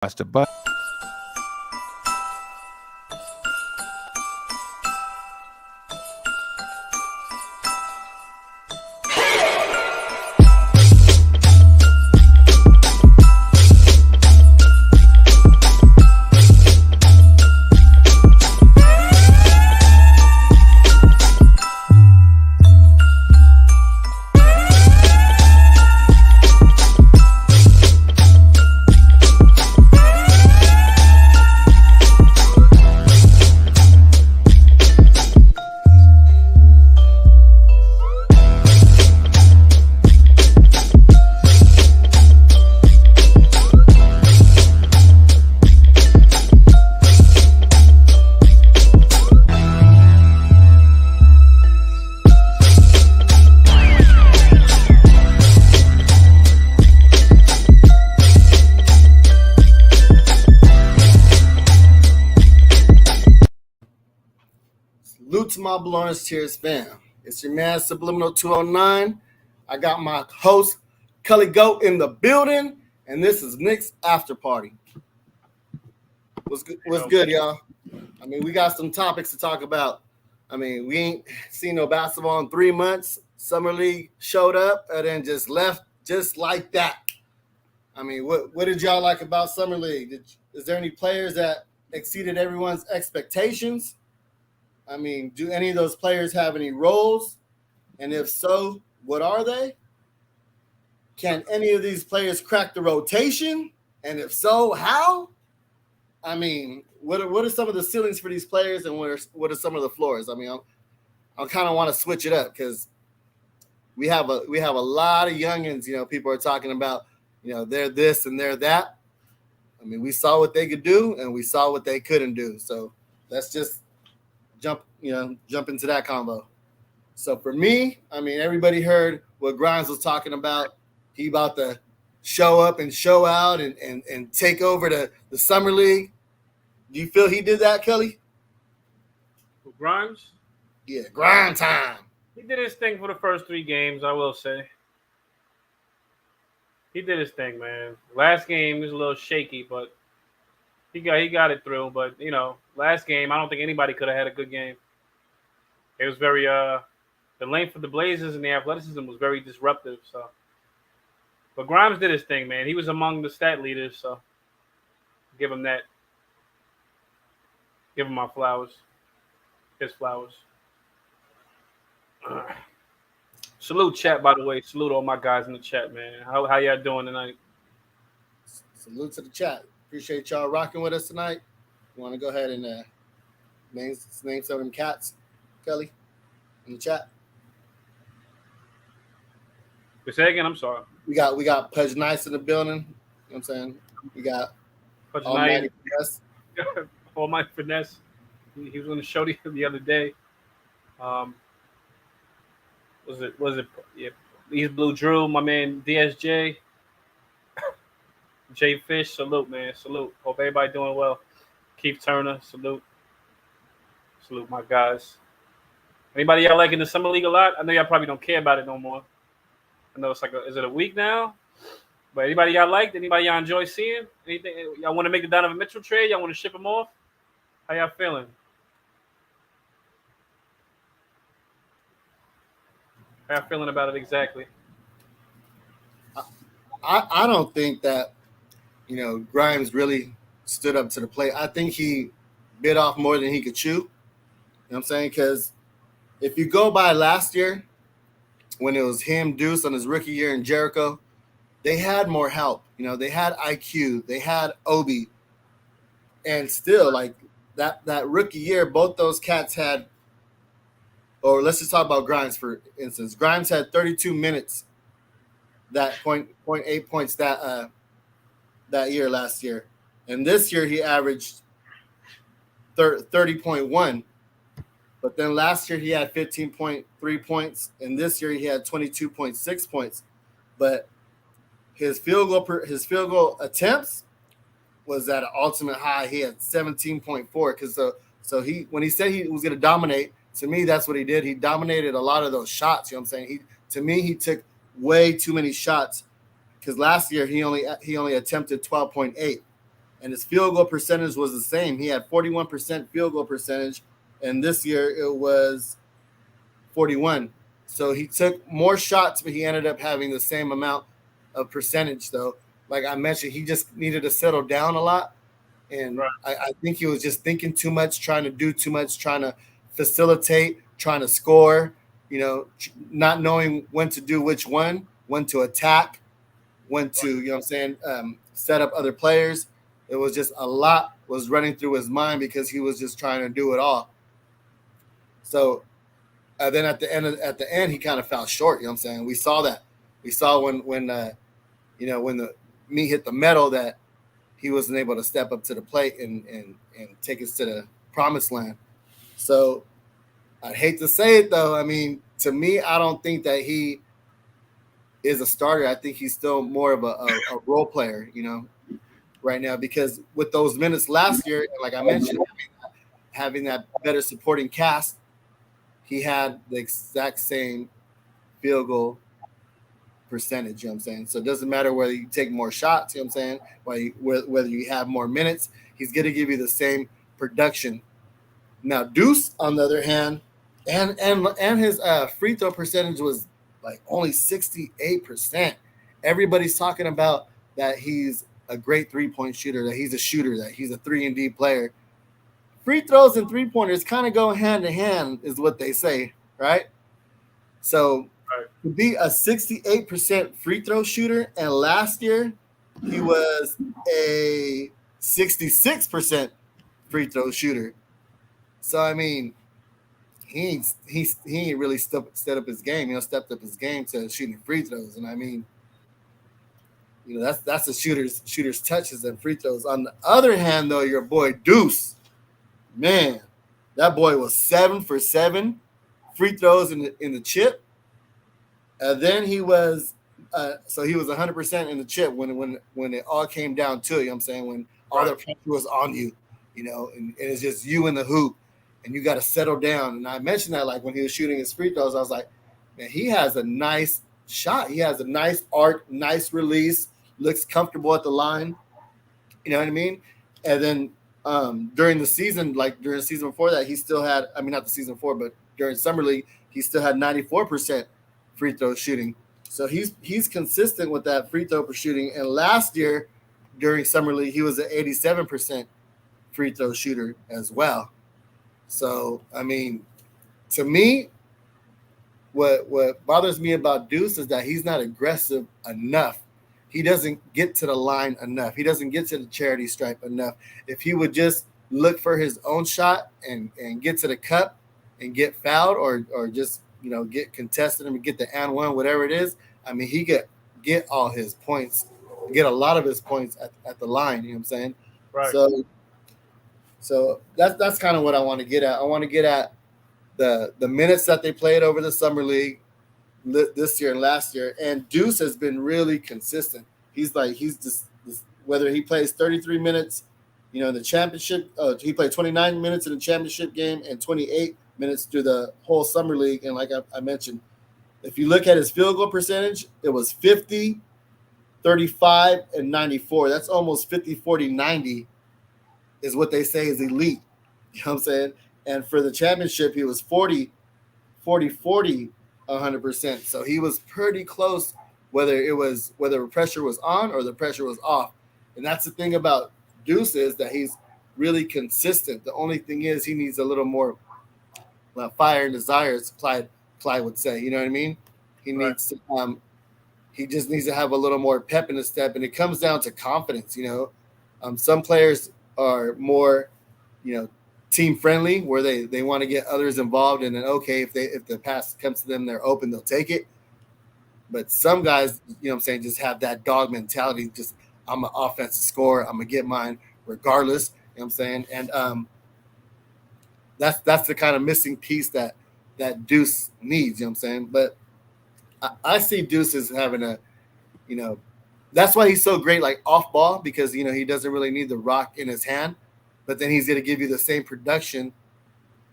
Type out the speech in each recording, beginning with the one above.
the bus. Salute to my Lawrence Tears fam. It's your man Subliminal 209. I got my host Culley Goat in the building, and this is Knicks After Party. What's good, y'all? I mean, we got some topics to talk about. I mean, we ain't seen no basketball in 3 months. Summer League showed up and then just left just like that. I mean, what did y'all like about Summer League? Is there any players that exceeded everyone's expectations? I mean, do any of those players have any roles? And if so, what are they? Can any of these players crack the rotation? And if so, how? I mean, what are some of the ceilings for these players, and what are some of the floors? I mean, I kind of want to switch it up because we have a lot of youngins. You know, people are talking about, you know, they're this and they're that. I mean, we saw what they could do, and we saw what they couldn't do. So let's just jump into that combo. So for me, I mean, everybody heard what Grimes was talking about. He about to show up and show out and take over the Summer League. Do you feel he did that, Kelly? Grimes? Yeah, grind time. He did his thing for the first 3 games, I will say. He did his thing, man. Last game was a little shaky, but he got it through. But, you know, last game, I don't think anybody could have had a good game. It was very the length of the Blazers and the athleticism was very disruptive. So, but Grimes did his thing, man. He was among the stat leaders, so give him that. Give him my flowers. His flowers. Salute chat, by the way. Salute all my guys in the chat, man. How y'all doing tonight? Salute to the chat. Appreciate y'all rocking with us tonight. You want to go ahead and name some of them cats, Kelly, in the chat? Say again, I'm sorry. We got Pudge Nice in the building. You know what I'm saying? We got Pudge Almighty Nice. Almighty Finesse. He was on the show the other day. Was it? Yeah. East Blue Drew, my man DSJ. Jay Fish, salute, man. Salute. Hope everybody doing well. Keith Turner, salute. Salute, my guys. Anybody y'all liking the Summer League a lot? I know y'all probably don't care about it no more. I know it's like, is it a week now? But anybody y'all liked? Anybody y'all enjoy seeing? Anything? Y'all want to make the Donovan Mitchell trade? Y'all want to ship him off? How y'all feeling? How y'all feeling about it exactly? I don't think that, you know, Grimes really stood up to the plate. I think he bit off more than he could chew. You know what I'm saying? Because if you go by last year, when it was him, Deuce on his rookie year, and Jericho, they had more help. You know, they had IQ, they had Obi, and still, like that rookie year, both those cats had. Or let's just talk about Grimes for instance. Grimes had 32 minutes. That 0.8 points that year last year, and this year he averaged 30.1. But then last year he had 15.3 points, and this year he had 22.6 points. But his field goal attempts was at an ultimate high. He had 17.4. Because so he, when he said he was going to dominate, to me that's what he did. He dominated a lot of those shots. You know what I'm saying? He took way too many shots, because last year he only attempted 12.8. and his field goal percentage was the same. He had 41% field goal percentage, and this year it was 41. So he took more shots, but he ended up having the same amount of percentage, though. Like I mentioned, he just needed to settle down a lot. And I think he was just thinking too much, trying to do too much, trying to facilitate, trying to score, not knowing when to do which one, when to attack, when to, set up other players. It was just a lot was running through his mind because he was just trying to do it all. So then at the end, he kind of fell short. We saw that. We saw when the meat hit the metal that he wasn't able to step up to the plate and take us to the promised land. So I'd hate to say it, though. I mean, to me, I don't think that he is a starter. I think he's still more of a role player, right now, because with those minutes last year, like I mentioned, having that better supporting cast, he had the exact same field goal percentage, So it doesn't matter whether you take more shots, whether you have more minutes, he's going to give you the same production. Now, Deuce, on the other hand, and his free throw percentage was like only 68%. Everybody's talking about that he's a great three-point shooter, that he's a shooter, that he's a 3-and-D player. Free throws and three-pointers kind of go hand in hand, is what they say, right? So to be a 68% free throw shooter, and last year he was a 66% free throw shooter. So I mean, he ain't really stepped up his game. Stepped up his game to shooting free throws, and I mean, that's the shooter's touches and free throws. On the other hand, though, your boy Deuce, man, that boy was 7 for 7 free throws in the chip. Then he was he was 100% in the chip when it all came down to it. When all the pressure was on you, and it's just you in the hoop, and you got to settle down. And I mentioned that, like when he was shooting his free throws, I was like, man, he has a nice shot. He has a nice arc, nice release, looks comfortable at the line. You know what I mean? And then during the season before that, he still had, not the season 4, but during Summer League, he still had 94% free throw shooting. So he's consistent with that free throw per shooting. And last year during Summer League, he was an 87% free throw shooter as well. So, to me, what bothers me about Deuce is that he's not aggressive enough. He doesn't get to the line enough. He doesn't get to the charity stripe enough. If he would just look for his own shot and get to the cup and get fouled or just, get contested and get the and one, whatever it is, he could get all his points, get a lot of his points at the line, you know what I'm saying? Right. So that's kind of what I want to get at. I want to get at the minutes that they played over the Summer League this year and last year. And Deuce has been really consistent. He's just whether he plays 33 minutes, in the championship, he played 29 minutes in the championship game and 28 minutes through the whole Summer League. And like I mentioned, if you look at his field goal percentage, it was 50, 35, and 94. That's almost 50, 40, 90 is what they say is elite. You know what I'm saying? And for the championship, he was 40, 40, 100%. So he was pretty close, whether the pressure was on or the pressure was off. And that's the thing about Deuce, is that he's really consistent. The only thing is he needs a little more fire and desire, as Clyde would say. You know what I mean? He needs to, he just needs to have a little more pep in his step, and it comes down to confidence. Some players are more, team friendly, where they want to get others involved, and then if the pass comes to them, they're open, they'll take it. But some guys, just have that dog mentality. Just, I'm an offensive scorer, I'm gonna get mine regardless. You know what I'm saying? And that's the kind of missing piece that Deuce needs. You know what I'm saying? But I see Deuce as having a, that's why he's so great, like off ball, because he doesn't really need the rock in his hand, but then he's going to give you the same production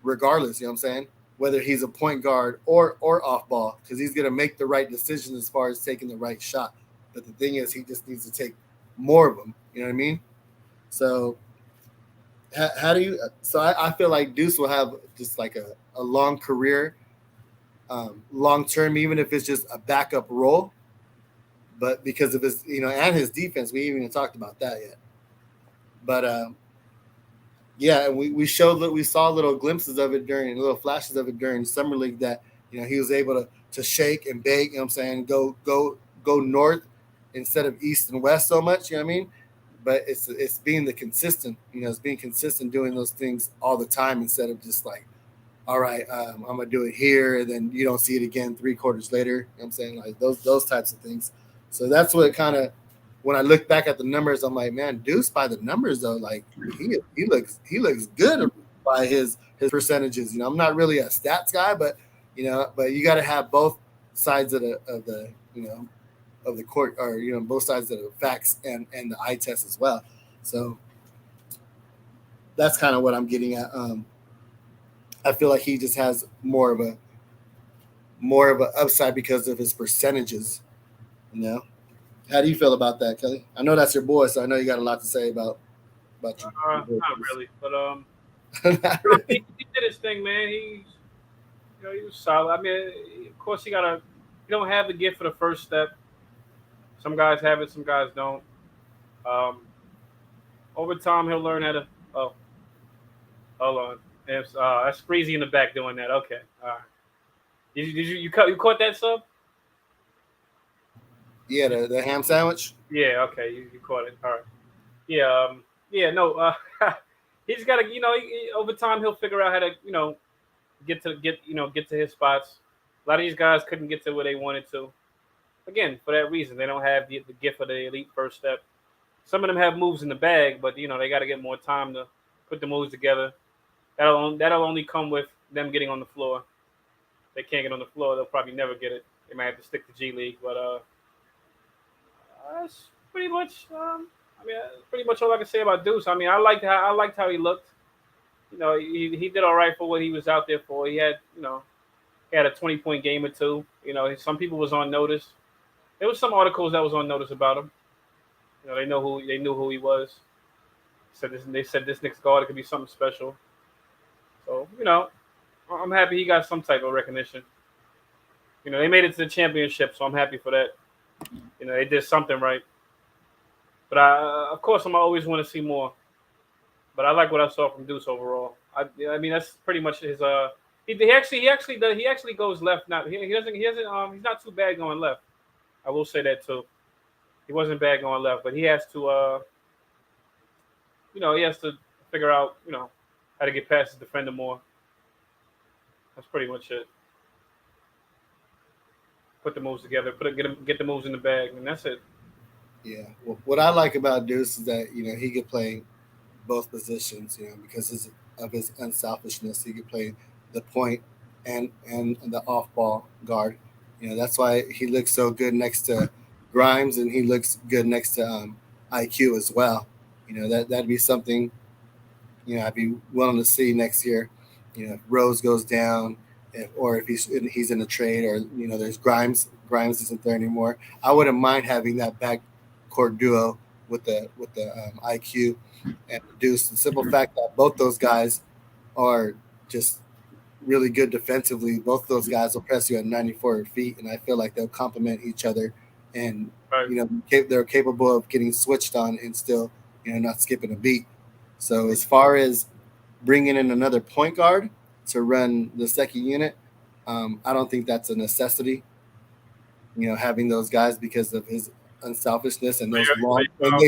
regardless. You know what I'm saying? Whether he's a point guard or off ball, because he's going to make the right decision as far as taking the right shot. But the thing is, he just needs to take more of them. You know what I mean? So how do you? So I feel like Deuce will have just like a long career, long term, even if it's just a backup role. But because of his, and his defense, we haven't even talked about that yet. But yeah, and we saw little glimpses of it little flashes of it during summer league that he was able to shake and bake. You know what I'm saying? Go north instead of east and west so much. You know what I mean? But it's being the consistent. It's being consistent doing those things all the time instead of just like, all right, I'm gonna do it here, and then you don't see it again 3 quarters later. You know what I'm saying? Like those types of things. So that's what kind of, when I look back at the numbers, I'm like, man, Deuce by the numbers though, like he looks good by his percentages. I'm not really a stats guy, but you got to have both sides of the of the court, or both sides of the facts and the eye test as well. So that's kind of what I'm getting at. I feel like he just has more of a upside because of his percentages. How do you feel about that, Kelly? I know that's your boy, so I know you got a lot to say about you. Not really, but Not really. he did his thing, man. He was solid. I mean, of course, he don't have the gift for the first step. Some guys have it, some guys don't. Um, Over time, he'll learn how to. Oh, hold on. That's Freezy in the back doing that. Okay, all right. You caught that sub? Yeah, the ham sandwich. Yeah, okay, you caught it. All right. Yeah, yeah, no. He's got to, over time he'll figure out how to, get to his spots. A lot of these guys couldn't get to where they wanted to. Again, for that reason, they don't have the gift of the elite first step. Some of them have moves in the bag, but they got to get more time to put the moves together. That'll only come with them getting on the floor. If they can't get on the floor, they'll probably never get it. They might have to stick to G League, but that's pretty much. Pretty much all I can say about Deuce. I mean, I liked how he looked. He did all right for what he was out there for. He had a 20-point game or two. Some people was on notice. There was some articles that was on notice about him. They knew who he was. They said this Knicks guard could be something special. So I'm happy he got some type of recognition. They made it to the championship, so I'm happy for that. They did something right. But of course, I'm always want to see more. But I like what I saw from Deuce overall. I mean, that's pretty much his. He actually goes left now. He's not too bad going left. I will say that too. He wasn't bad going left, but he has to. He has to figure out how to get past his defender more. That's pretty much it. Put the moves together. Get the moves in the bag, and that's it. Yeah. Well, what I like about Deuce is that he could play both positions. Because of his unselfishness, he could play the point and the off ball guard. That's why he looks so good next to Grimes, and he looks good next to IQ as well. That'd be something. I'd be willing to see next year. If Rose goes down, or if he's in a trade, or there's Grimes isn't there anymore. I wouldn't mind having that backcourt duo with the IQ and Deuce. The simple fact that both those guys are just really good defensively. Both those guys will press you at 94 feet, and I feel like they'll complement each other. And Right. they're capable of getting switched on and still not skipping a beat. So as far as bringing in another point guard to run the second unit, I don't think that's a necessity. Having those guys because of his unselfishness and those long. And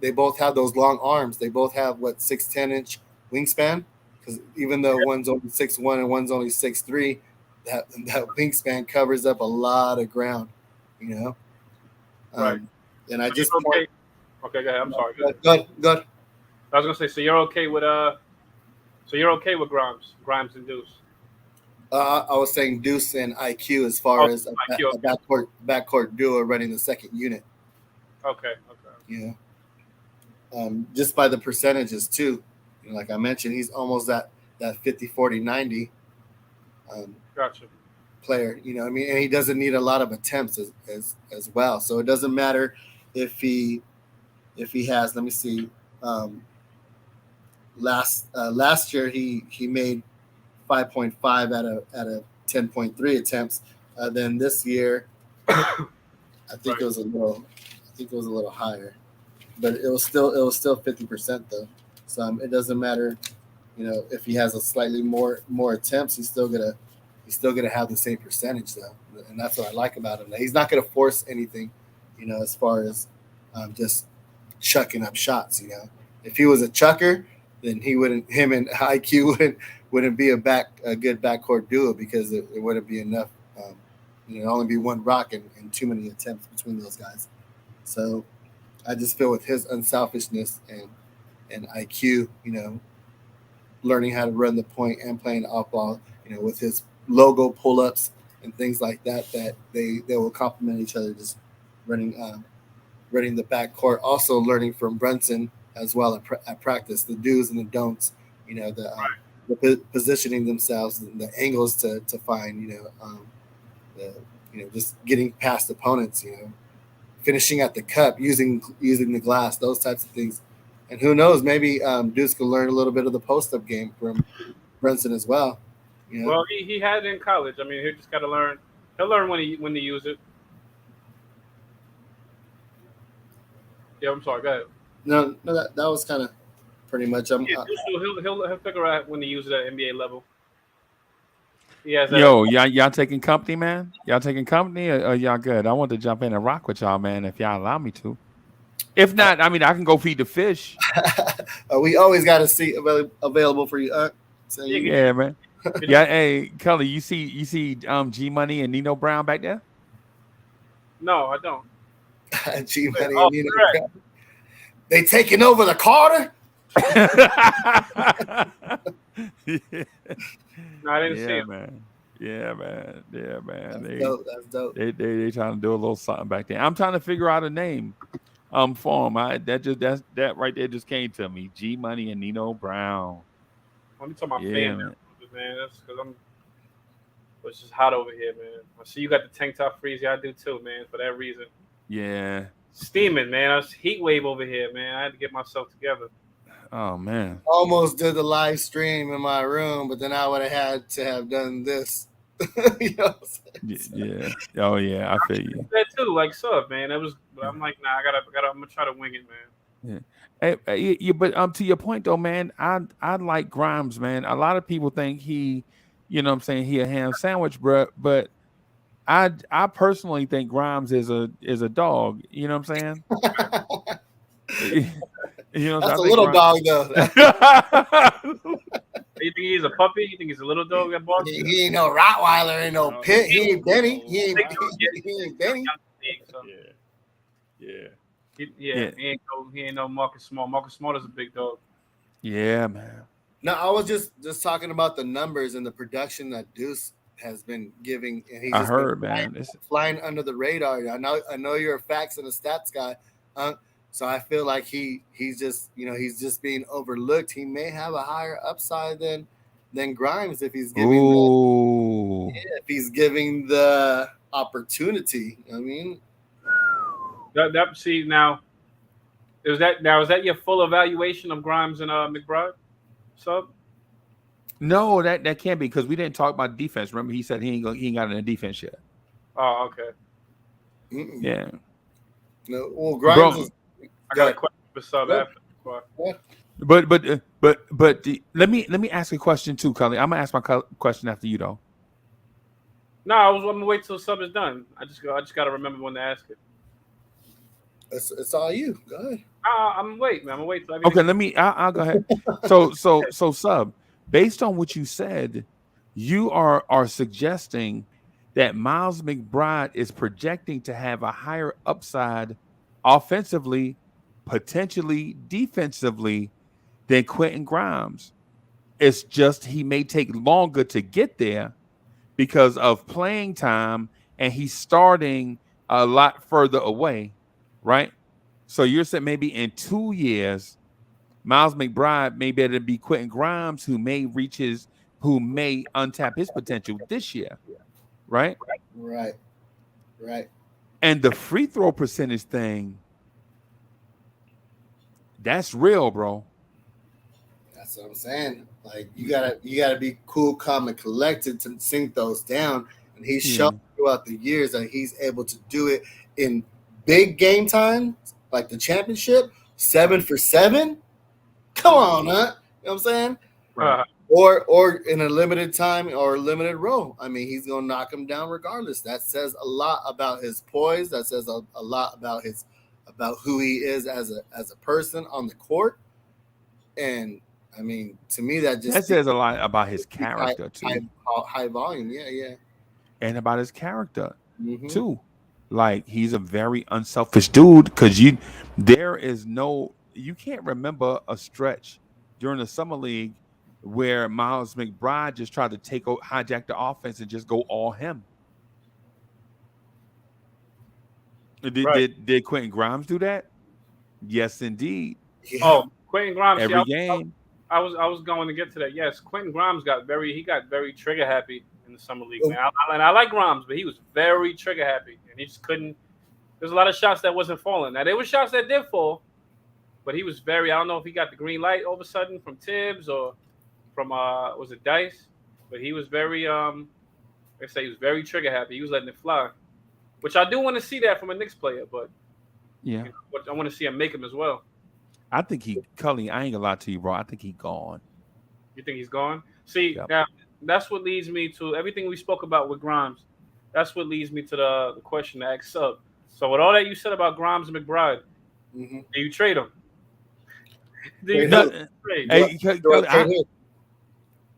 they both have those long arms. They both have 6'10" wingspan. Because even though one's only 6'1" and one's only 6'3", that wingspan covers up a lot of ground. Right. And I So just you're okay. Okay, go ahead. I'm sorry. Good. I was gonna say, so you're okay with Grimes and Deuce. I was saying Deuce and IQ as far as a IQ, okay. backcourt duo running the second unit. Okay. Just by the percentages too. Like I mentioned, he's almost that 50, 40, 90 Gotcha. player. And he doesn't need a lot of attempts as well. So it doesn't matter if he has. Let me see. Last year he made 5.5 out of 10.3 attempts. Then this year, I think it was a little higher, but it was still 50% though. So it doesn't matter, if he has a slightly more attempts, he's still gonna have the same percentage though, and that's what I like about him. He's not gonna force anything, as far as just chucking up shots. If he was a chucker, then him and IQ wouldn't be a good backcourt duo because it wouldn't be enough. Only be one rock and too many attempts between those guys. So I just feel with his unselfishness and IQ, learning how to run the point and playing off ball, with his logo pull-ups and things like that they will complement each other, just running the backcourt. Also learning from Brunson as well at practice, the do's and the don'ts, the positioning themselves, the angles to find, just getting past opponents, finishing at the cup, using the glass, those types of things. And who knows, maybe Deuce can learn a little bit of the post-up game from Brunson as well. Well, he had it in college. I mean, he just got to learn. He'll learn when to use it. Yeah, I'm sorry. Go ahead. No, that was kind of pretty much. He'll figure out when to use it at NBA level. Y'all taking company, man? Y'all taking company, or y'all good? I want to jump in and rock with y'all, man, if y'all allow me to. If not, I mean, I can go feed the fish. We always got a seat available for you. So yeah, man. Yeah, hey, Culley, you see G Money and Nino Brown back there? No, I don't. G Money and Nino Brown. They taking over the Carter? No, I didn't see it. Man. Yeah, man. That's dope. They trying to do a little something back there. I'm trying to figure out a name for him. That right there just came to me. G Money and Nino Brown. Let me talk about fan, man. That's because it's just hot over here, man. I see you got the tank top freeze. Yeah, I do too, man. For that reason. Yeah. Steaming, man. It's heat wave over here, man. I had to get myself together. Oh man. Almost did the live stream in my room, but then I would have had to have done this. Yeah. Oh yeah, I feel you. That too, like Sub, man. But I'm like, nah, I'm gonna try to wing it, man. Yeah. But to your point though, man, I like Grimes, man. A lot of people think he, he a ham sandwich, bro. But I personally think Grimes is a dog. You know what I'm saying? That's a little dog, though. You think he's a puppy? You think he's a little dog that barks? He ain't no Rottweiler, ain't no pit. He ain't Benny. He ain't Benny. Yeah. He ain't no Marcus Smart. Marcus Smart is a big dog. Yeah, man. No, I was just talking about the numbers and the production that Deuce has been giving, and he's flying under the radar. I know you're a facts and a stats guy, so I feel like he's just being overlooked. He may have a higher upside than Grimes if he's giving the opportunity. I mean, see now. Is that your full evaluation of Grimes and McBride? Sub? No, that can't be because we didn't talk about defense. Remember, he said he ain't got any defense yet. Oh, okay. Mm-mm. Yeah. No, well, Grimes. I got a question for Sub after. But let me ask a question too, Culley. I'm gonna ask my question after you though. No, I'm gonna wait till Sub is done. I just gotta remember when to ask it. It's all you. Go ahead. I'm waiting. I'm gonna wait till okay. I'll go ahead. So Sub, based on what you said, you are suggesting that Miles McBride is projecting to have a higher upside offensively, potentially defensively, than Quentin Grimes. It's just he may take longer to get there because of playing time, and he's starting a lot further away, right? So you're saying maybe in 2 years, Miles McBride may be able to be Quentin Grimes, who may untap his potential this year, right? Right. And the free throw percentage thing, That's real, bro. That's what I'm saying. Like you gotta be cool, calm, and collected to sink those down. And he's shown throughout the years that he's able to do it in big game time, like the championship, 7 for 7. Come on, huh? You know what I'm saying? Right. Or in a limited time or limited role. I mean, he's gonna knock him down regardless. That says a lot about his poise. That says a lot about who he is as a person on the court. And I mean, to me, that says a lot about his character too. High volume, yeah. And about his character too. Like he's a very unselfish dude because you can't remember a stretch during the summer league where Miles McBride just tried to hijack the offense and just go all him. Did Quentin Grimes do that? Yes, indeed. Yeah. Oh, Quentin Grimes every game. I was going to get to that. Yes, Quentin Grimes got very trigger happy in the summer league. Man. I like Grimes, but he was very trigger happy, and he just couldn't. There's a lot of shots that wasn't falling. Now there were shots that did fall, but he was very. I don't know if he got the green light all of a sudden from Tibbs or from was it Dice, but he was very they say he was very trigger happy. He was letting it fly, which I do want to see that from a Knicks player, but yeah, I want to see him make him as well. I think Culley, I ain't gonna lie to you, bro. I think he gone. You think he's gone? See, now that's what leads me to everything we spoke about with Grimes. That's what leads me to the question to ask Sub. So with all that you said about Grimes and McBride, do you trade him?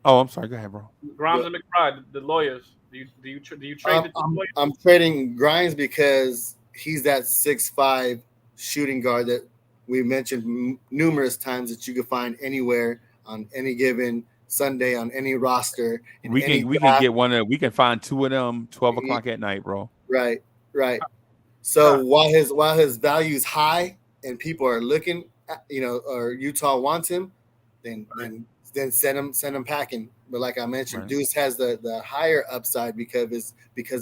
I'm sorry. Go ahead, bro. Grimes and McBride, the lawyers. Do you trade the lawyers? I'm trading Grimes because he's that 6'5" shooting guard that we mentioned numerous times that you could find anywhere on any given Sunday on any roster. We can get one of. We can find two of them 12 o'clock at night, bro. Right. So while his value is high and people are looking, or Utah wants him, then send him packing. But like I mentioned, Deuce has the higher upside because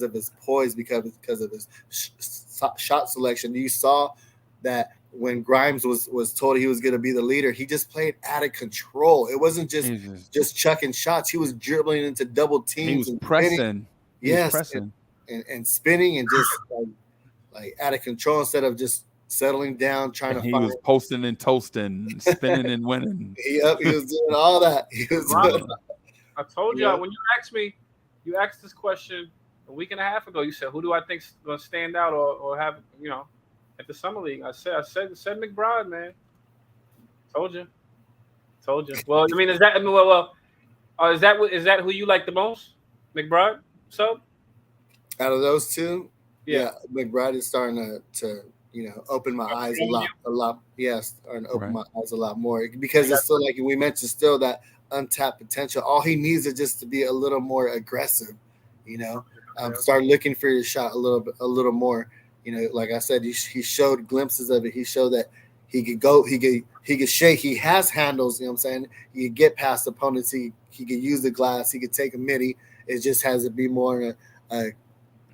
of his poise, because of his shot selection. You saw that when Grimes was told he was going to be the leader, he just played out of control. It wasn't just chucking shots. He was dribbling into double teams. He was pressing. And spinning and just like out of control instead of just settling down, trying to. He was posting and toasting, spinning and winning. Yep, he was doing all that. I told you when you asked this question a week and a half ago. You said, "Who do I think's going to stand out or have at the summer league?" I said McBride, man. Told you. Well, I mean, is that is that who you like the most, McBride? So out of those two, yeah, McBride is starting to open my eyes a lot. Yes, starting to open my eyes a lot more because it's still like we mentioned, still that untapped potential. All he needs is just to be a little more aggressive. Start looking for your shot a little more. Like I said, he showed glimpses of it. He showed that he could go, he could shake. He has handles, you know what I'm saying? He could get past opponents. He could use the glass. He could take a midi. It just has to be more a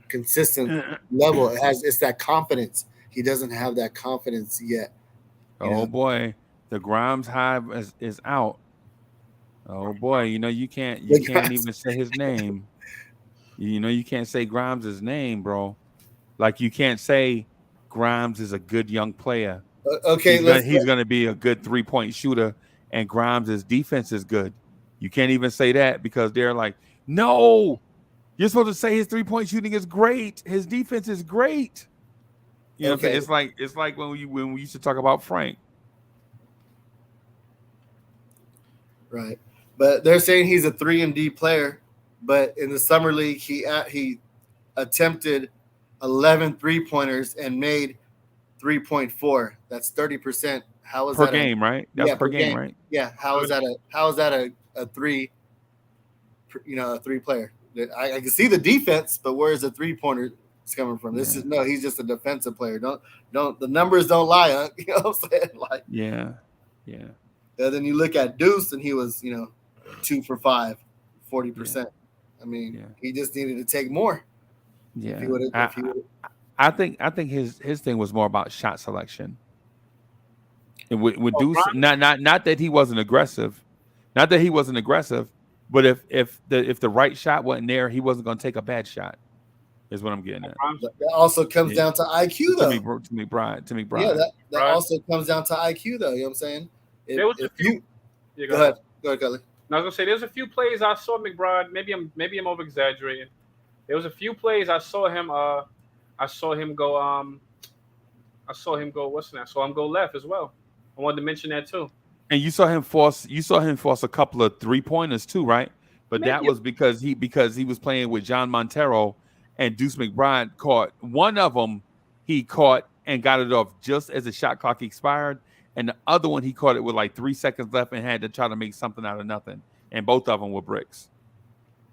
consistent level. It's that confidence. He doesn't have that confidence yet. Boy, the Grimes hive is out. Oh boy, you can't even say his name. You can't say Grimes' name, bro. Like you can't say Grimes is a good young player. Okay, he's going to be a good 3-point shooter, and Grimes' defense is good. You can't even say that because they're like, no, you're supposed to say his 3-point shooting is great. His defense is great. It's like when we used to talk about Frank. Right, but they're saying he's a 3-and-D player, but in the summer league he attempted 11 3-pointers and made 3.4. That's 30%. How is per that game, right? That's per game, right? Yeah. How is that a three? A 3 player. I can see the defense, but where is the 3-pointer coming from? He's just a defensive player. Don't the numbers don't lie, huh? You know what I'm saying? Like yeah. And then you look at Deuce, and he was 2 for 5, 40%. Yeah. I mean, he just needed to take more. Yeah, I think his thing was more about shot selection. And with Oh, Deuce, Grimes? not that he wasn't aggressive, not that he wasn't aggressive, but if the right shot wasn't there, he wasn't going to take a bad shot. Is what I'm getting at. Grimes? That also comes Yeah. down to IQ, To though. McBride. Yeah, that Right. also comes down to IQ, though. You know what I'm saying? There was a few. Go ahead, Kelly. I was gonna say there's a few plays I saw McBride. Maybe I'm over exaggerating. There was a few plays I saw him. I saw him go. What's that? I saw him go left as well. I wanted to mention that too. And you saw him force a couple of 3-pointers too, right? But that was because he was playing with John Montero, and Deuce McBride caught one of them. He caught and got it off just as the shot clock expired, and the other one he caught it with like 3 seconds left and had to try to make something out of nothing. And both of them were bricks.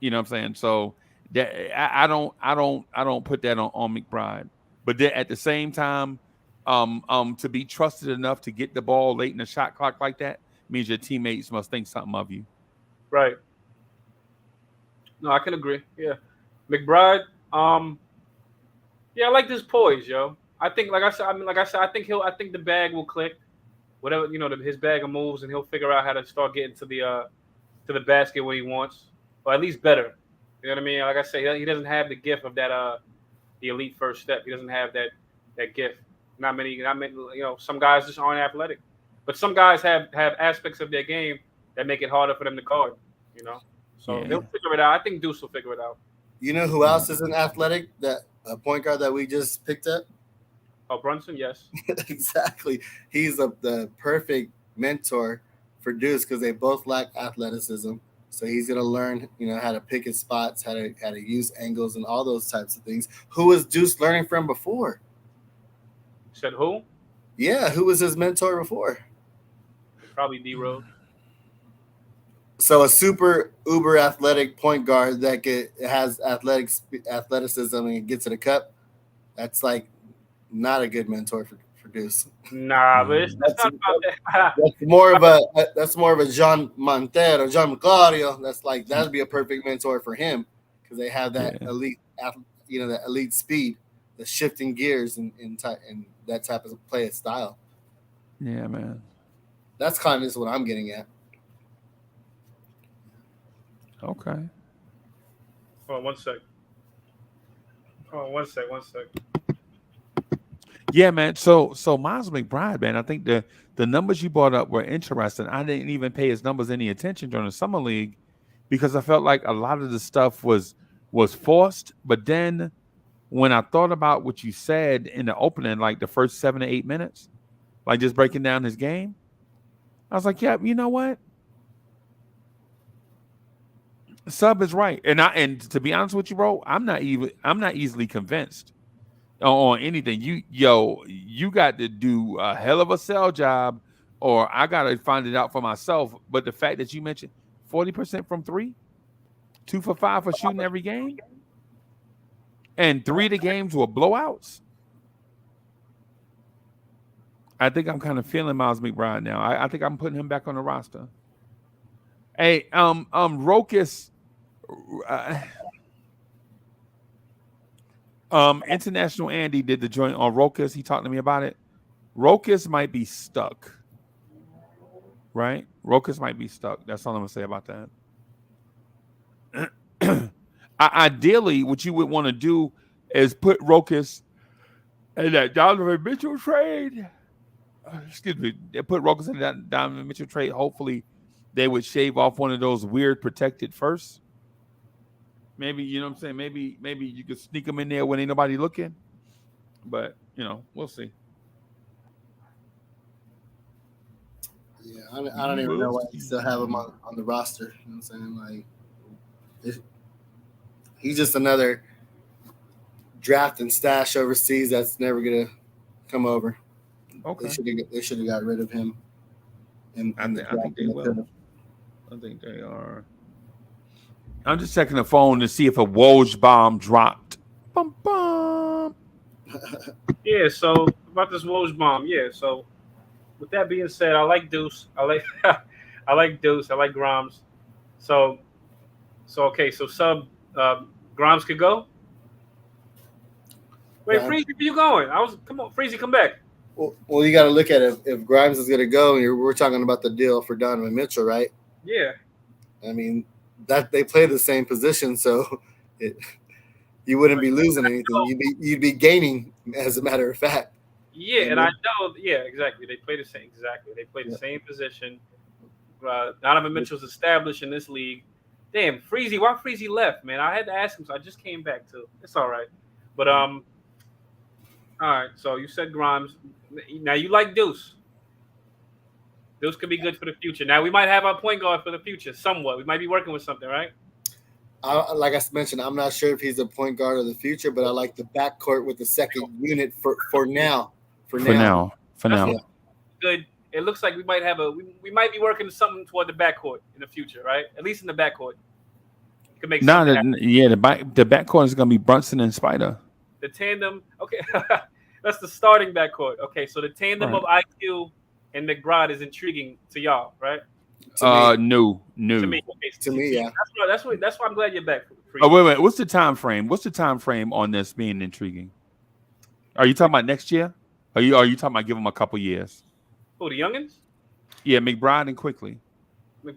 You know what I'm saying? So that I don't put that on McBride. But then at the same time, to be trusted enough to get the ball late in the shot clock like that means your teammates must think something of you. Right. No, I can agree. Yeah, McBride. Yeah, I like this poise, yo. I think, like I said, I think the bag will click. Whatever, his bag of moves, and he'll figure out how to start getting to the basket when he wants, or at least better. You know what I mean? Like I say, he doesn't have the gift of that the elite first step. He doesn't have that gift. Not many. Some guys just aren't athletic, but some guys have aspects of their game that make it harder for them to guard. So They'll figure it out. I think Deuce will figure it out. You know who else is an athletic? That a point guard that we just picked up. Oh, Brunson, yes. Exactly. He's the perfect mentor for Deuce because they both lack athleticism. So he's gonna learn, how to pick his spots, how to use angles, and all those types of things. Who was Deuce learning from before? Said who? Yeah, who was his mentor before? Probably D-Rose. So a super uber athletic point guard that has athleticism and can get to the cup. That's like not a good mentor for Deuce. Nah, but that's not about that. That's more of a John Montero, John Claudio. That'd be a perfect mentor for him because they have that elite, that elite speed, the shifting gears and that type of play style. Yeah, man. That's kind of what I'm getting at. Okay. Hold on one sec. Yeah, man. So Miles McBride, man, I think the numbers you brought up were interesting. I didn't even pay his numbers any attention during the summer league because I felt like a lot of the stuff was forced. But then when I thought about what you said in the opening, like the first 7 to 8 minutes, like just breaking down his game, I was like, yeah, you know what? Sub is right. And to be honest with you, bro, I'm not easily convinced on anything. You got to do a hell of a sell job, or I got to find it out for myself. But the fact that you mentioned 40% from 3, 2 for 5 for shooting every game, and 3 of the games were blowouts. I think I'm kind of feeling Miles McBride now. I think I'm putting him back on the roster. Hey, Rokas, International Andy did the joint on Rokas. He talked to me about it. Rokas might be stuck. Right? Rokas might be stuck. That's all I'm gonna say about that. Ideally, what you would want to do is put Rokas in that Donovan Mitchell trade. Excuse me. They put Rokas in that Donovan Mitchell trade. Hopefully, they would shave off one of those weird protected first. Maybe, you know what I'm saying? Maybe you could sneak them in there when ain't nobody looking. But, we'll see. Yeah, I don't even know why you still have him on the roster. You know what I'm saying? He's just another draft and stash overseas that's never going to come over. Okay. They should have got rid of him. I think they will. I think they are. I'm just checking the phone to see if a Woj bomb dropped. Bum, bum. Yeah, so about this Woj bomb. Yeah, so with that being said, I like Deuce. I like Deuce. I like Grimes. So okay, so sub Grimes could go. Wait, Freezy, where you going? Come on, Freezy, come back. Well, you got to look at it. If Grimes is going to go, and we're talking about the deal for Donovan Mitchell, right? Yeah. I mean, that they play the same position, so you wouldn't be losing anything. You'd be gaining, as a matter of fact. Yeah, and I know. Yeah, exactly. They play the same. Exactly. They play the same position. Donovan Mitchell's established in this league. Damn, Freezy. Why Freezy left, man? I had to ask him, so I just came back too. It's all right. But all right. So you said Grimes. Now you like Deuce. Deuce could be good for the future. Now we might have our point guard for the future, somewhat. We might be working with something, right? Like I mentioned, I'm not sure if he's a point guard of the future, but I like the backcourt with the second unit for now. For now. Yeah. Good. It looks like we might have we might be working something toward the backcourt in the future, right? At least in the backcourt. You can make the backcourt is going to be Brunson and Spider. The tandem, okay. That's the starting backcourt. Okay, so the tandem of IQ and McBride is intriguing to y'all, right? No. To me, yeah. That's why I'm glad you're back. Wait. What's the time frame? What's the time frame on this being intriguing? Are you talking about next year? Are you talking about give them a couple years? Oh, the youngins? Yeah, McBride and Quickly. I'm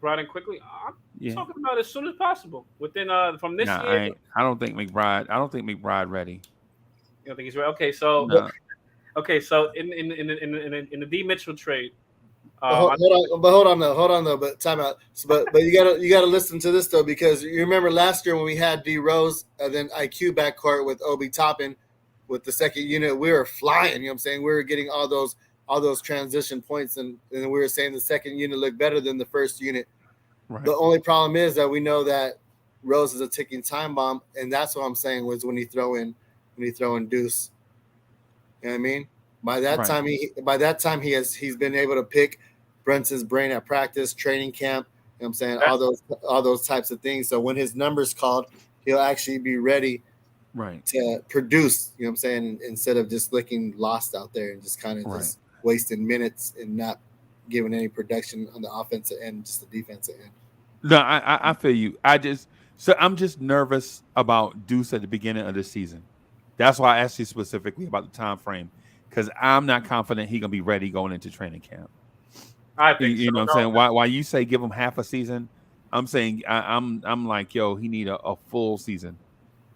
talking about as soon as possible. Within from this year. I don't think McBride ready. You don't think he's ready? Okay, so in the D Mitchell trade. Hold on though. But time out. But you gotta listen to this though, because you remember last year when we had D Rose and then IQ backcourt with Obi Toppin with the second unit, we were flying. You know what I'm saying? We were getting all those transition points, and we were saying the second unit looked better than the first unit. Right. The only problem is that we know that Rose is a ticking time bomb, and that's what I'm saying was when you throw in Deuce. You know what I mean? By that time he's been able to pick Brunson's brain at practice, training camp. You know what I'm saying? All those types of things. So when his number's called, he'll actually be ready to produce, you know what I'm saying, instead of just looking lost out there and just kind of just wasting minutes and not giving any production on the offensive end, just the defensive end. No, I feel you. I'm just nervous about Deuce at the beginning of the season. That's why I asked you specifically about the time frame, because I'm not confident he's gonna be ready going into training camp. I think you know what I'm saying. Why you say give him half a season? I'm saying I'm like, yo, he need a full season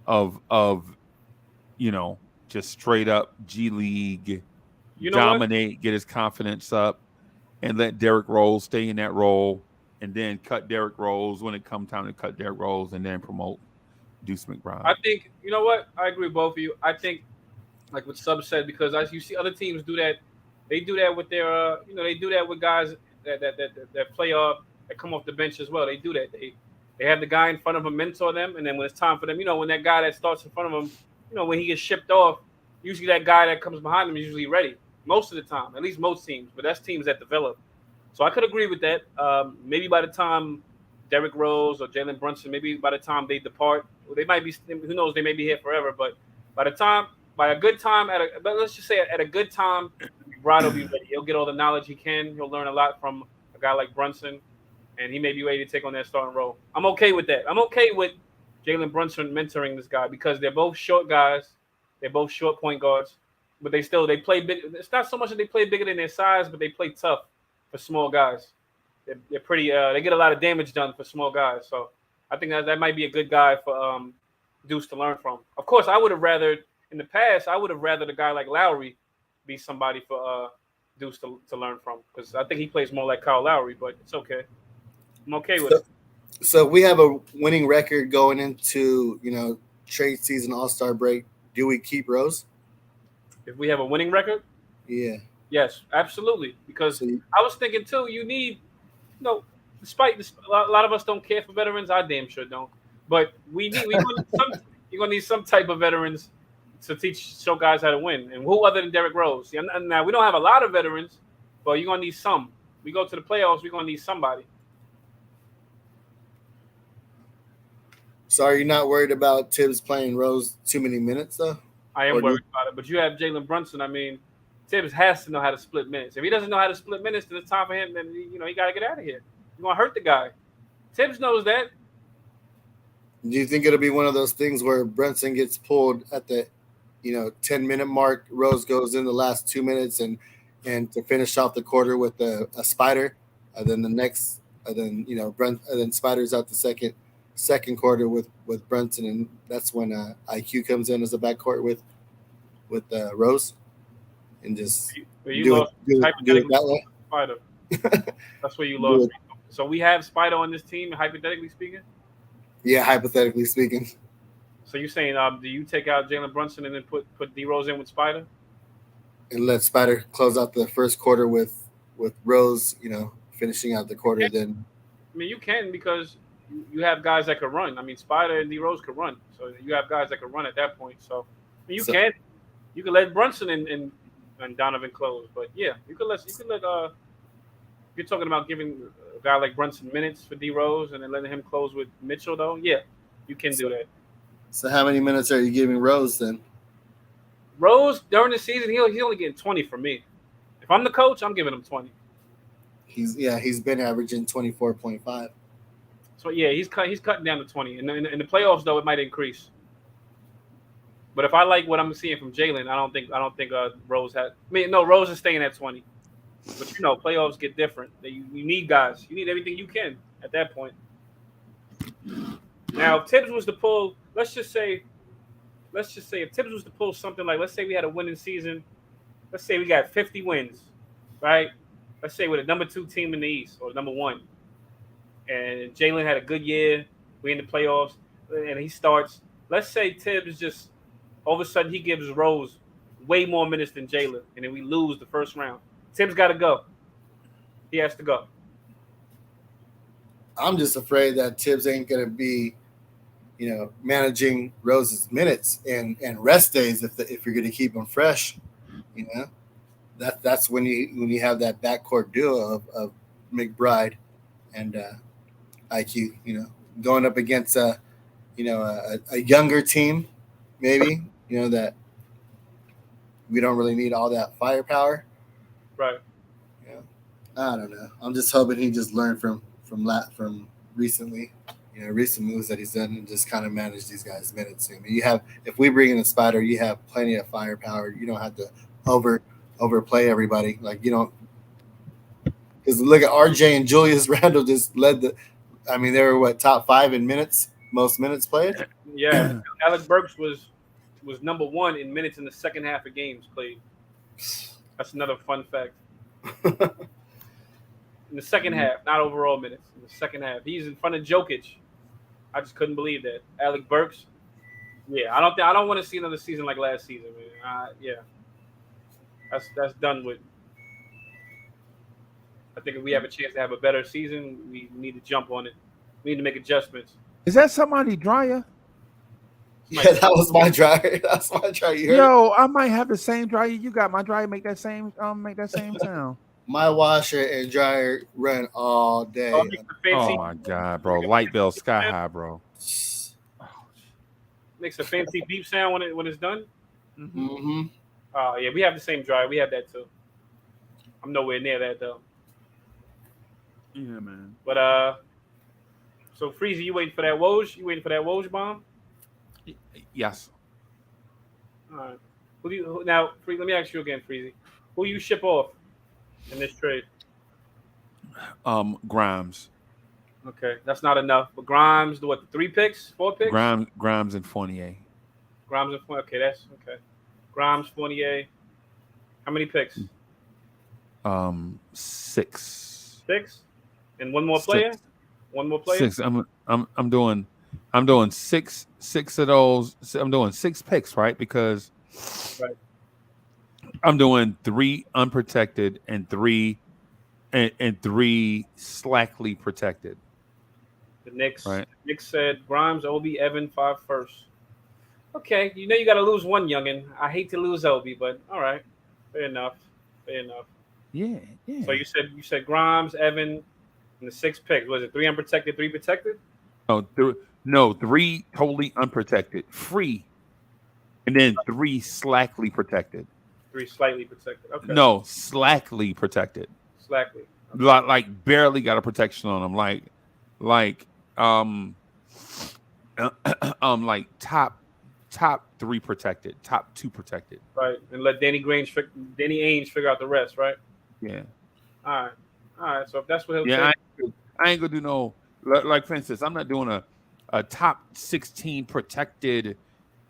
of just straight up G League, dominate, get his confidence up, and let Derrick Rose stay in that role, and then cut Derrick Rose when it comes time to cut Derrick Rose, and then promote Deuce McBride. I think, you know what? I agree with both of you. I think, like what Sub said, because as you see other teams do that, they do that with their, they do that with guys that play that come off the bench as well. They do that. They have the guy in front of them mentor them, and then when it's time for them, when that guy that starts in front of them, when he gets shipped off, usually that guy that comes behind him is usually ready most of the time, at least most teams. But that's teams that develop. So I could agree with that. Maybe by the time Derrick Rose or Jalen Brunson, maybe by the time they depart, they might be. Who knows? They may be here forever. But by a good time, but let's just say at a good time, McBride will be ready. He'll get all the knowledge he can. He'll learn a lot from a guy like Brunson, and he may be ready to take on that starting role. I'm okay with that. I'm okay with Jalen Brunson mentoring this guy because they're both short guys. They're both short point guards, but they play big. It's not so much that they play bigger than their size, but they play tough for small guys. They're pretty. They get a lot of damage done for small guys. So I think that might be a good guy for Deuce to learn from. Of course, I would have rather in the past. I would have rather the guy like Lowry be somebody for Deuce to learn from, because I think he plays more like Kyle Lowry. But it's okay. I'm okay with it. So we have a winning record going into trade season, All-Star break. Do we keep Rose? If we have a winning record? Yeah. Yes, absolutely. Because I was thinking too, you need, despite this, a lot of us don't care for veterans. I damn sure don't. But you're gonna need some type of veterans to show guys how to win. And who other than Derrick Rose? And now we don't have a lot of veterans, but you're gonna need some. We go to the playoffs, we're gonna need somebody. So are you not worried about Tibbs playing Rose too many minutes though? I am worried about it. But you have Jalen Brunson. I mean, Tibbs has to know how to split minutes. If he doesn't know how to split minutes, then it's time for him. Then he got to get out of here. You're gonna hurt the guy. Tibbs knows that. Do you think it'll be one of those things where Brunson gets pulled at the 10-minute mark? Rose goes in the last 2 minutes, and and to finish off the quarter with a spider. Then the next, then Spider's out the second quarter with Brunson, and that's when IQ comes in as a backcourt with Rose, and just you lost do it that way. Spider. That's where you lost. So we have Spider on this team, hypothetically speaking. Yeah, hypothetically speaking. So you're saying, do you take out Jalen Brunson and then put D Rose in with Spider? And let Spider close out the first quarter with Rose, finishing out the quarter. Then, I mean, you can, because you have guys that could run. I mean, Spider and D Rose could run, so you have guys that could run at that point. So I mean, you can let Brunson and Donovan close, but yeah, you could let. You're talking about giving a guy like Brunson minutes for D Rose and then letting him close with Mitchell, though. Yeah, you can do that. So how many minutes are you giving Rose then? Rose during the season, he's only getting 20 from me. If I'm the coach, I'm giving him 20. He's been averaging 24.5. So yeah, he's cutting down to 20. In the playoffs, though, it might increase. But if I like what I'm seeing from Jalen, I don't think Rose had. I mean, no, Rose is staying at 20. But playoffs get different. You need guys. You need everything you can at that point. Now, if Tibbs was to pull, let's just say if Tibbs was to pull something like, let's say we had a winning season, let's say we got 50 wins, right? Let's say we're the number 2 team in the East or number 1, and Jalen had a good year, we in the playoffs, and he starts. Let's say Tibbs just all of a sudden he gives Rose way more minutes than Jalen, and then we lose the first round. Tibbs got to go. He has to go. I'm just afraid that Tibbs ain't going to be, managing Rose's minutes and rest days if you're going to keep him fresh. That's when you have that backcourt duo of McBride and IQ. Going up against a younger team, maybe that we don't really need all that firepower. Right. I don't know. I'm just hoping he just learned from recently, recent moves that he's done and just kind of manage these guys' minutes. I mean, if we bring in a Spider, you have plenty of firepower. You don't have to overplay everybody. Like you don't, because look at RJ and Julius Randle just led they were top 5 in minutes, most minutes played. Yeah, Alec Burks was number 1 in minutes in the second half of games played. That's another fun fact. In the second half, not overall minutes. In the second half, he's in front of Jokic. I just couldn't believe that. Alec Burks. Yeah, I don't want to see another season like last season, man. Yeah, that's done with. I think if we have a chance to have a better season, we need to jump on it. We need to make adjustments. Is that somebody dryer? Yeah, that was my dryer. That's my dryer. Yo, I might have the same dryer you got. My dryer make that same sound. My washer and dryer run all day. Oh my god, bro! Light bill sky high, bro. Makes a fancy beep sound when it's done. Mm-hmm. Oh yeah, we have the same dryer. We have that too. I'm nowhere near that though. Yeah, man. But so Freezy, you waiting for that Woj? You waiting for that Woj bomb? Yes. All right. Now, let me ask you again, Freezy. Who you ship off in this trade? Grimes. Okay, that's not enough. But Grimes, 3 picks, 4 picks? Grimes and Fournier. Grimes and Fournier. Okay, that's okay. Grimes, Fournier. How many picks? 6. 6? And one more player? 6. One more player? 6. I'm doing 6 of those. I'm doing 6 picks, right? Because I'm doing 3 unprotected and 3 slackly protected. The Knicks. Right. The Knicks said Grimes, Obi, Evan, 5 first. Okay, you got to lose one youngin. I hate to lose Obi, but all right, fair enough. Yeah. So you said Grimes, Evan, and the 6 picks. Was it 3 unprotected, 3 protected? No, 3 totally unprotected, free, and then 3 slackly protected. 3 slightly protected. Okay. No, slackly protected. Slackly. Okay. Like barely got a protection on them. Like top top 3 protected, top 2 protected. Right, and let Danny Ainge figure out the rest. Right. Yeah. All right. So if that's what he'll Yeah, take, I ain't gonna do no like for instance, I'm not doing a top 16 protected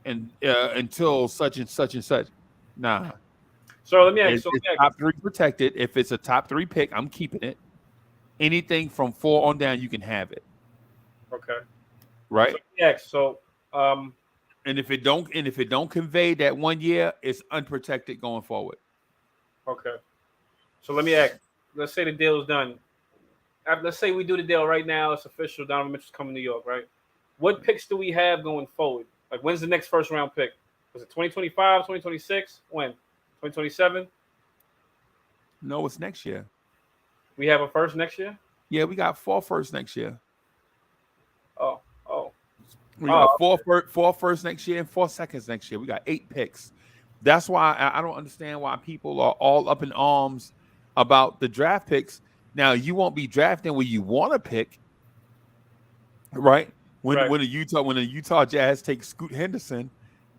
and until such and such and such. Nah. So let me ask. It's top 3 protected. If it's a top 3 pick, I'm keeping it. Anything from 4 on down, you can have it. Okay. Right. So let me ask. So and if it don't convey that 1 year, it's unprotected going forward. Okay. So let me ask. Let's say the deal is done. Let's say we do the deal right now. It's official. Donovan Mitchell's coming to New York, right? What picks do we have going forward? Like, when's the next first round pick? Was it 2025, 2026? When? 2027? No, it's next year. We have a first next year? Yeah, we got 4 firsts next year. Oh. We got 4 firsts next year and 4 seconds next year. We got 8 picks. That's why I don't understand why people are all up in arms about the draft picks. Now, you won't be drafting where you want to pick, right? When the Utah Jazz take Scoot Henderson,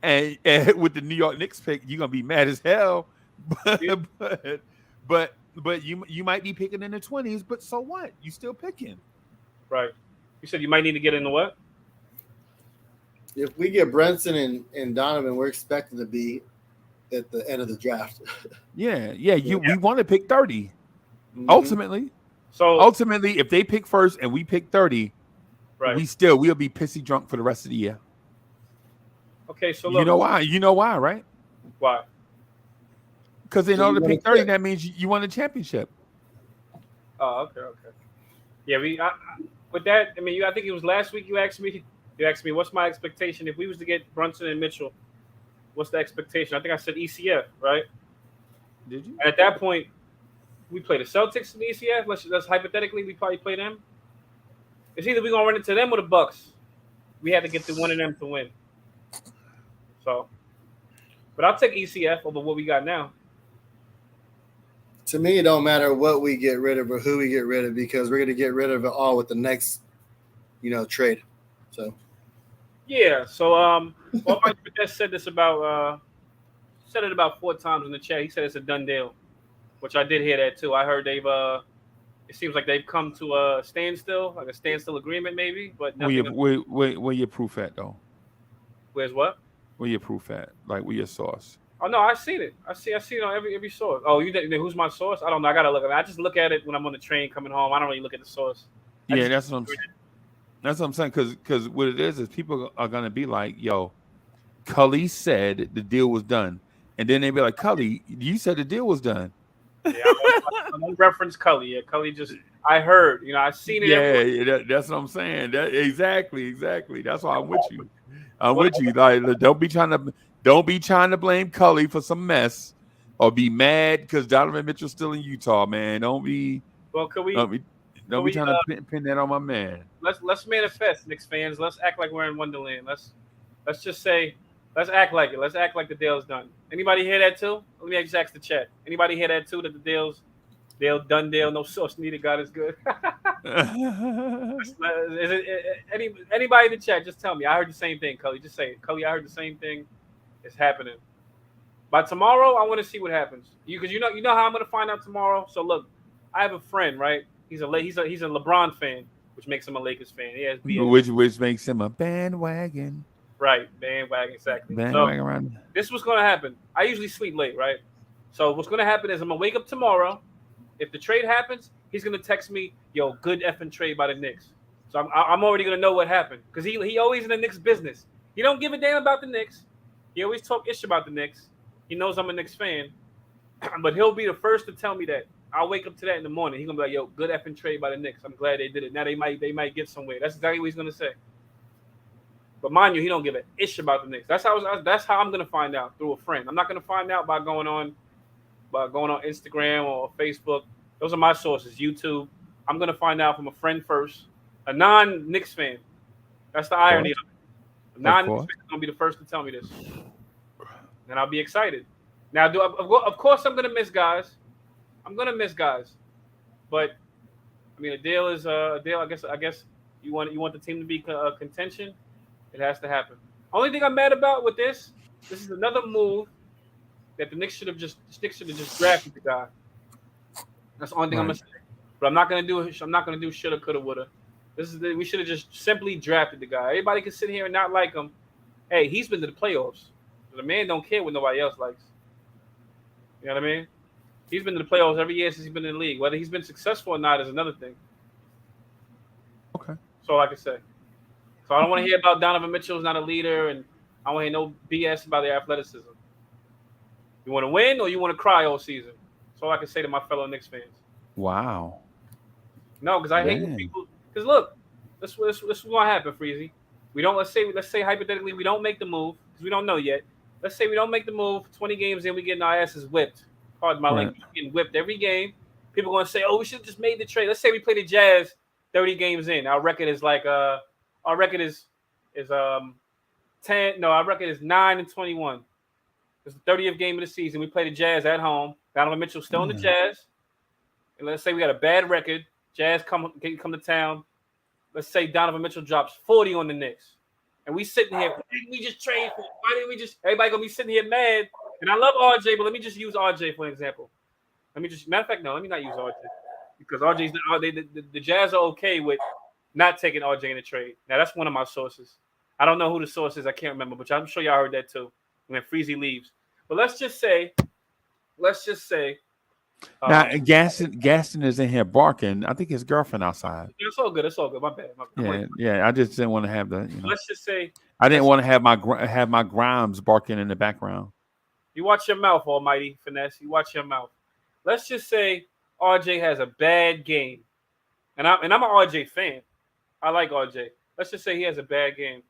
and with the New York Knicks pick, you're gonna be mad as hell. But you might be picking in the 20s. But so what? You still picking, right? You said you might need to get into what? If we get Brunson and Donovan, we're expecting to be at the end of the draft. Yeah. We want to pick 30. Mm-hmm. Ultimately, if they pick first and we pick 30, right, we'll be pissy drunk for the rest of the year. Okay, so look, you know why, right? Why? Because in order to pick 30, that means you won a championship. Oh, okay. Yeah, with that, I mean, I think it was last week you asked me what's my expectation if we was to get Brunson and Mitchell. What's the expectation? I think I said ECF, right? Did you? And at that point, we play the Celtics in the ECF. Let's hypothetically we probably play them. It's either we're gonna run into them or the Bucks. We had to get the one of them to win. So, but I'll take ECF over what we got now. To me, it don't matter what we get rid of or who we get rid of because we're gonna get rid of it all with the next, trade. So. Yeah. So Mike said it about 4 times in the chat. He said it's a done deal, which I did hear that too. I heard they've it seems like they've come to a standstill, like a standstill agreement maybe, but nothing. Where your proof at though? Where's what? Where your proof at? Like where your source? Oh no, I seen it. I see it on every source. Oh, who's my source? I don't know. I gotta look at it. I just look at it when I'm on the train coming home. I don't really look at the source. That's what I'm saying. Because what it is people are gonna be like, yo, Culley said the deal was done, and then they be like, Culley, you said the deal was done. Yeah, I won't reference Culley. Yeah, Culley just I heard. I seen it. Yeah, that's what I'm saying. Exactly. That's why I'm with you. With you. Like, don't be trying to blame Culley for some mess, or be mad because Donovan Mitchell's still in Utah, man. Don't be. Well, don't be trying to pin that on my man. Let's manifest, Knicks fans. Let's act like we're in Wonderland. Let's just say, let's act like it. Let's act like the deal's done. Anybody hear that too? Let me just ask the chat. Anybody hear that too? That the deal done, no source needed. God is good. Anybody in the chat? Just tell me. I heard the same thing, Culley. Just say it, Culley. I heard the same thing. It's happening. By tomorrow, I want to see what happens. Because you know how I'm going to find out tomorrow. So look, I have a friend, right? He's a LeBron fan, which makes him a Lakers fan. He has which makes him a bandwagon. Right, bandwagon, exactly. Bandwagon. So, this was going to happen. I usually sleep late, right? So what's going to happen is I'm going to wake up tomorrow. If the trade happens, he's going to text me, yo, good effing trade by the Knicks. So I'm already going to know what happened. Because he always in the Knicks business. He don't give a damn about the Knicks. He always talk ish about the Knicks. He knows I'm a Knicks fan. But he'll be the first to tell me that. I'll wake up to that in the morning. He's going to be like, yo, good effing trade by the Knicks. I'm glad they did it. Now they might get somewhere. That's exactly what he's going to say. But mind you, he don't give a ish about the Knicks. That's how I'm going to find out, through a friend. I'm not going to find out by going on Instagram or Facebook. Those are my sources, YouTube. I'm going to find out from a friend first, a non-Knicks fan. That's the irony of it. A non-Knicks fan is going to be the first to tell me this. And I'll be excited. Now, of course, I'm going to miss guys. But, I mean, a deal is a deal. I guess you want the team to be contention. It has to happen. Only thing I'm mad about with this is another move that the Knicks should have just drafted the guy. That's the only thing I'm gonna say. But I'm not gonna do shoulda, coulda, woulda. We should have just simply drafted the guy. Everybody can sit here and not like him. Hey, he's been to the playoffs. The man don't care what nobody else likes. You know what I mean? He's been to the playoffs every year since he's been in the league. Whether he's been successful or not is another thing. Okay. That's all I can say. So I don't want to hear about Donovan Mitchell's not a leader, and I don't want to hear no BS about their athleticism. You want to win or you want to cry all season? That's all I can say to my fellow Knicks fans. Wow. No, because I hate when people. Because look, this is what happened, Freezy. We don't. Let's say hypothetically we don't make the move because we don't know yet. Let's say we don't make the move. 20 games in, we getting our asses whipped. Pardon my language. We're getting whipped every game. People are going to say, "Oh, we should have just made the trade." Let's say we play the Jazz 30 games in. Our record is like our record is 10. No, our record is 9-21. It's the 30th game of the season. We play the Jazz at home. Donovan Mitchell still in the Jazz. And let's say we got a bad record. Jazz come to town. Let's say Donovan Mitchell drops 40 on the Knicks. And we sitting here, why didn't we just trade for him? Why didn't we just – everybody going to be sitting here mad. And I love RJ, but let me just use RJ for an example. Let me not use RJ. Because RJ's – the Jazz are okay with not taking RJ in the trade. Now, that's one of my sources. I don't know who the source is. I can't remember, but I'm sure y'all heard that too when Freezy leaves. But let's just say now Gaston is in here barking. I think his girlfriend outside. It's all good. My bad. Yeah. I just didn't want to have the. Let's just say I didn't want to have my Grimes barking in the background. You watch your mouth, Almighty Finesse. You watch your mouth. Let's just say RJ has a bad game, and I'm an RJ fan. I like RJ. Let's just say he has a bad game.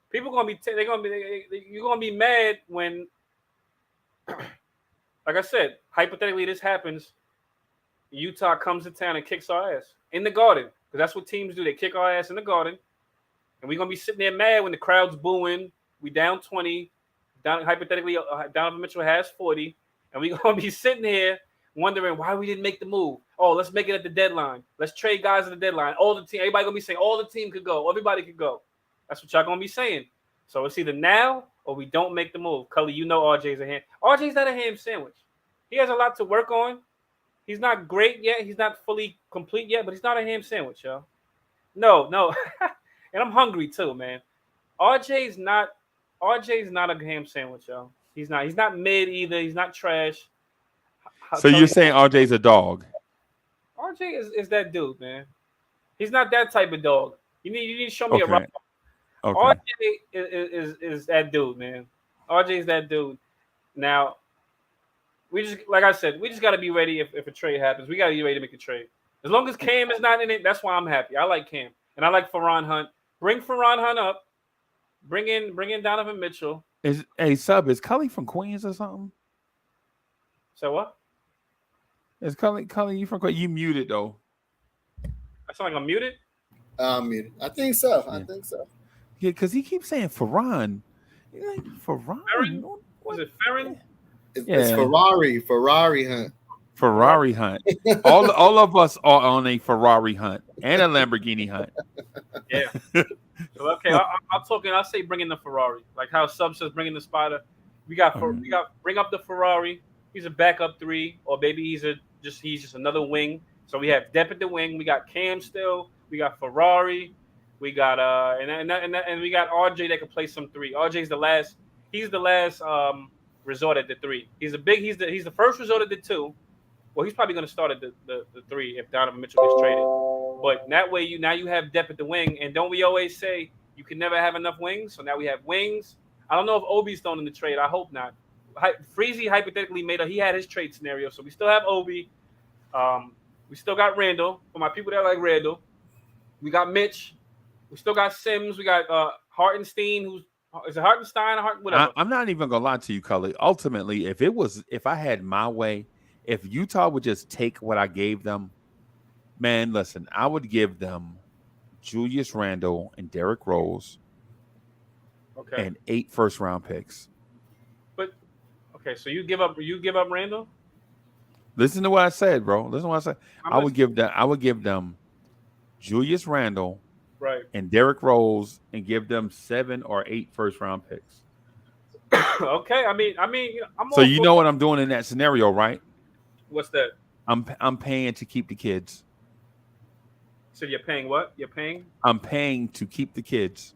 People you're gonna be mad when. Like I said, hypothetically, this happens. Utah comes to town and kicks our ass in the Garden because that's what teams do. They kick our ass in the Garden, and we're gonna be sitting there mad when the crowd's booing. We down 20. Hypothetically, Donovan Mitchell has 40, and we're gonna be sitting here wondering why we didn't make the move. Oh, let's make it at the deadline. Let's trade guys at the deadline. Everybody gonna be saying all the team could go. Everybody could go. That's what y'all gonna be saying. So it's either now or we don't make the move. Culley, you know RJ's RJ's not a ham sandwich. He has a lot to work on. He's not great yet. He's not fully complete yet, but he's not a ham sandwich, y'all. No. And I'm hungry too, man. RJ's not a ham sandwich, y'all. He's not mid either. He's not trash. So you're saying RJ's a dog? RJ is that dude, man. He's not that type of dog. You need to show me a rough. Okay. RJ is that dude, man. RJ is that dude. Now, we just got to be ready if a trade happens. We got to be ready to make a trade. As long as Cam is not in it, that's why I'm happy. I like Cam, and I like Faron Hunt. Bring Faron Hunt up. Bring in Donovan Mitchell. Is Culley from Queens or something? So what? Is Culley you from Queens? You muted though. I sound like I'm muted. Muted. I think so. Yeah, because he keeps saying Faron. Like, Faron? Was it Ferrin? It's Ferrari Hunt. Ferrari Hunt. all of us are on a Ferrari hunt and a Lamborghini hunt. Yeah. Okay, I'll say bring in the Ferrari. Like how Sub says bring in the Spider. We got bring up the Ferrari. He's a backup 3, or maybe he's just another wing. So we have depth at the wing. We got Cam still. We got Ferrari. We got and we got RJ that can play some 3. RJ's the last. He's the last resort at the 3. He's the first resort at the 2. Well, he's probably going to start at the 3 if Donovan Mitchell gets traded. But that way you have depth at the wing. And don't we always say you can never have enough wings? So now we have wings. I don't know if Obi's thrown in the trade. I hope not. Freezy hypothetically he had his trade scenario. So we still have Obi. We still got Randle. For my people that like Randle. We got Mitch. We still got Sims. We got Hartenstein, is it Hartenstein or whatever? I'm not even gonna lie to you, Culley. Ultimately, if I had my way, if Utah would just take what I gave them, man, listen, I would give them Julius Randle and Derrick Rose, and 8 first-round picks. But okay, so you give up Randle? Listen to what I said, bro. I would give them Julius Randle Right. and Derrick Rose and give them 7 or 8 first-round picks. Okay. I mean, I'm So all you for know what I'm doing in that scenario, right? What's that? I'm paying to keep the kids. So you're paying what? You're paying? I'm paying to keep the kids. So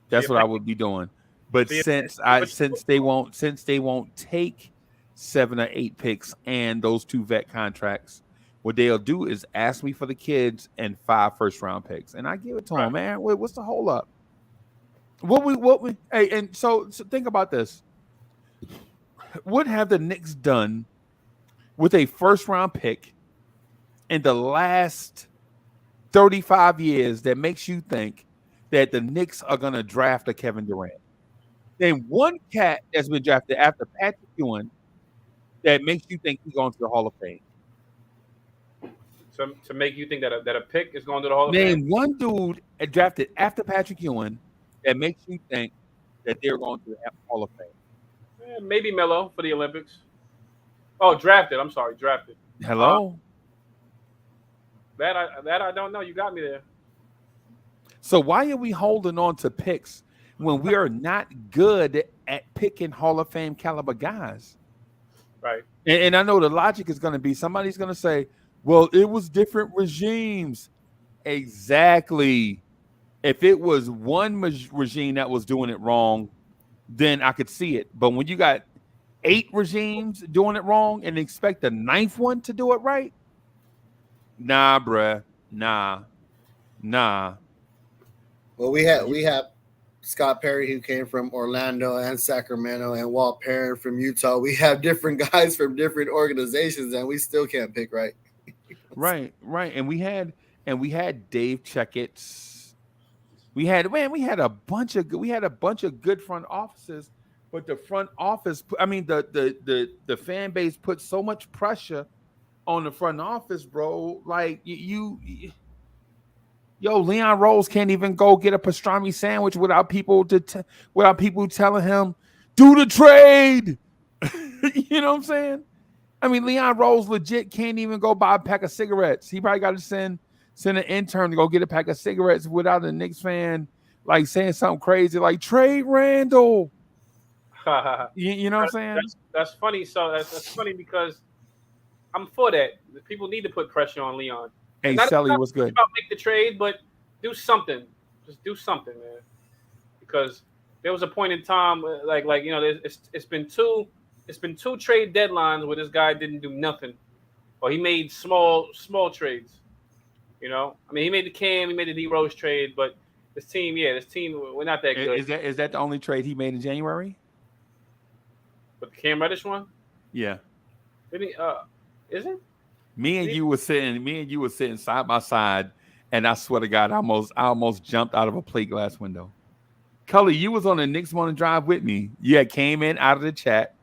That's you're what I paying. would be doing. But So you're since they won't take 7 or 8 picks and those 2 vet contracts, what they'll do is ask me for the kids and 5 first-round picks, and I give it to them, man. What's the hold up? What we hey, and so think about this. What have the Knicks done with a first-round pick in the last 35 years that makes you think that the Knicks are going to draft a Kevin Durant? Name one cat that's been drafted after Patrick Ewing that makes you think he's going to the Hall of Fame. So to make you think that a pick is going to the Hall of Name Fame? one dude drafted after Patrick Ewing that makes you think that they're going to the Hall of Fame. Maybe Melo for the Olympics. Oh, drafted. I'm sorry, drafted. Hello? That I don't know. You got me there. So why are we holding on to picks when we are not good at picking Hall of Fame caliber guys? Right. And I know the logic is going to be somebody's going to say, well, it was different regimes. Exactly. If it was one regime that was doing it wrong, then I could see it. But when you got 8 regimes doing it wrong and expect the 9th one to do it right, nah, bruh. Nah. Well, we have Scott Perry, who came from Orlando and Sacramento, and Walt Perrin from Utah. We have different guys from different organizations, and we still can't pick right. Right. And we had Dave Checketts. We had a bunch of good front offices, but the front office, I mean the fan base put so much pressure on the front office, bro. Like Leon Rose can't even go get a pastrami sandwich without people telling him do the trade. You know what I'm saying? I mean, Leon Rose legit can't even go buy a pack of cigarettes. He probably got to send an intern to go get a pack of cigarettes without a Knicks fan like saying something crazy like trade Randle. You know what I'm saying? That's funny. So that's funny because I'm for that. People need to put pressure on Leon. Hey, Sally, what's good? About make the trade, but do something. Just do something, man. Because there was a point in time, like you know, it's been two trade deadlines where this guy didn't do nothing, or he made small trades. You know, I mean, he made the Cam, he made the D Rose trade, but this team, we're not that good. Is that the only trade he made in January? But the Cam Reddish one? Yeah. Did he? Is it? Me and you were sitting side by side, and I swear to God, I almost jumped out of a plate glass window. Culley, you was on the Knicks Morning Drive with me. You had came in out of the chat.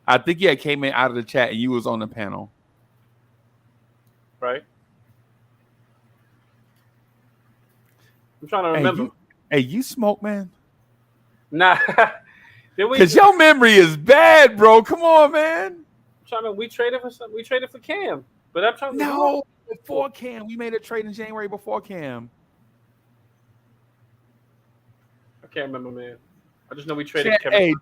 I think you had came in out of the chat, and you was on the panel. Right. I'm trying to remember. You smoke, man? Nah. Because your memory is bad, bro. Come on, man. We traded for something. We traded for Cam. But I'm trying to No, before Cam. We made a trade in January before Cam. I can't remember, man. I just know we traded Kevin.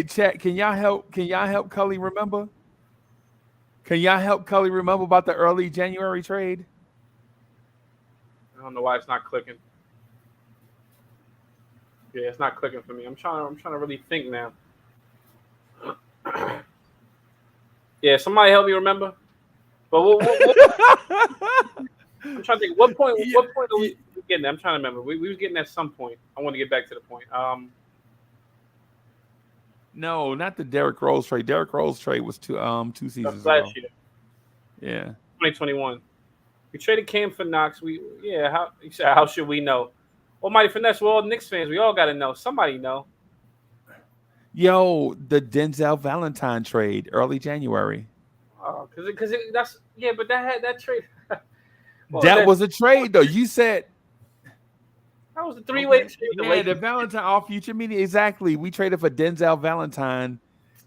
Chat. Can y'all help Culley remember? Can y'all help Culley remember about the early January trade? I don't know why it's not clicking. Yeah, it's not clicking for me. I'm trying to really think now. Yeah, somebody help me remember. But I'm trying to think. What point are we getting? I'm trying to remember. We was getting at some point. I want to get back to the point. No, not the Derrick Rose trade. Derrick Rose trade was two seasons last ago. year. Yeah, 2021. We traded Cam for Knox. How should we know? Almighty Finesse, we're all Knicks fans. We all got to know. Somebody know. Yo, the Denzel Valentine trade, early January. Oh, because that's but that trade. That was a trade though. You said that was a 3-way trade. Yeah, the Valentine off future media. Exactly. We traded for Denzel Valentine.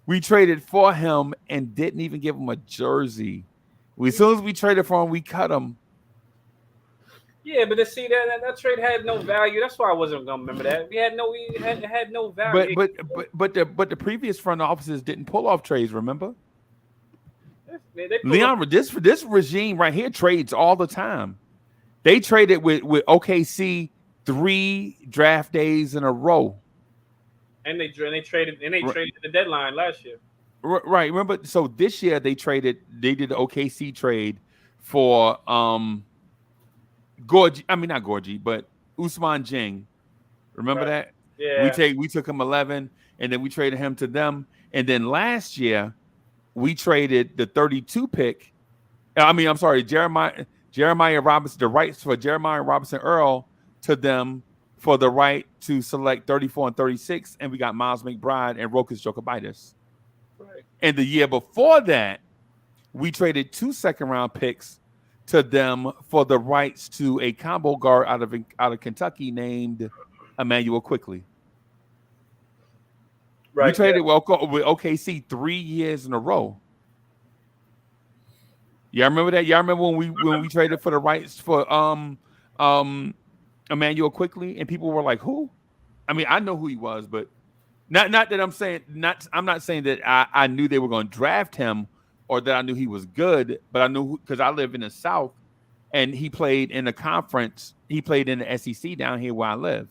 We traded for him and didn't even give him a jersey. As soon as we traded for him, we cut him. Yeah, but see that trade had no value. That's why I wasn't gonna remember that. It had no value. But the previous front offices didn't pull off trades. Remember, They Leon, this regime right here trades all the time. They traded with OKC 3 draft days in a row. And they traded the deadline last year. Right. Remember, so this year they did the OKC trade for Gorgie. I mean not Gorgie, but Usman Jing. Remember that? Yeah. We took him 11 and then we traded him to them. And then last year we traded the 32 pick. I'm sorry, Jeremiah Robinson, the rights for Jeremiah Robinson Earl to them for the right to select 34 and 36, and we got Miles McBride and Rokas Jokibitis. Right. And the year before that, we traded 2 second-round picks to them for the rights to a combo guard out of Kentucky named Emmanuel Quickley. Right. We traded with OKC 3 years in a row. Y'all remember that? Y'all remember when we traded for the rights for Emmanuel Quickley, and people were like, "Who?" I mean, I know who he was, but not that I'm saying I'm not saying that I knew they were going to draft him or that I knew he was good, but I knew because I live in the South, and he played in the conference. He played in the SEC down here where I live.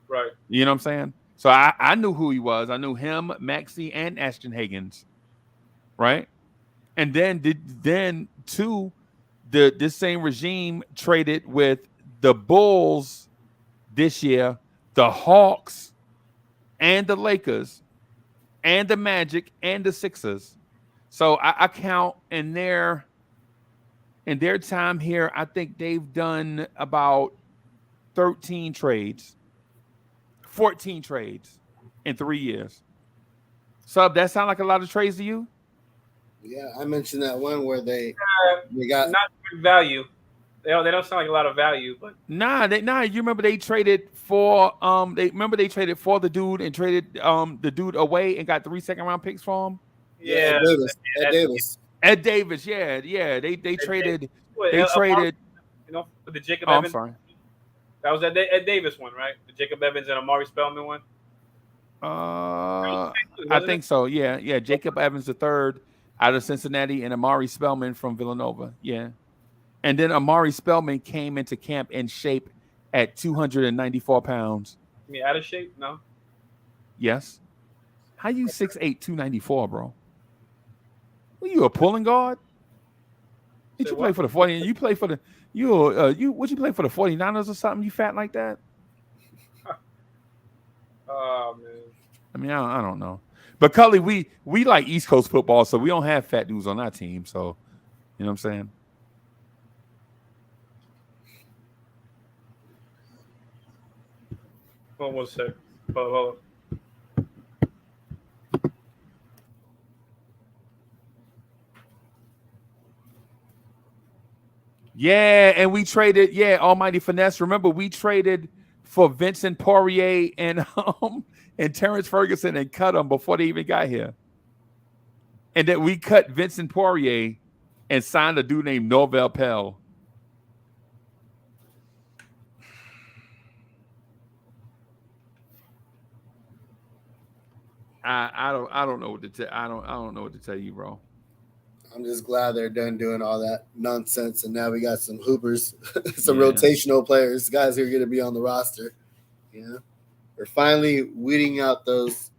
Right. You know what I'm saying? So I knew who he was. I knew him, Maxey, and Ashton Higgins. Right. And then this same regime traded with the Bulls this year, the Hawks, and the Lakers, and the Magic, and the Sixers. So I count in their time here, I think they've done about 13 trades, 14 trades in 3 years. Sub, that sound like a lot of trades to you? Yeah, I mentioned that one where they got not value. They don't sound like a lot of value, but nah. You remember they traded for they traded for the dude and traded the dude away and got 3 second-round picks for him. Yeah, Ed Davis. Yeah. They traded. They traded. You know, for the Jacob I'm Evans. sorry. That was that Ed Davis one, right? The Jacob Evans and Amari Spellman one. I think so. Yeah. Jacob Evans III out of Cincinnati and Amari Spellman from Villanova. Yeah. And then Amari Spellman came into camp in shape at 294 pounds. You mean out of shape? No. Yes. How you 6'8", 294, bro? Were you a pulling guard? Did you play for the 40? You play for the would you play for the 49ers or something? You fat like that? Oh man. I mean, I don't know. But Culley, we like East Coast football, so we don't have fat dudes on our team. So, you know what I'm saying? Hold on 1 sec. Hold on. Yeah, and we traded. Yeah, Almighty Finesse. Remember, we traded for Vincent Poirier and Terrence Ferguson and cut them before they even got here. And then we cut Vincent Poirier and signed a dude named Norvel Pell. I don't know what to tell. I don't know what to tell you, bro. I'm just glad they're done doing all that nonsense, and now we got some hoopers, some rotational players, guys who are going to be on the roster. You know, we're finally weeding out those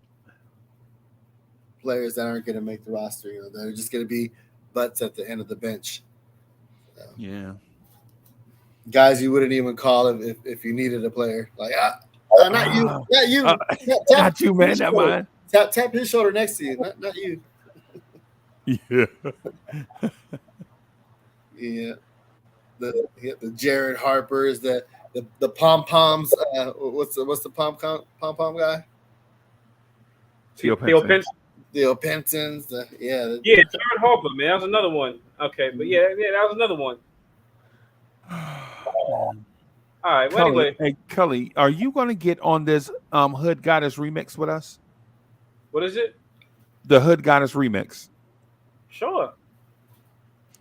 players that aren't going to make the roster. You know, they're just going to be butts at the end of the bench. So, yeah, guys, you wouldn't even call if you needed a player. Like, not you, not you, man, not mine. Tap his shoulder next to you, not you. Yeah. Yeah. The Jared Harpers, the pom poms. What's the pom pom guy? Theo Pentons. Yeah. Jared Harper, man. That was another one. Okay, but yeah, that was another one. All right. Well, anyway, hey, Culley, are you going to get on this Hood Goddess remix with us? What is it? The Hood Goddess remix. Sure.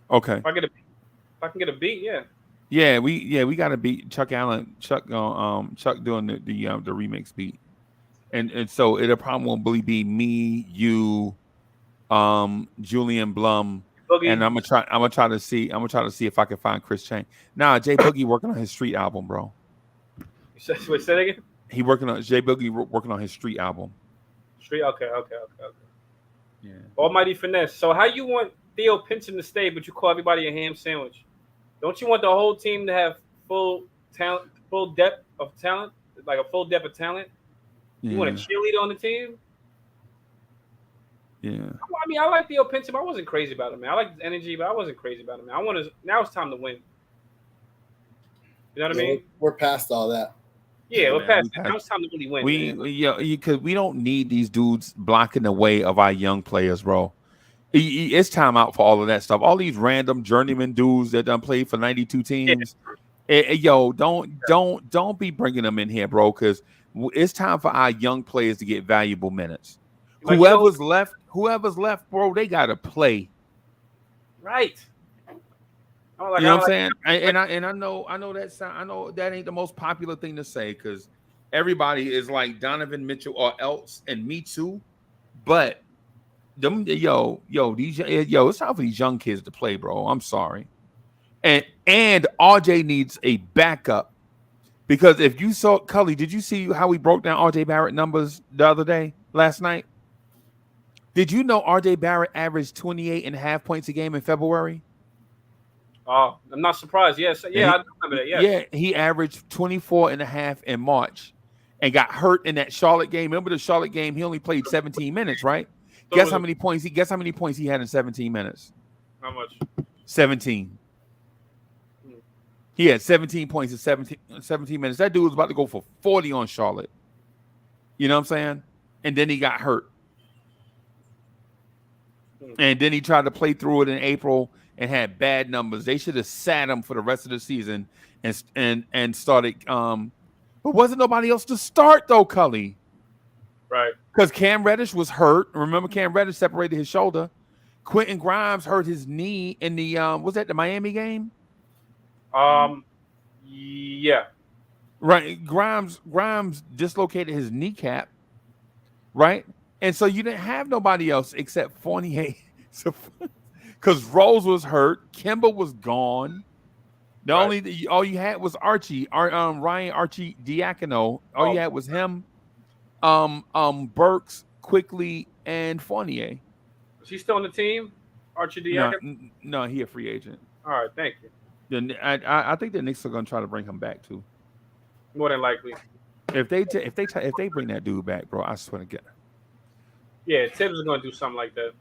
Okay. If I can get a beat, yeah. Yeah, we got to beat Chuck Allen. Chuck doing the remix beat, and so it'll probably be me, you, Julian Blum, Boogie. and I'm gonna try to see if I can find Chris Chang. Nah, Jay Boogie working on his street album, bro. Say that again. Jay Boogie working on his street album. Street. Okay. Yeah. Almighty finesse. So how you want Theo Pinson to stay, but you call everybody a ham sandwich? Don't you want the whole team to have full talent, full depth of talent, like a full depth of talent? You want a cheerleader on the team? Yeah. I mean, I like Theo Pinson, but I wasn't crazy about him, man. I like his energy, but I wasn't crazy about him, man. Now it's time to win. You know what I mean? We're past all that. Yeah, we're past it. Now it's time to really win. Because we don't need these dudes blocking the way of our young players, bro. It's time out for all of that stuff. All these random journeyman dudes that done played for 92 teams. Yeah. Don't be bringing them in here, bro, because it's time for our young players to get valuable minutes. Like, whoever's left, bro, they got to play. Right. You know what I'm saying? I know that ain't the most popular thing to say because everybody is like Donovan Mitchell or else, and me too. But it's time for these young kids to play, bro. I'm sorry. And RJ needs a backup because if you saw Culley, did you see how we broke down RJ Barrett numbers last night? Did you know RJ Barrett averaged 28.5 points a game in February? Oh, I'm not surprised. Yes. Yeah, I remember that. Yes. Yeah, he averaged 24.5 in March and got hurt in that Charlotte game. Remember the Charlotte game? He only played 17 minutes, right? Guess how many points he had in 17 minutes? How much? 17. He had 17 points in 17 minutes. That dude was about to go for 40 on Charlotte. You know what I'm saying? And then he got hurt. And then he tried to play through it in April and had bad numbers. They should have sat him for the rest of the season and started. But wasn't nobody else to start though, Culley? Right. Because Cam Reddish was hurt. Remember, Cam Reddish separated his shoulder. Quentin Grimes hurt his knee in the was that the Miami game? Yeah. Right. Grimes dislocated his kneecap. Right. And so you didn't have nobody else except Fournier. Because Rose was hurt, Kemba was gone. All you had was Ryan Archie Diacono. All you had was him, Burks, Quickly, and Fournier. Is he still on the team? Archie Diacono? No, he a free agent. All right, thank you. I think the Knicks are going to try to bring him back too. More than likely. If they bring that dude back, bro, I swear to God. Yeah, Tibbs is going to do something like that.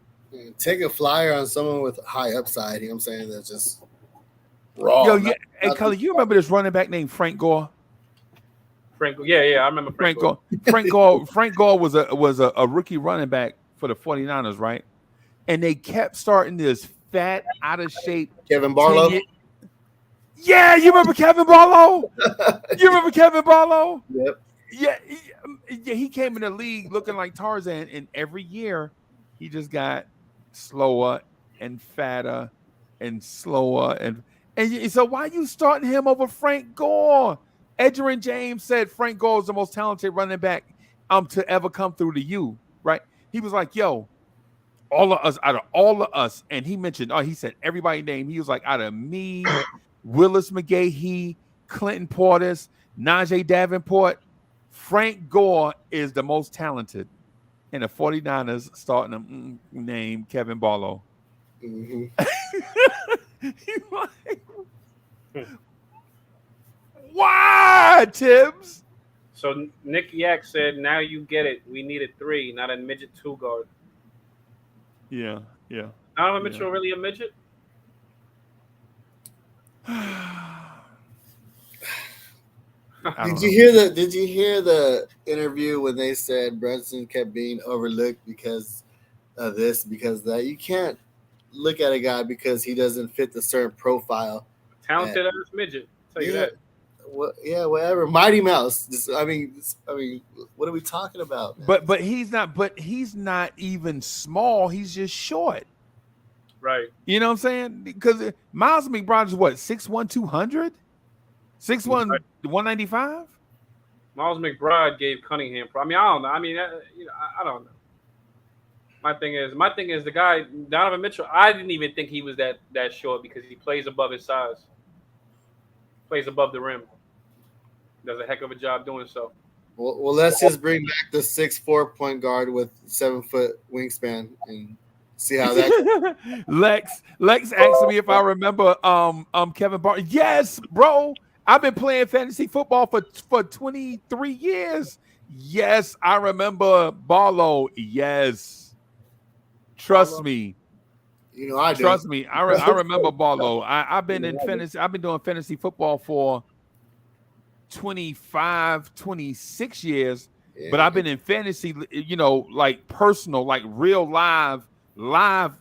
Take a flyer on someone with high upside. You know what I'm saying? That's just raw. Yo, yeah. Hey, Culley, you remember this running back named Frank Gore? Yeah, I remember Frank Gore. Frank Gore was a rookie running back for the 49ers, right? And they kept starting this fat, out of shape Kevin Barlow. Yeah, you remember Kevin Barlow? Yep. Yeah, he came in the league looking like Tarzan, and every year he just got slower and fatter and slower and so why are you starting him over Frank Gore? Edgerrin James said Frank Gore is the most talented running back to ever come through to you, right? He was like, yo, out of all of us, and he mentioned, he said everybody name. He was like, out of me, Willis McGahee, Clinton Portis, Najee Davenport, Frank Gore is the most talented. And the 49ers starting him named Kevin Barlow. Mm-hmm. Why, Tibbs? So Nick Yak said, now you get it. We needed 3, not a midget 2 guard. Yeah. Donovan Mitchell really a midget? Did you hear the interview when they said Brunson kept being overlooked because of this, because of that? You can't look at a guy because he doesn't fit the certain profile. Talented ass midget. I'll tell you that. Whatever. Mighty Mouse. I mean, what are we talking about? Man? But he's not even small. He's just short. Right. You know what I'm saying? Because Miles McBride is what, 6'1", 200? 6'1", 195? Miles McBride gave Cunningham. I mean, I don't know. I mean, I don't know. My thing is the guy Donovan Mitchell. I didn't even think he was that short because he plays above his size, plays above the rim. Does a heck of a job doing so. Well, let's just bring back the 6'4" point guard with 7 foot wingspan and see how that. Lex asked me if I remember Kevin Barrett. Yes, bro. I've been playing fantasy football for 23 years. Yes, I remember Barlow. Yes. Trust me. You know, I do. Trust me. I remember Barlow. I've been in fantasy. I've been doing fantasy football for 25, 26 years. Yeah. But I've been in fantasy, like personal, like real live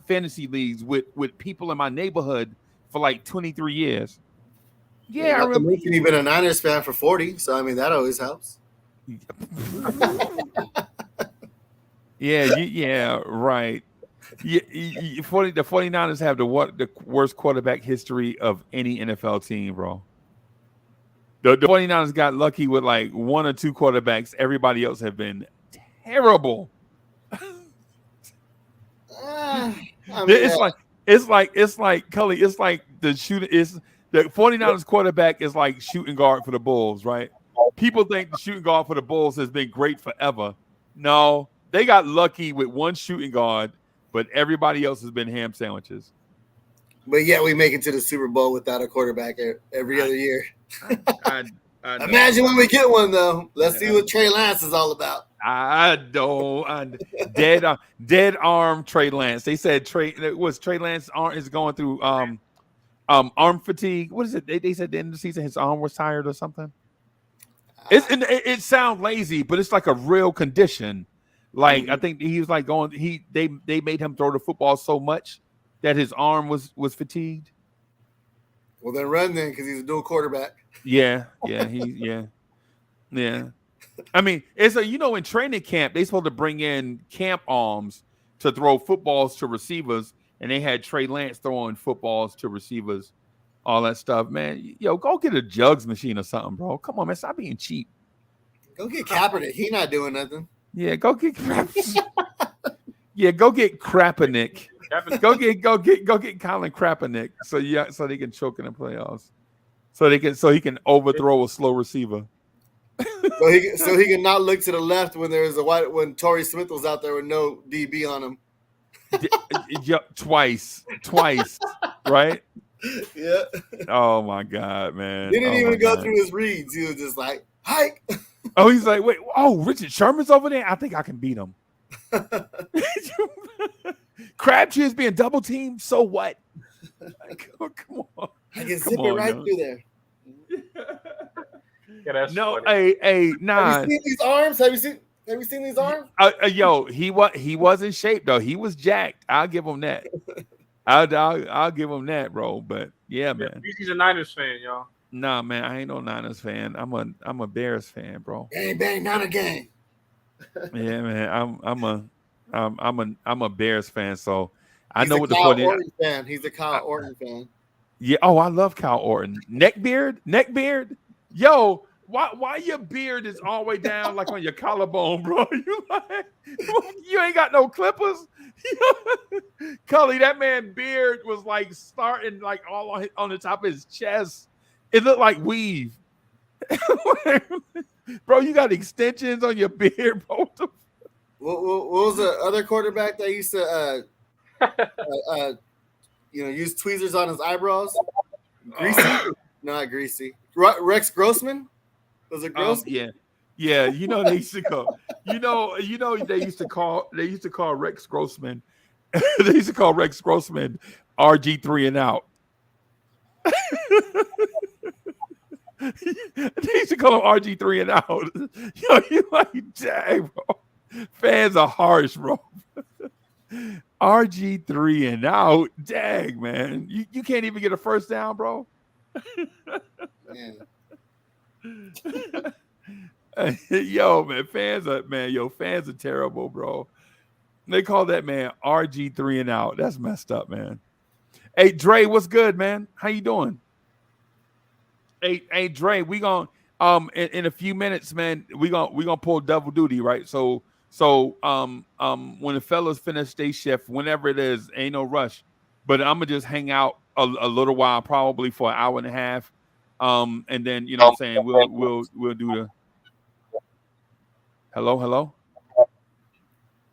fantasy leagues with people in my neighborhood for like 23 years. Yeah, I remember. You've been a Niners fan for 40, so I mean that always helps. Yeah, right. Yeah, the 49ers have the worst quarterback history of any NFL team, bro. The 49ers got lucky with like 1 or 2 quarterbacks. Everybody else have been terrible. It's like Culley. It's like the shooting is the 49ers quarterback is like shooting guard for the Bulls, right? People think the shooting guard for the Bulls has been great forever. No, they got lucky with 1 shooting guard, but everybody else has been ham sandwiches. But yet we make it to the Super Bowl without a quarterback every other year. I Imagine when we get one, though. Let's see what Trey Lance is all about. I don't. Dead arm Trey Lance. They said Trey Lance arm is going through arm fatigue. What is it? They said at the end of the season his arm was tired or something. It sounds lazy, but it's like a real condition. Like I think he was like going. They made him throw the football so much that his arm was fatigued. Well, then run then because he's a dual quarterback. Yeah. I mean, it's in training camp they're supposed to bring in camp arms to throw footballs to receivers, and they had Trey Lance throwing footballs to receivers, all that stuff. Man, go get a jugs machine or something, bro. Come on, man, stop being cheap. Go get Kaepernick. He not doing nothing. Yeah, go get go get Kaepernick. Go get Colin Kaepernick so they can choke in the playoffs. So he can overthrow a slow receiver. so he can not look to the left when Torrey Smith was out there with no DB on him. Twice, right? Yeah. Oh my God, man! He didn't even go through his reads. He was just like, hike. Oh, he's like, wait, Richard Sherman's over there. I think I can beat him. Crabtree is being double teamed. So what? Come on. I can zip it right through there. Yeah, that's no, funny. nah. Have you seen these arms? Have you seen these arms? He was in shape though. He was jacked. I'll give him that. I'll give him that, bro. But yeah, man. He's a Niners fan, y'all. Nah, man, I ain't no Niners fan. I'm a Bears fan, bro. Gang bang, not a gang. Yeah, man. I'm a Bears fan, so I know what the Kyle Orton fan. He's a Kyle Orton fan. Yeah. Oh, I love Kyle Orton. Neckbeard. Yo, why your beard is all the way down like on your collarbone, bro? You ain't got no clippers. Culley, that man beard was like starting like all on the top of his chest. It looked like weave. Bro, you got extensions on your beard, bro. What was the other quarterback that used to use tweezers on his eyebrows? Greasy? Not Greasy. Rex Grossman? Was it Grossman? Yeah. They used to call. They used to call Rex Grossman. They used to call Rex Grossman RG3 and out. They used to call him RG3 and out. You like, dang, bro. Fans are harsh, bro. RG3 and out. Dang, man. You can't even get a first down, bro. Man. Fans are terrible, bro. They call that man RG3 and out. That's messed up, man. Hey, Dre, what's good, man? How you doing? Hey, Dre, we gonna in a few minutes, man. We gonna pull double duty, right? When the fellas finish their shift, whenever it is, ain't no rush. But I'm gonna just hang out a little while, probably for an hour and a half. And then you know what I'm saying we'll do the hello.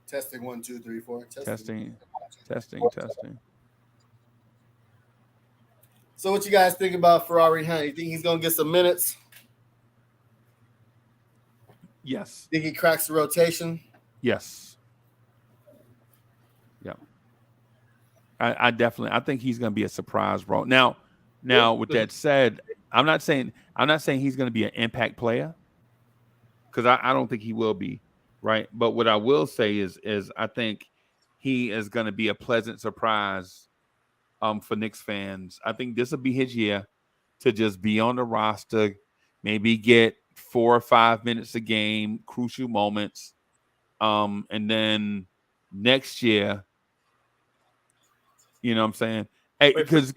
Testing 1, 2, 3, 4. Testing. So what you guys think about Ferrari Hunt? You think he's gonna get some minutes? Yes. Think he cracks the rotation? Yes. Yeah. I definitely think he's gonna be a surprise, bro. Now with that said, I'm not saying he's gonna be an impact player, because I don't think he will be, right? But what I will say is I think he is gonna be a pleasant surprise for Knicks fans. I think this will be his year to just be on the roster, maybe get 4 or 5 minutes a game, crucial moments. And then next year, you know what I'm saying? Hey, because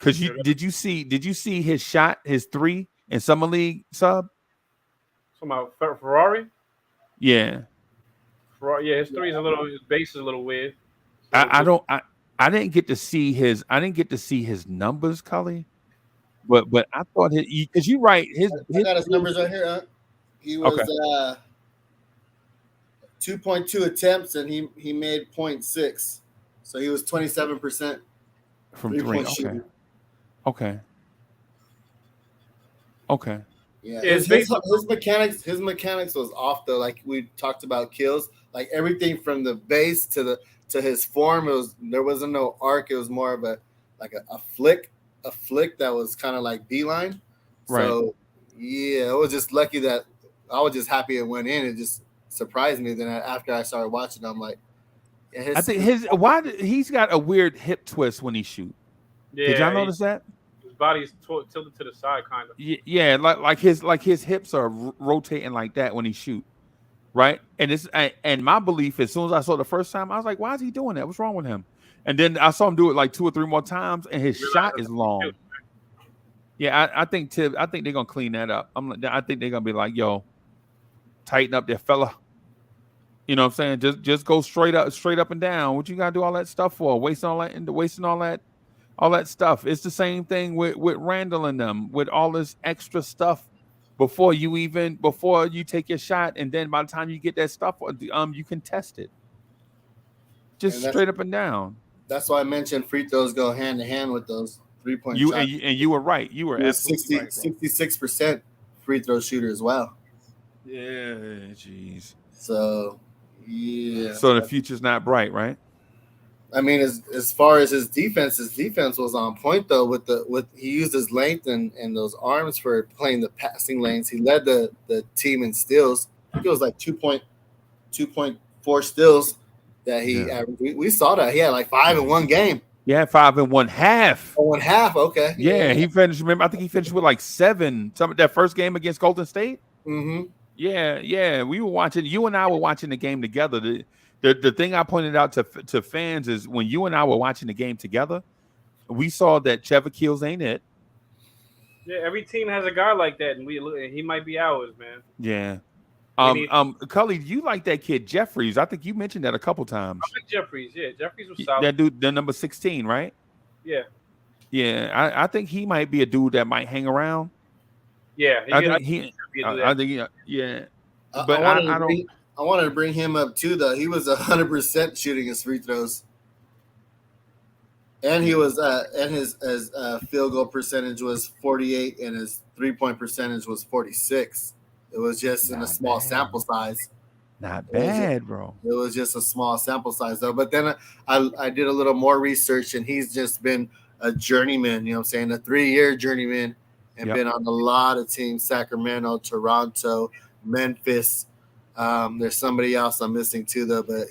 did you see his shot, his 3 in summer league, sub? Talking about Ferrari? Yeah. Ferrari, yeah, his base is a little weird. I didn't get to see his numbers, Culley. But I thought because you're right, I got his numbers right here. He was okay. 2.2 attempts and he made 0.6. So he was 27% from 3. Okay. Yeah, his mechanics was off though. Like we talked about Keels, like everything from the base to his form, there wasn't no arc. It was more of a flick that was kind of like beeline. Right. So yeah, it was just lucky that I was just happy it went in. It just surprised me. Then after I started watching, I'm like, yeah, I think he's got a weird hip twist when he shoot. Yeah, did y'all notice that? His body's tilted to the side, kind of. Yeah, like his hips are rotating like that when he shoot, right? And my belief, as soon as I saw it the first time, I was like, why is he doing that? What's wrong with him? And then I saw him do it like 2 or 3 more times, and his shot is long. Yeah, I think they're gonna clean that up. I think they're gonna be like, yo, tighten up there, fella. You know what I'm saying? Just go straight up and down. What you gotta do all that stuff for? Wasting all that stuff. It's the same thing with Randle and them, with all this extra stuff before you take your shot, and then by the time you get that stuff, you can test it. Just straight up and down. That's why I mentioned free throws go hand in hand with those 3-point shots. And you were right. You were absolutely right, 66% free throw shooter as well. Yeah, jeez. So yeah. So the future's not bright, right? I mean, as far as his defense was on point though. He used his length and those arms for playing the passing lanes. He led the team in steals. I think it was like 2.4 steals that he averaged. We saw that he had like 5 in one game. Yeah, 5 in 1/2. Oh, 1/2. Okay. Yeah, he finished. Remember, I think he finished with like 7. That first game against Golden State. Mm-hmm. Yeah. We were watching. You and I were watching the game together. The thing I pointed out to fans is when you and I were watching the game together, we saw that Trevor Keels ain't it. Yeah, every team has a guy like that, and he might be ours, man. Yeah. Culley, you like that kid Jeffries? I think you mentioned that a couple times. I like Jeffries. Yeah, Jeffries was solid. That dude, the number 16, right? Yeah. Yeah, I think he might be a dude that might hang around. Yeah, I think yeah. But I wanted to bring him up too, though. He was 100% shooting his free throws, and he was and his field goal percentage was 48, and his 3-point percentage was 46. It was just in a small sample size. Not bad, bro. It was just a small sample size, though. But then I did a little more research, and he's just been a journeyman. You know what I'm saying? A 3-year journeyman, and been on a lot of teams: Sacramento, Toronto, Memphis. There's somebody else I'm missing too, though. But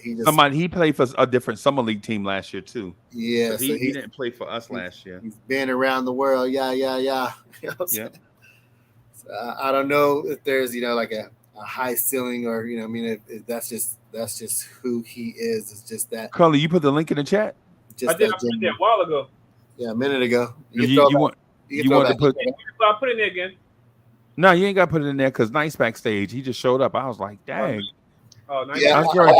he played for a different summer league team last year too. Yeah, so he didn't play for us last year. He's been around the world. Yeah. You know so I don't know if there's like a high ceiling or I mean if that's just who he is. It's just that. Culley, you put the link in the chat. I did a while ago. Yeah, a minute ago. You want to put? I'll put it in there again. No, you ain't got to put it in there because Nice backstage. He just showed up. I was like, dang. Oh, nice. Yeah, That's great.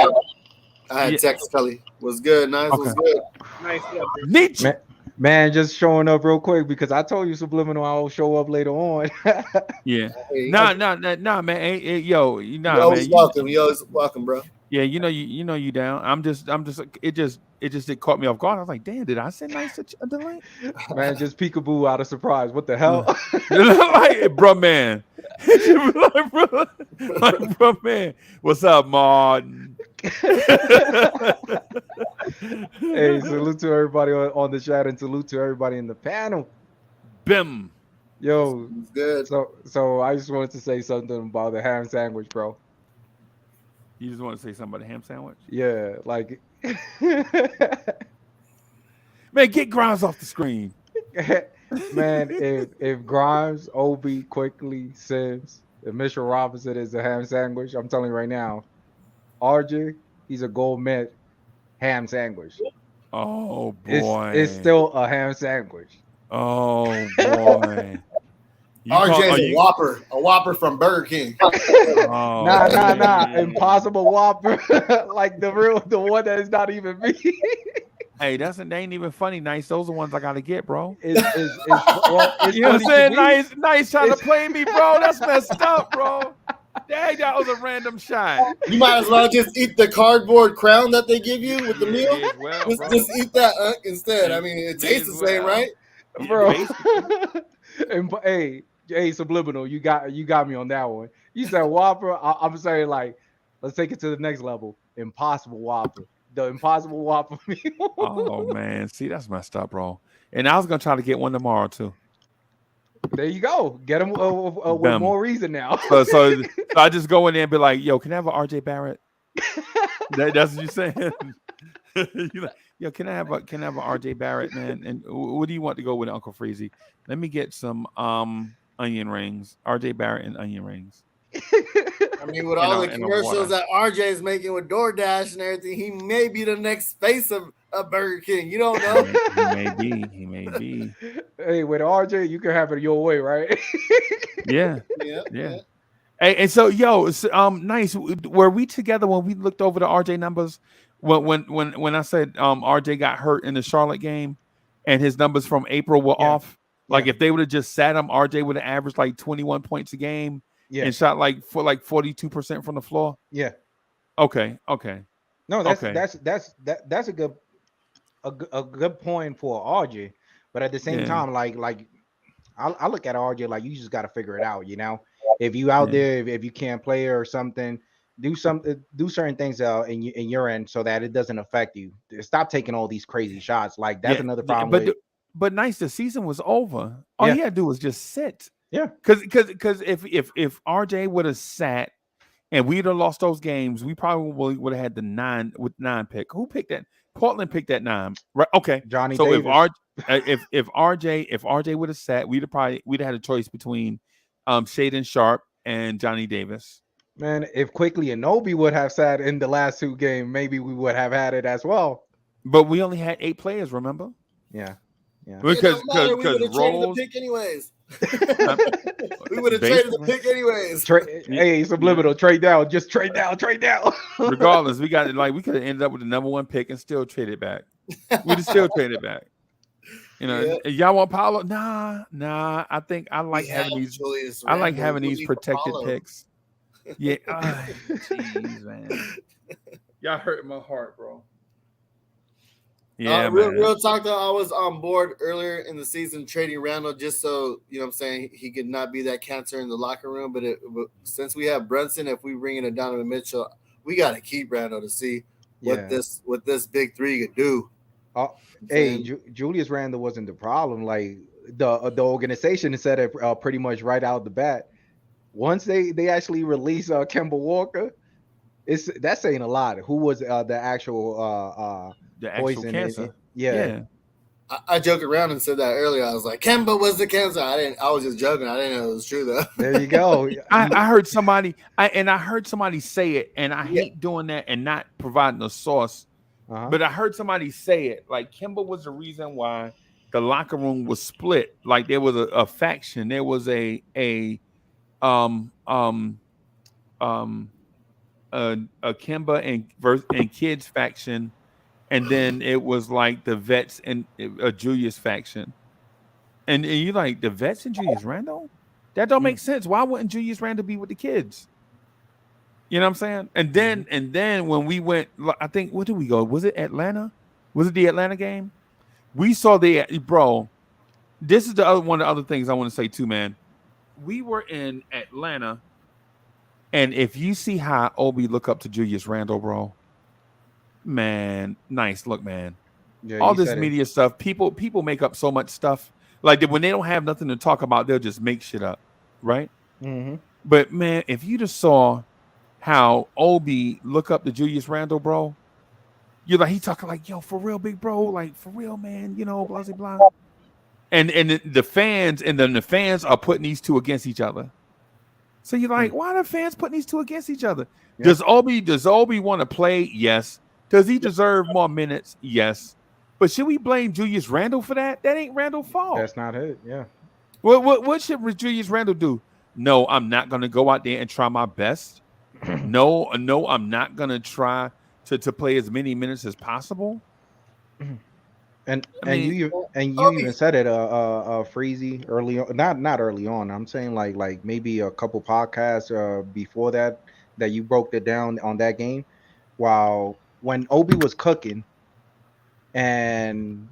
I had text Culley. Was good. Nice. Okay. Was good. Nice. Nietzsche. Man, just showing up real quick because I told you Subliminal I'll show up later on. Yeah. Nah, man. Yo, you always man. welcome. You always welcome, bro. Yeah, you down. I'm just it caught me off guard. I was like, damn, did I say Nice to delay? Man, just peekaboo out of surprise. What the hell? Like, bro, man. bro, man. What's up, Martin? Hey, salute to everybody on the chat and salute to everybody in the panel. Bim. Yo, it's good. So I just wanted to say something about the ham sandwich, bro. You just want to say something about a ham sandwich? Yeah, like man, get Grimes off the screen. Man, if Grimes, Obi, Quickly, Sims, if Mitchell Robinson is a ham sandwich, I'm telling you right now, RJ, he's a gold medal ham sandwich. Oh boy, it's still a ham sandwich. Oh boy. RJ's a Whopper from Burger King. Oh, Nah. Impossible Whopper, like the one that is not even me. Hey, they ain't even funny. Nice, those are the ones I gotta get, bro. It's you know what I'm saying? Nice trying to play me, bro. That's messed up, bro. Dang, that was a random shot. You might as well just eat the cardboard crown that they give you with the meal. Just eat that instead. I mean, it tastes the same, right? Bro. And hey, Subliminal, you got me on that one. You said Whopper. I'm saying, like, let's take it to the next level. Impossible Whopper. The Impossible Whopper meal. Oh man, see, that's messed up, bro. And I was gonna try to get one tomorrow too. There you go. Get them with more reason now. So I just go in there and be like, "Yo, can I have an RJ Barrett?" That's what you're saying. You're like, "Yo, can I have an RJ Barrett, man?" And what do you want to go with, Uncle Freezy? Let me get some onion rings. RJ Barrett and onion rings. I mean, with all the commercials that RJ is making with DoorDash and everything, he may be the next face of Burger King. You don't know. He may be. Hey, with RJ, you can have it your way, right? Yeah. Hey, and so, Nice. Were we together when we looked over the RJ numbers? When I said RJ got hurt in the Charlotte game, and his numbers from April were off. Like if they would have just sat him, RJ would have averaged like 21 points a game. Yeah. And shot like 42% from the floor. Yeah. Okay. No, that's a good point for RJ. But at the same time, like I look at RJ like you just got to figure it out. You know, if you out there, if you can't play or something, do certain things in your end so that it doesn't affect you. Stop taking all these crazy shots. Like that's another problem. But Nice, the season was over. All he had to do was just sit. Yeah, because if RJ would have sat and we'd have lost those games, we probably would have had the 9 pick. Who picked that? Portland picked that 9, right? Okay, Johnny. So Davis. if RJ would have sat, we'd have had a choice between Shaedon Sharpe and Johnny Davis. Man, if Quickly and Obi would have sat in the last 2 games, maybe we would have had it as well. But we only had 8 players, remember? Yeah. Because we would have traded the pick anyways. We would have traded the pick anyways. Hey, Subliminal, trade down. Just trade down. Regardless, we could have ended up with the number 1 pick and still traded back. We'd have still traded back. You know, y'all want Paolo? Nah. I think I like having these. I like having these protected picks. Yeah. Jeez, man. Y'all hurt my heart, bro. Yeah, real talk though, I was on board earlier in the season trading Randle just so, you know what I'm saying, he could not be that cancer in the locker room. But since we have Brunson, if we bring in a Donovan Mitchell, we got to keep Randle to see what this big 3 could do. Julius Randle wasn't the problem. Like the organization said it pretty much right out the bat. Once they actually release Kemba Walker, that's saying a lot. Who was the actual poison cancer? Yeah. I joked around and said that earlier. I was like, Kemba was the cancer. I was just joking. I didn't know it was true though. There you go. I heard somebody say it, and I hate doing that and not providing a source. But I heard somebody say it like Kemba was the reason why the locker room was split. Like there was a faction. There was a Kimba and kids faction, and then it was like the vets and a Julius faction. And you like the vets and Julius Randle? That don't make sense. Why wouldn't Julius Randle be with the kids? You know what I'm saying? And then when we went, I think, where did we go? Was it Atlanta? Was it the Atlanta game? We saw bro. This is one of the other things I want to say too, man. We were in Atlanta, and if you see how Obi look up to Julius Randle, bro, man, nice look, man. Yeah, all this media stuff, people make up so much stuff. Like when they don't have nothing to talk about, they'll just make shit up, right? Mm-hmm. But man, if you just saw how Obi look up to Julius Randle, bro, you're like, he talking like, yo, for real, big bro, like for real, man, you know, blah, blah, blah. And the fans are putting these two against each other. So you're like, why are the fans putting these two against each other? Yeah. Does Obi want to play? Yes. Does he deserve more minutes? Yes. But should we blame Julius Randle for that? That ain't Randle's fault. That's not it. Yeah. What should Julius Randle do? No, I'm not going to go out there and try my best. No, I'm not going to try to play as many minutes as possible. And you even said it, Freezy, early on, not early on. I'm saying like maybe a couple podcasts before that you broke it down on that game. While when Obi was cooking, and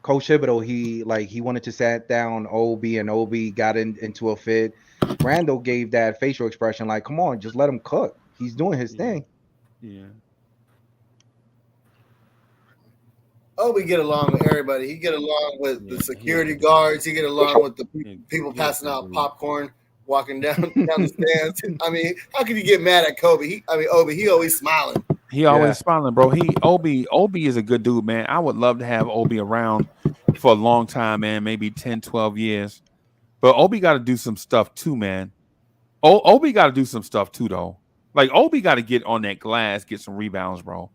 Coach Thibodeau, he wanted to sat down Obi, and Obi got into a fit. Randle gave that facial expression like, "Come on, just let him cook. He's doing his thing." Yeah. Obi get along with everybody. He get along with the security guards. He get along with the people passing out popcorn, walking down the stands. I mean, how could you get mad at Kobe? Obi, he always smiling. He always smiling, bro. Obi is a good dude, man. I would love to have Obi around for a long time, man, maybe 10, 12 years. But Obi got to do some stuff too, man. Obi got to do some stuff too, though. Like, Obi got to get on that glass, get some rebounds, bro.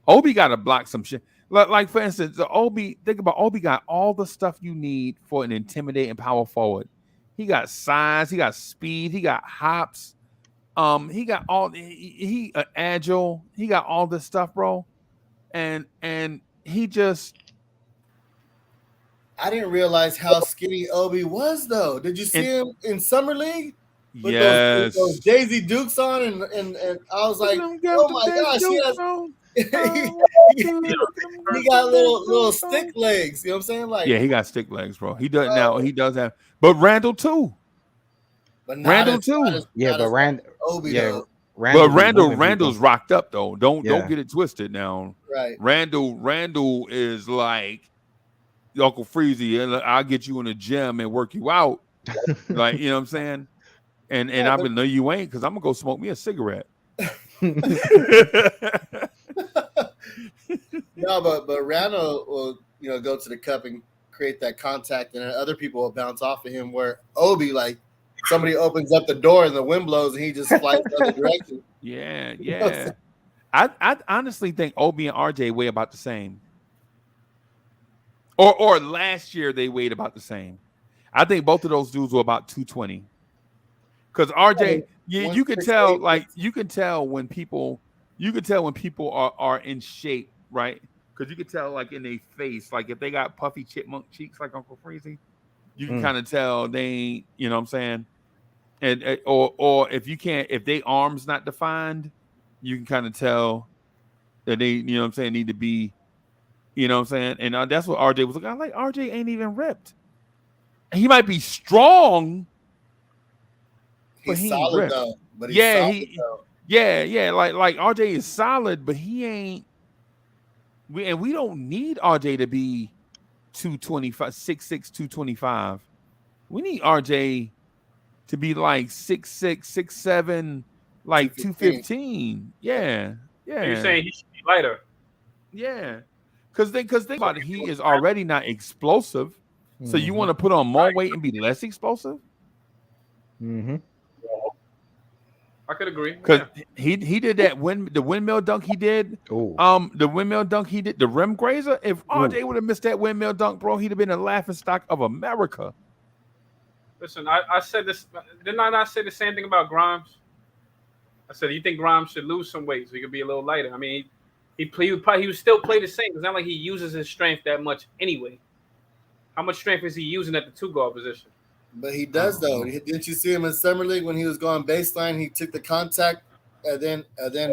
Obi got to block some shit. Like for instance, think about Obi got all the stuff you need for an intimidating power forward. He got size, he got speed, he got hops. He got he agile. He got all this stuff, bro. And he just. I didn't realize how skinny Obi was, though. Did you see him in Summer League? With yes. Those Jay-Z Dukes on, and I was like, oh my gosh, he got little stick legs. You know what I'm saying? Like, yeah, he got stick legs, bro. He does now. He does have, but Randle too. But Randle too. Obi, though. Randle's rocked up though. Don't get it twisted now. Right. Randle is like Uncle Freezy, and I'll get you in the gym and work you out. Like, you know what I'm saying? And I been know you ain't, because I'm gonna go smoke me a cigarette. No, but Randle will go to the cup and create that contact, and then other people will bounce off of him. Where Obi, like, somebody opens up the door and the wind blows and he just flies the other direction. Yeah. I honestly think Obi and RJ weigh about the same. Or last year they weighed about the same. I think both of those dudes were about 220. Because RJ, you can tell when people are in shape, right? Because you can tell like in their face, like if they got puffy chipmunk cheeks like Uncle Freezy, you can kind of tell they ain't, you know what I'm saying? And or if they arms not defined, you can kind of tell that they, you know what I'm saying, need to be, you know what I'm saying? And that's what RJ was like. I like RJ ain't even ripped. He might be strong. He's solid though. But he's like RJ is solid, but he ain't. We don't need RJ to be 225, 6'6", 225. We need RJ to be like 6'6", 6'7", like 215. Yeah. You're saying he should be lighter? Yeah, because think about it. He is already not explosive, so you want to put on more weight and be less explosive? Mm-hmm. I could agree. Because he did that the windmill dunk he did. Ooh. The windmill dunk he did, the rim grazer. If RJ would have missed that windmill dunk, bro, he'd have been a laughing stock of America. Listen, I said this. Didn't I not say the same thing about Grimes? I said, you think Grimes should lose some weight so he could be a little lighter? I mean, he would still play the same. It's not like he uses his strength that much anyway. How much strength is he using at the 2-guard position? But he does though. Didn't you see him in Summer League when he was going baseline? He took the contact and then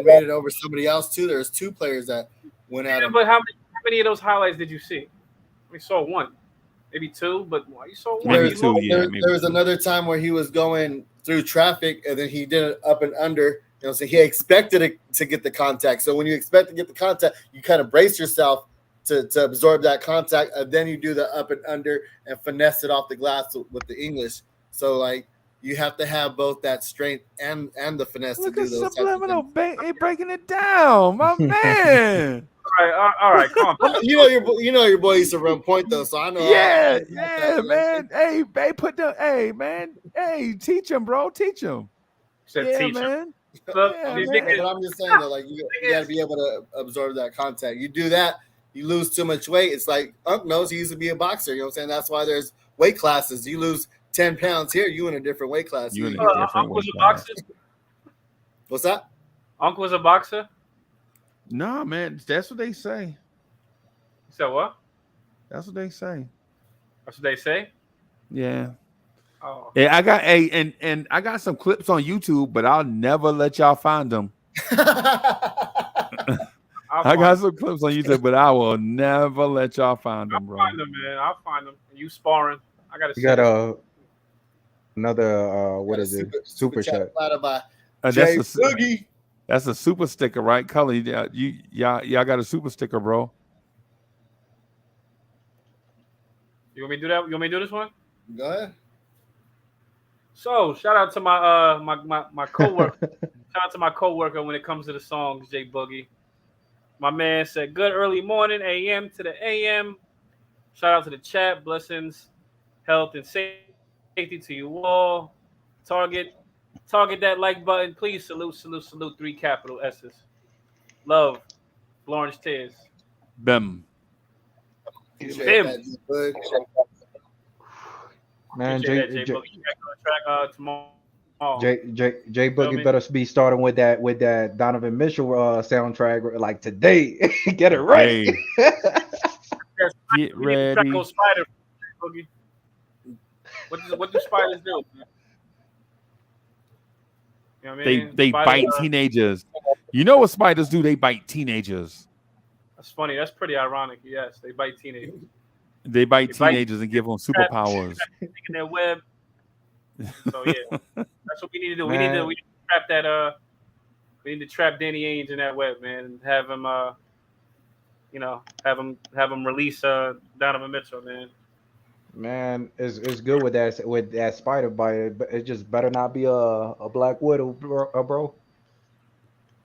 made it over somebody else too. There's 2 players that went at him. But how many of those highlights did you see? We saw 1, maybe 2, but you saw 1. Maybe 2. There was another time where he was going through traffic and then he did it up and under. So he expected it to get the contact. So when you expect to get the contact, you kind of brace yourself to absorb that contact, and then you do the up and under and finesse it off the glass with the English. So like you have to have both that strength and the finesse to do those. Subliminal breaking it down, my man. All right, come on. you know your boy used to run point though, so I know. Yeah, man. Hey, teach him, bro. Teach him. Teach man. Him. But I'm just saying that, like you got to be able to absorb that contact. You do that, you lose too much weight. It's like Unc knows he used to be a boxer. You know what I'm saying? That's why there's weight classes. You lose 10 pounds here, you in a different weight class. Unc was a boxer. What's that? Unc was a boxer. No, man, that's what they say. You said what? That's what they say. That's what they say. Yeah. Oh. Yeah, I got and I got some clips on YouTube, but I'll never let y'all find them. I got some clips on YouTube, but I will never let y'all find them, bro. I'll find them, man. I'll find them. You sparring? I got to. You got another what is it? Super chat. That's a super sticker, right, Culley? Y'all got a super sticker, bro. You want me to do that? You want me to do this one? Go ahead. So shout out to my my coworker. Shout out to my coworker when it comes to the songs, J Boogie. My man said, "Good early morning, AM to the AM." Shout out to the chat. Blessings, health, and safety to you all. Target that like button, please. Salute. 3 capital S's. Love, Florence Tears. Bim. Man, J Boogie, you got on track tomorrow. J Boogie better be starting with that Donovan Mitchell soundtrack like today. Get it right. Hey. Get ready. Spider, Boogie. What do spiders do? You know what I mean? They bite teenagers. You know what spiders do? They bite teenagers. That's funny. That's pretty ironic. Yes, they bite teenagers. They bite teenagers and give them superpowers. In their web. So yeah, that's what we need to do. We need to trap that. We need to trap Danny Ainge in that web, man, and have him. Have him release Donovan Mitchell, man. Man, it's good with that spider bite, but it just better not be a black widow, bro.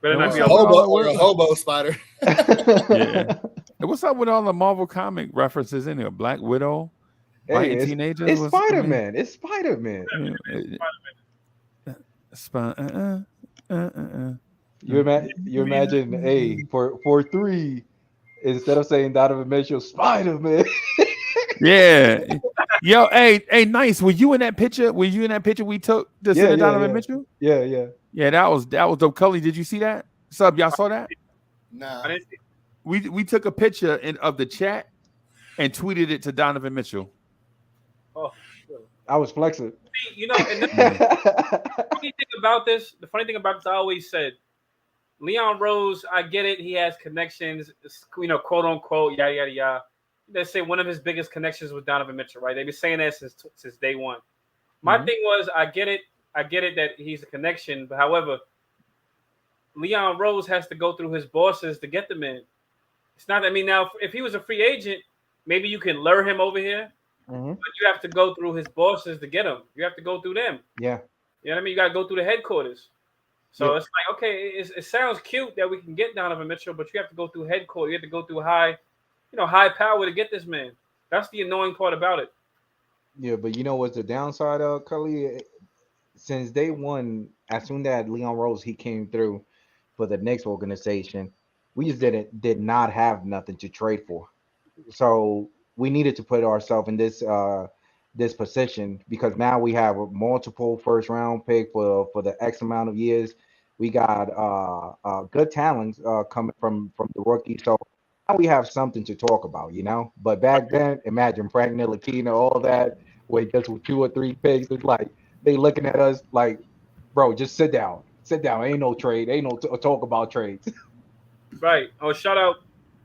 Better not be a hobo spider. Yeah. And what's up with all the Marvel comic references in here? Black Widow, biting teenagers. It's Spider-Man. It's Spider-Man. You imagine, hey, for 3, instead of saying Donovan Mitchell, Spider-Man. Yeah. Yo, hey, nice. Were you in that picture? We took to send Donovan Mitchell? Yeah. Yeah, that was dope. Cully, did you see that? Sub, y'all saw that? No. We took a picture of the chat and tweeted it to Donovan Mitchell. Oh, I was flexing. You know, and the funny thing about this, I always said, Leon Rose, I get it. He has connections, quote unquote, yada yada yada. They say one of his biggest connections with Donovan Mitchell, right? They've been saying that since day one. My thing was, I get it that he's a connection, but however, Leon Rose has to go through his bosses to get them in. It's not. I mean, now if he was a free agent, maybe you can lure him over here, but you have to go through his bosses to get him. You have to go through them. Yeah. You know what I mean? You got to go through the headquarters. So it's like, okay, it sounds cute that we can get Donovan Mitchell, but you have to go through headquarters. You have to go through high power to get this man. That's the annoying part about it. Yeah, but you know what's the downside of Culley? since day one, as soon as Leon Rose he came through for the Knicks organization, we just did not have nothing to trade for. So we needed to put ourselves in this position because now we have a multiple first round pick for the X amount of years. We got good talents coming from the rookie. So now we have something to talk about, you know. But back then, imagine Frank Ntilikina, all that, with just 2 or 3 picks. It's like they looking at us like, bro, just sit down. Sit down. Ain't no trade. Ain't no talk about trades. Right. Oh, shout out.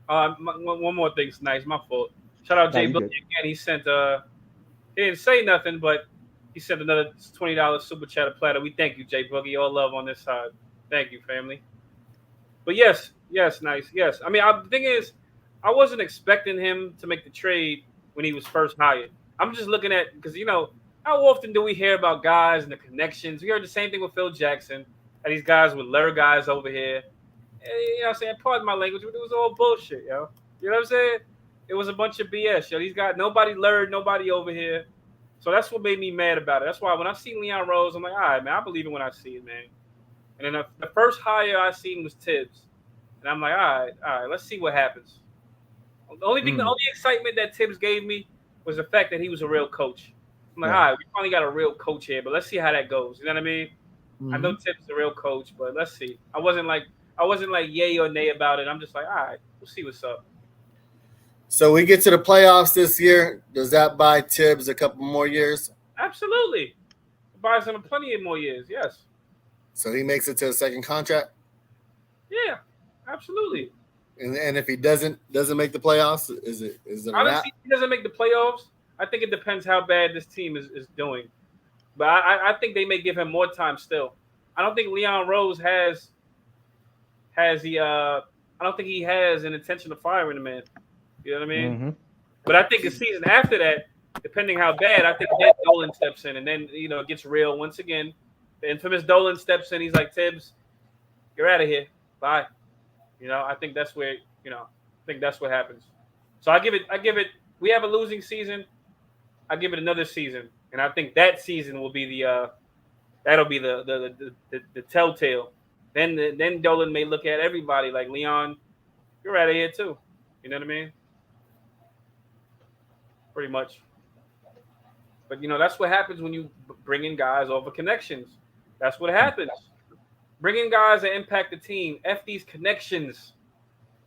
One more thing's nice. My fault. Shout out Jay Boogie again. He sent he didn't say nothing, but he sent another $20 super chat platter. We thank you, Jay Boogie. All love on this side. Thank you, family. But yes, nice. Yes. I mean, the thing is, I wasn't expecting him to make the trade when he was first hired. I'm just looking at, because, you know, how often do we hear about guys and the connections? We heard the same thing with Phil Jackson, and these guys would lure guys over here. And, you know what I'm saying? Pardon my language, but it was all bullshit, yo. You know what I'm saying? It was a bunch of BS, yo. These guys, nobody lured nobody over here. So that's what made me mad about it. That's why when I see Leon Rose, I'm like, all right, man, I believe it when I see it, man. And then the first hire I seen was Tibbs. And I'm like, all right, let's see what happens. The only excitement that Tibbs gave me was the fact that he was a real coach. I'm like, all right, we finally got a real coach here, but let's see how that goes. You know what I mean? I know Tibbs is a real coach, but let's see. I wasn't like yay or nay about it. I'm just like, all right, we'll see what's up. So we get to the playoffs this year. Does that buy Tibbs a couple more years? Absolutely. It buys him plenty of more years, yes. So he makes it to a second contract? Yeah, absolutely. And if he doesn't make the playoffs, is it honestly, if he doesn't make the playoffs, I think it depends how bad this team is doing. But I think they may give him more time still. I don't think Leon Rose has I don't think he has an intention of firing the man. You know what I mean? Mm-hmm. But I think the season after that, depending how bad, I think then Dolan steps in, and then, you know, it gets real once again. The infamous Dolan steps in. He's like, Tibbs, you're out of here. Bye. You know, I think that's where, you know, I think that's what happens. So I give it. We have a losing season. I give it another season, and I think that season will be that'll be the telltale. Then Dolan may look at everybody like, Leon, you're out of here too. You know what I mean? Pretty much. But, you know, that's what happens when you bring in guys over connections. That's what happens. Bring in guys that impact the team. F these connections.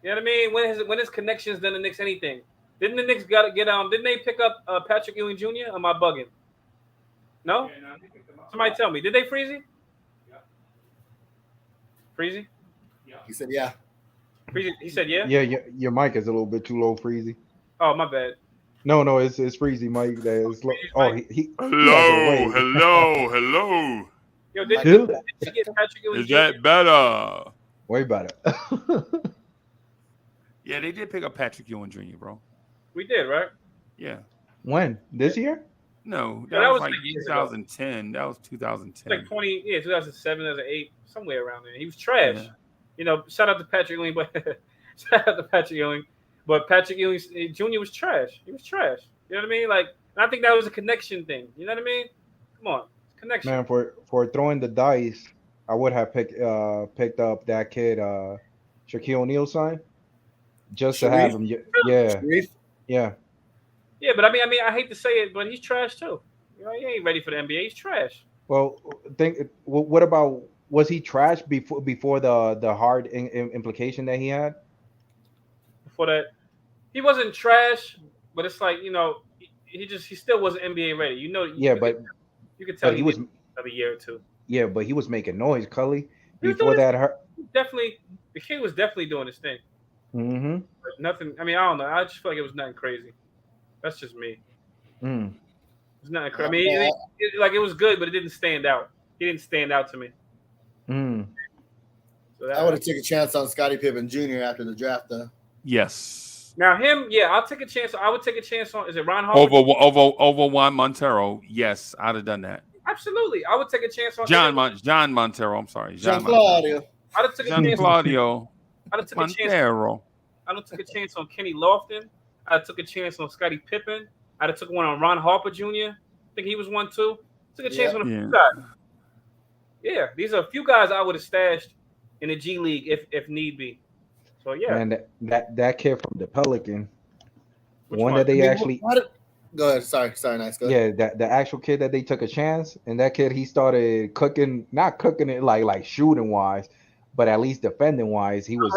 You know what I mean? When has connections done the Knicks anything? Didn't the Knicks didn't they pick up Patrick Ewing Jr.? Am I bugging? No? Yeah, no, somebody tell me. Did they Freezy? Yeah. Freezy? Yeah. He said yeah. Freezy, he said yeah? Yeah, your mic is a little bit too low, Freezy. Oh, my bad. No, it's Freezy Mike. Hello. Yo, did you get Patrick Ewing Jr.? Is that better? Way better. Yeah, they did pick up Patrick Ewing Jr., bro. We did, right? Yeah. When? This year? No, that was like 2010. That was 2010. Like 2007, 2008, somewhere around there. He was trash. Yeah. You know, shout out to Patrick Ewing, but But Patrick Ewing Jr. was trash. He was trash. You know what I mean? Like, I think that was a connection thing. You know what I mean? Come on, connection. Man, for throwing the dice, I would have picked up that kid, Shaquille O'Neal sign, just to have him. Yeah. Yeah. Yeah, but I mean, I hate to say it, but he's trash too. You know, he ain't ready for the NBA. He's trash. Well, what about, was he trash before the hard implication that he had? Before that, he wasn't trash, but it's like, you know, he still wasn't NBA ready. You know. Yeah, but you could tell he was another year or two. Yeah, but he was making noise, Culley. Before that hurt. Definitely, the kid was definitely doing his thing. Mm-hmm. But nothing. I mean, I don't know. I just feel like it was nothing crazy. That's just me. It's nothing crazy. I mean, it was good, but it didn't stand out. He didn't stand out to me. So I would have taken a chance on Scottie Pippen Jr. after the draft, though. Yes. Now him, yeah, I'll take a chance. I would take a chance on. Is it Ron Harper? Over Juan Montero? Yes, I'd have done that. Absolutely, I would take a chance on John Montero. I'm sorry, John Claudio. I'd have took a chance. Claudio. I'd have took a chance. I'd have took a chance on Kenny Lofton. I took a chance on Scottie Pippen. I'd have took one on Ron Harper Jr. I think he was one too. Took a chance on the guy. Yeah, these are a few guys I would have stashed in the G League if need be. So yeah. And that kid from the Pelican, Which one one? that they actually. Go ahead. Sorry, nice. Go ahead. Yeah, the actual kid that they took a chance, and that kid he started cooking, not cooking it like shooting wise, but at least defending wise. He was.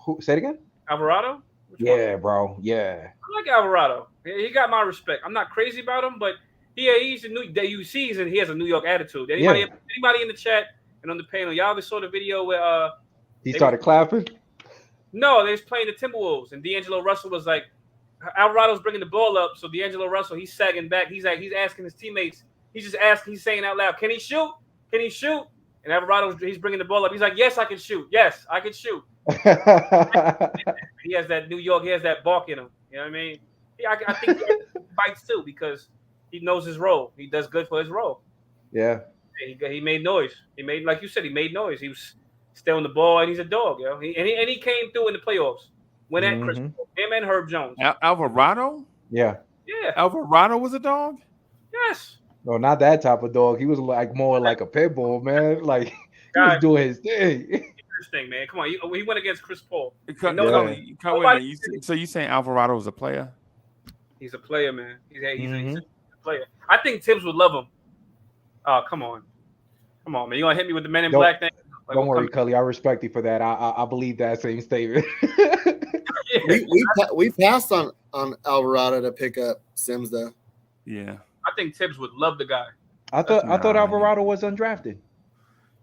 Who say it again? Alvarado? Yeah, bro. Yeah. I like Alvarado. He got my respect. I'm not crazy about him, but he's a new that you see, and he has a New York attitude. Anybody in the chat and on the panel, y'all ever saw the video where he started clapping? No, they was playing the Timberwolves, and D'Angelo Russell was like, Alvarado's bringing the ball up, so D'Angelo Russell, he's sagging back. He's asking his teammates. He's saying out loud, "Can he shoot? Can he shoot?" And he's bringing the ball up. He's like, "Yes, I can shoot. Yes, I can shoot." He has that New York. He has that bark in him. You know what I mean? I think he fights too because he knows his role. He does good for his role. Yeah. He made noise. He made, like you said, he made noise. He was stealing the ball, and he's a dog, yo. He came through in the playoffs. When at Chris Paul, him and Herb Jones. Alvarado? Yeah. Alvarado was a dog? Yes. No, not that type of dog. He was like more like a pit bull, man. Like he was doing his thing. Thing, man. Come on, he went against Chris Paul. So you saying Alvarado was a player? He's a player, man. He's a player. I think Tibbs would love him. Oh, come on, man. You gonna hit me with the Men in Black thing? Like, don't worry, Culley. I respect you for that. I believe that same statement. we passed on Alvarado to pick up Sims though. Yeah, I think Tibbs would love the guy. I thought Alvarado was undrafted.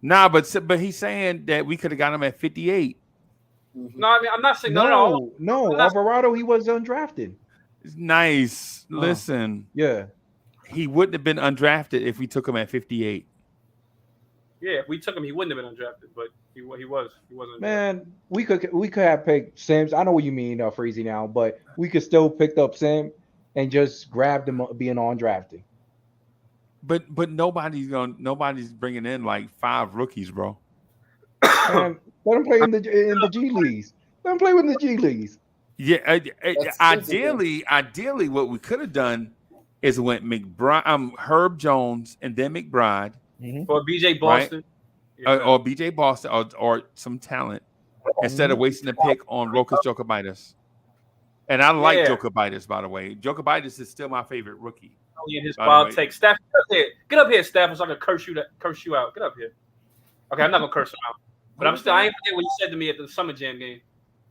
Nah, but he's saying that we could have got him at 58. No, I mean I'm not saying no. Alvarado, he was undrafted. Nice. Listen. Yeah. He wouldn't have been undrafted if we took him at 58. Yeah, if we took him, he wouldn't have been undrafted, but he wasn't. Man, we could have picked Sims. I know what you mean, Freezy now, but we could still picked up Sim and just grabbed him being undrafted. But nobody's bringing in like 5 rookies, bro. Man, let them play in the G leagues. Let them play with the G leagues. Yeah, ideally, what we could have done is went McBride, Herb Jones, and then McBride, or BJ Boston, right? Or BJ Boston, or some talent instead of wasting a pick on Rokas Jokibitis. And I like Jokibitis, by the way. Jokibitis is still my favorite rookie. In his wild take. Steph, get up here, Steph, so I can curse you out. Get up here. Okay, I'm not gonna curse him out, but I ain't forget what you said to me at the Summer Jam game,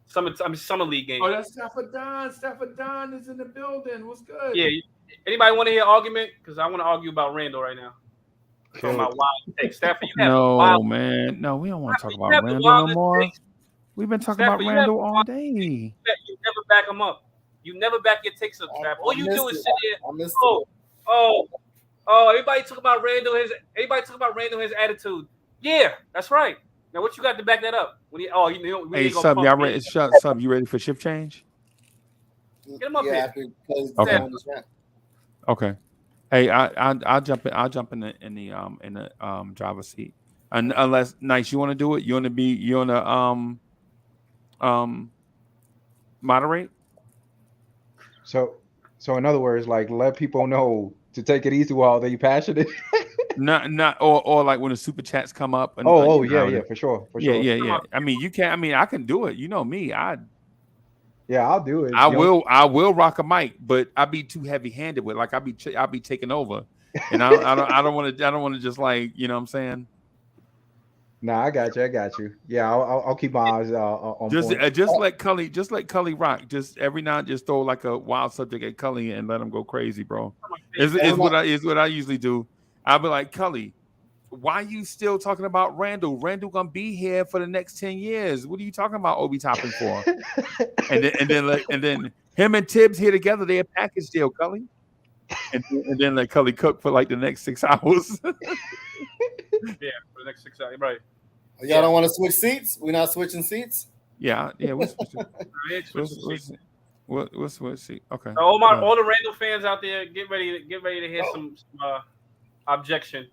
Summer League game. Oh, that's Stafford Don is in the building. What's good? Yeah. Anybody want to hear argument? Because I want to argue about Randle right now. Talking about wild take. Stafford, you have no, man. No, we don't want to talk about Randle no more. We've been talking about Randle all day. You never back him up. You never back your takes up, Stafford. All you do is sit here. Everybody talk about Randle. His attitude. Yeah, that's right. Now, what you got to back that up? Hey, Sub, y'all ready? Sub, you ready for shift change? Get him up here. Okay. Hey, I'll jump in the driver's seat. And unless Nice, you want to do it? You want to moderate? So in other words, like let people know to take it easy while they passionate. not or like when the super chats come up. And, yeah, for sure. Yeah. I mean, you can. I mean, I can do it. You know me. I'll do it. I will rock a mic, but I'll be too heavy handed with. Like I'll be taking over, and I don't want to just like what I'm saying. Nah, I got you. Yeah, I'll keep my eyes on. Just let Culley rock. Just every now and just throw like a wild subject at Culley and let him go crazy, bro. Is what I usually do. I'll be like, Culley, why you still talking about Randle? Randle gonna be here for the next 10 years. What are you talking about Obi Toppin for? and then him and Tibbs here together, they a package deal, Culley. And then let Culley cook for like the next 6 hours. Yeah, for the next 6 hours, right? Y'all don't want to switch seats? We're not switching seats? Yeah, we'll switch. We'll switch seat. Okay. So all the Randle fans out there, get ready to hear some objection.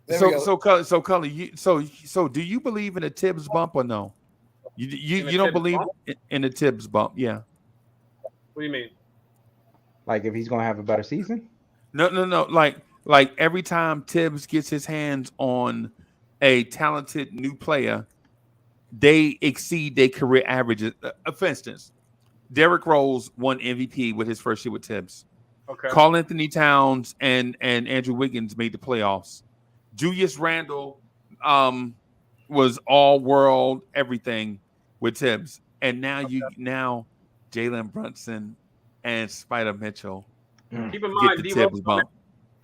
So Culley, so do you believe in a Tibbs bump or no? You don't believe in a Tibbs bump? Yeah. What do you mean? Like if he's gonna have a better season? No. Like every time Tibbs gets his hands on a talented new player, they exceed their career averages. For instance, Derrick Rose won MVP with his first year with Tibbs. Okay. Karl Anthony Towns and Andrew Wiggins made the playoffs. Julius Randle was all world everything with Tibbs. And now now Jalen Brunson and Spider Mitchell Keep in get mind, the D Tibbs Rose. bump.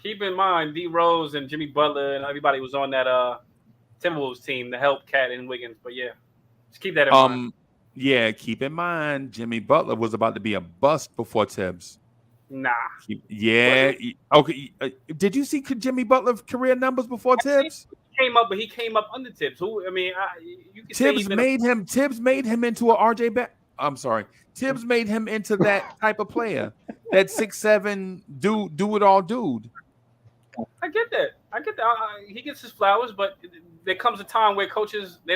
Keep in mind, D Rose and Jimmy Butler and everybody was on that Timberwolves team to help Cat and Wiggins. But yeah, just keep that in mind. Yeah, keep in mind Jimmy Butler was about to be a bust before Tibbs. Nah. Yeah. Okay. Did you see Jimmy Butler's career numbers before Tibbs? He came up under Tibbs. You can Tibbs made him into a RJ. I'm sorry. Tibbs made him into that type of player, that 6'7" do it all dude. I get that. He gets his flowers, but there comes a time where coaches they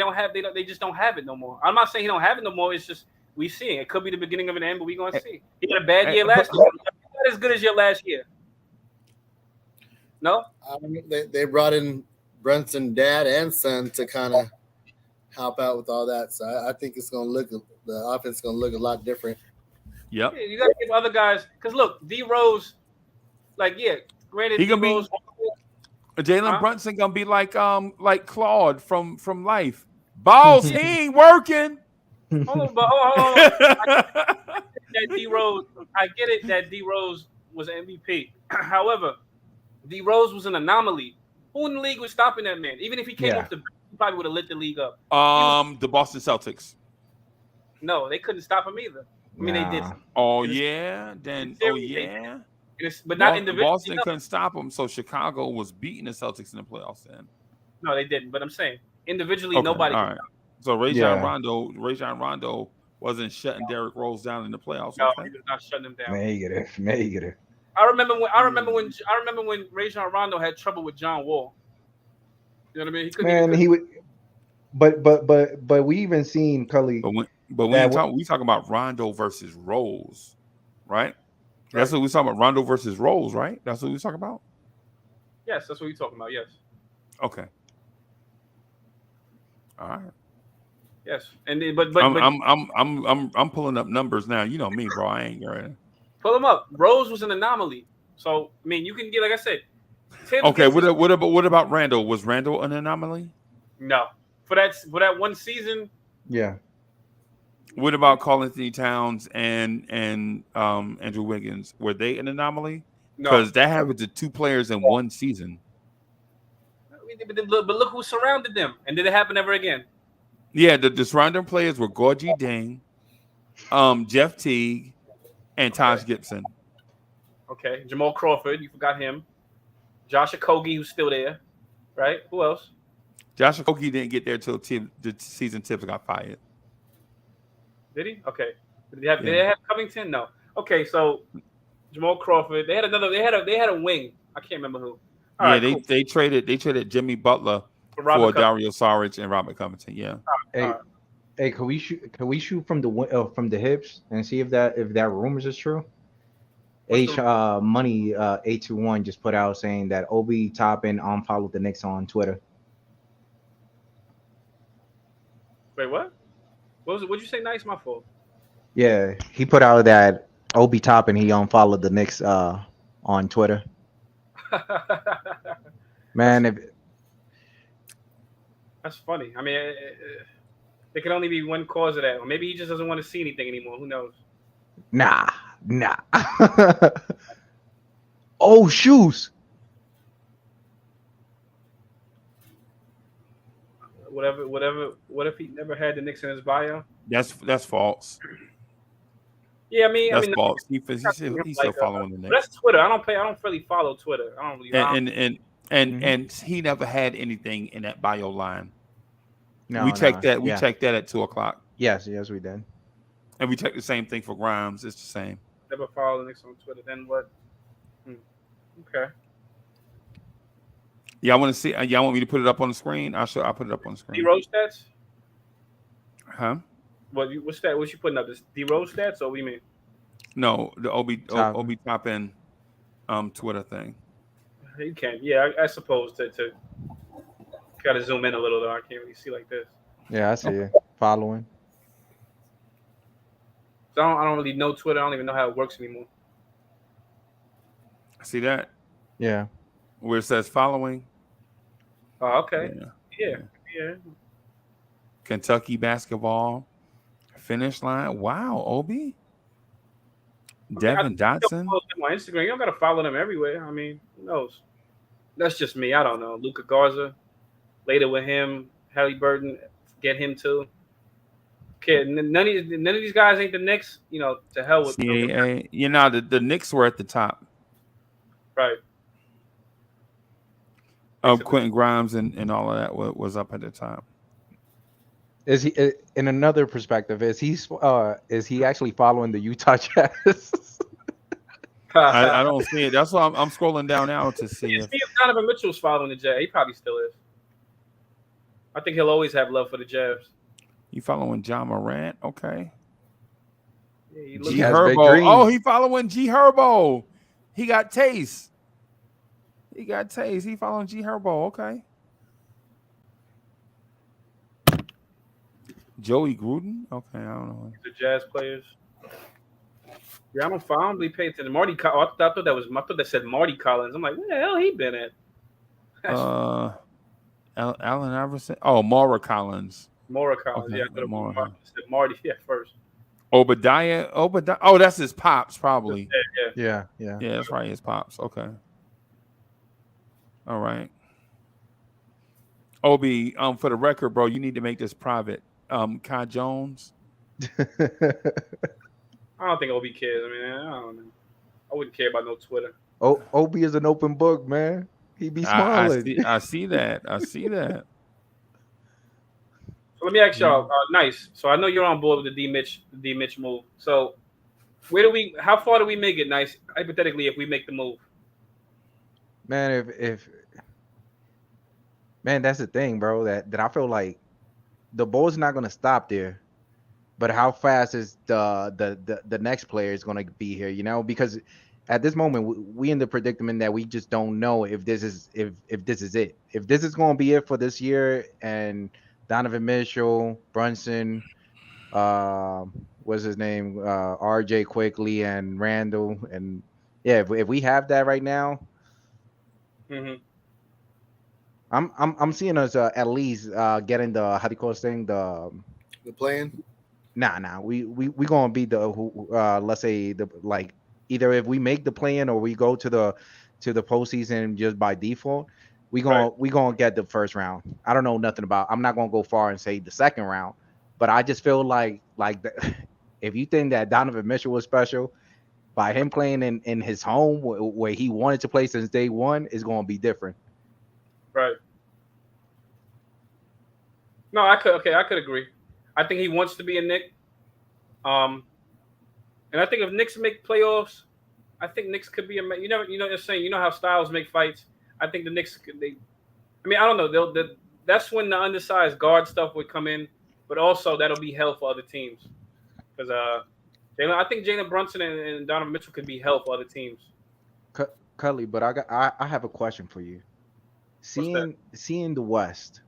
just don't have it no more. I'm not saying he don't have it no more. It's just we see it. It could be the beginning of an end, but we're gonna see. He had a bad year last year. Not as good as your last year. No, they brought in Brunson dad and son to kind of help out with all that. So I think the offense is gonna look a lot different. Yep. You got to give other guys because look, D Rose, granted, he gonna D-Rose, be Jalen Brunson gonna be like Claude from Life. Balls, he ain't working. Hold on. I get it that D Rose was MVP. However, D Rose was an anomaly. Who in the league was stopping that man? Even if he came off the bench, he probably would have lit the league up. The Boston Celtics. No, they couldn't stop him either. I mean, they did. Oh yeah, then yeah. But not individually. Boston couldn't stop them, so Chicago was beating the Celtics in the playoffs. Then no, they didn't. But I'm saying individually, nobody. All right. So Rajon Rondo wasn't shutting Derrick Rose down in the playoffs. No, he was not shutting him down. Negative. I remember when Rajon Rondo had trouble with John Wall. You know what I mean? He would. But we even seen Culley. But we talking about Rondo versus Rose, right? That's what we talking about. Rondo versus Rose, right? That's what we talking about. Yes, that's what we're talking about. Yes. Okay. All right. Yes, and but I'm pulling up numbers now. You know me, bro. I ain't gonna pull them up. Rose was an anomaly, so I mean, you can get like I said. Okay. What about Randle? Was Randle an anomaly? No, for that one season. Yeah. What about Karl Anthony Towns and Andrew Wiggins? Were they an anomaly? No, because that happened to two players in one season. But look who surrounded them, and did it happen ever again? Yeah, the surrounding players were Gorgie Deng, Jeff Teague, and Taj Gibson. Okay, Jamal Crawford, you forgot him. Josh Okogie, who's still there, right? Who else? Josh Okogie didn't get there till the season Tibbs got fired. Did he? Okay. Did they have Covington? No. Okay, so Jamal Crawford. They had a wing. I can't remember who. All right, cool. they traded Jimmy Butler for Dario Saric and Robert Covington. Yeah. Hey, can we shoot from the hips and see if that rumors is true? Money 821 just put out saying that Obi Toppin unfollowed the Knicks on Twitter. Wait, what? What'd you say? Nice, my fault. Yeah, he put out that Obi Toppin he unfollowed the Knicks on Twitter. Man, that's funny. I mean, there can only be one cause of that, or maybe he just doesn't want to see anything anymore. Who knows? Nah. Oh, shoes. Whatever. What if he never had the Knicks in his bio? That's false. Yeah, I mean, false. He's still following the Knicks. That's Twitter. I don't really follow Twitter. I don't really. And he never had anything in that bio line. No, we checked that. We checked that at 2:00. Yes, we did. And we checked the same thing for Grimes. It's the same. Never follow the Knicks on Twitter. Then what? Okay. Y'all want to see? Y'all want me to put it up on the screen? I'll put it up on the screen. D Rose stats? Huh? What's that? What you putting up? This D Rose stats, or what do you mean? No, the Obi Toppin Twitter thing. You can. Yeah, I suppose to gotta zoom in a little though. I can't really see like this. Yeah, I see it. Following. So I don't really know Twitter. I don't even know how it works anymore. See that? Yeah. Where it says following. Oh, okay. Yeah. Kentucky basketball finish line. Wow, Obi. Devin Dotson. On Instagram, you don't gotta follow them everywhere. I mean, who knows? That's just me. I don't know. Luka Garza, later with him. Halliburton, get him too. Okay, none of these guys ain't the Knicks. To hell with CAA. The Knicks were at the top. Right. Quentin Grimes and all of that was up at the top. Is he, in another perspective, is he actually following the Utah Jazz? I don't see it. That's why I'm scrolling down now to see if Donovan Mitchell's following the Jazz. He probably still is. I think he'll always have love for the Jazz. You following John Morant? Okay. Yeah, G Herbo. Oh, he following G Herbo. He got taste. He following G Herbo. Okay. Joey Gruden. Okay, I don't know. The Jazz players. Yeah, I don't really pay attention. Marty. I thought that said Marty Collins. I'm like, where the hell he been at? Allen Iverson. Oh, Maura Collins. Maura Collins. Okay, yeah, I said Marty first. Obadiah. Oh, that's his pops, probably. Yeah. Yeah, that's right. His pops. Okay. All right. Obi, for the record, bro, you need to make this private. Kai Jones. I don't think Obi cares. I mean, I don't know. I wouldn't care about no Twitter. Oh, Obi is an open book, man. He be smiling. I see that. So let me ask y'all. Nice. So I know you're on board with the D Mitch move. So how far do we make it? Nice. Hypothetically, if we make the move. Man, man, that's the thing, bro. That I feel like the ball's not gonna stop there. But how fast is the next player is gonna be here? Because at this moment we in the predicament that we just don't know if this is it. If this is gonna be it for this year, and Donovan Mitchell, Brunson, what's his name, RJ Quickly and Randle, and yeah, if we have that right now, I'm seeing us at least getting the, how do you call this thing, the play-in. Nah. We gonna be let's say either if we make the play-in or we go to the postseason just by default, we gonna get the first round. I don't know nothing about. I'm not gonna go far and say the second round, but I just feel like if you think that Donovan Mitchell was special, by him playing in his home where he wanted to play since day one, is gonna be different. Right. No, I could agree. I think he wants to be a Knick. And I think if Knicks make playoffs, I think Knicks could be they're saying, how Styles make fights. I think the Knicks I don't know. That's when the undersized guard stuff would come in, but also that'll be hell for other teams. Because I think Jalen Brunson and Donovan Mitchell could be hell for other teams. Culley, but I have a question for you. Seeing the West,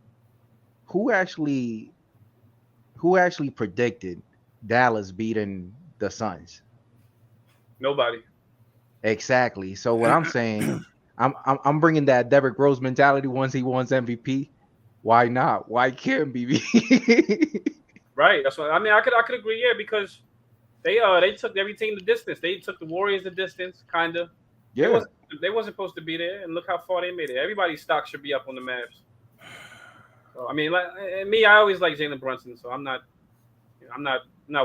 who actually predicted Dallas beating the Suns? Nobody. Exactly. So what I'm saying, I'm bringing that Derrick Rose mentality once he wins MVP. Why not? Why can't be? Right. That's what I mean. I could agree. Yeah, because they took every team the distance. They took the Warriors the distance, kind of. Yeah. They wasn't supposed to be there, and look how far they made it. Everybody's stock should be up on the Mavs. So, I mean, I always like Jalen Brunson, so I'm not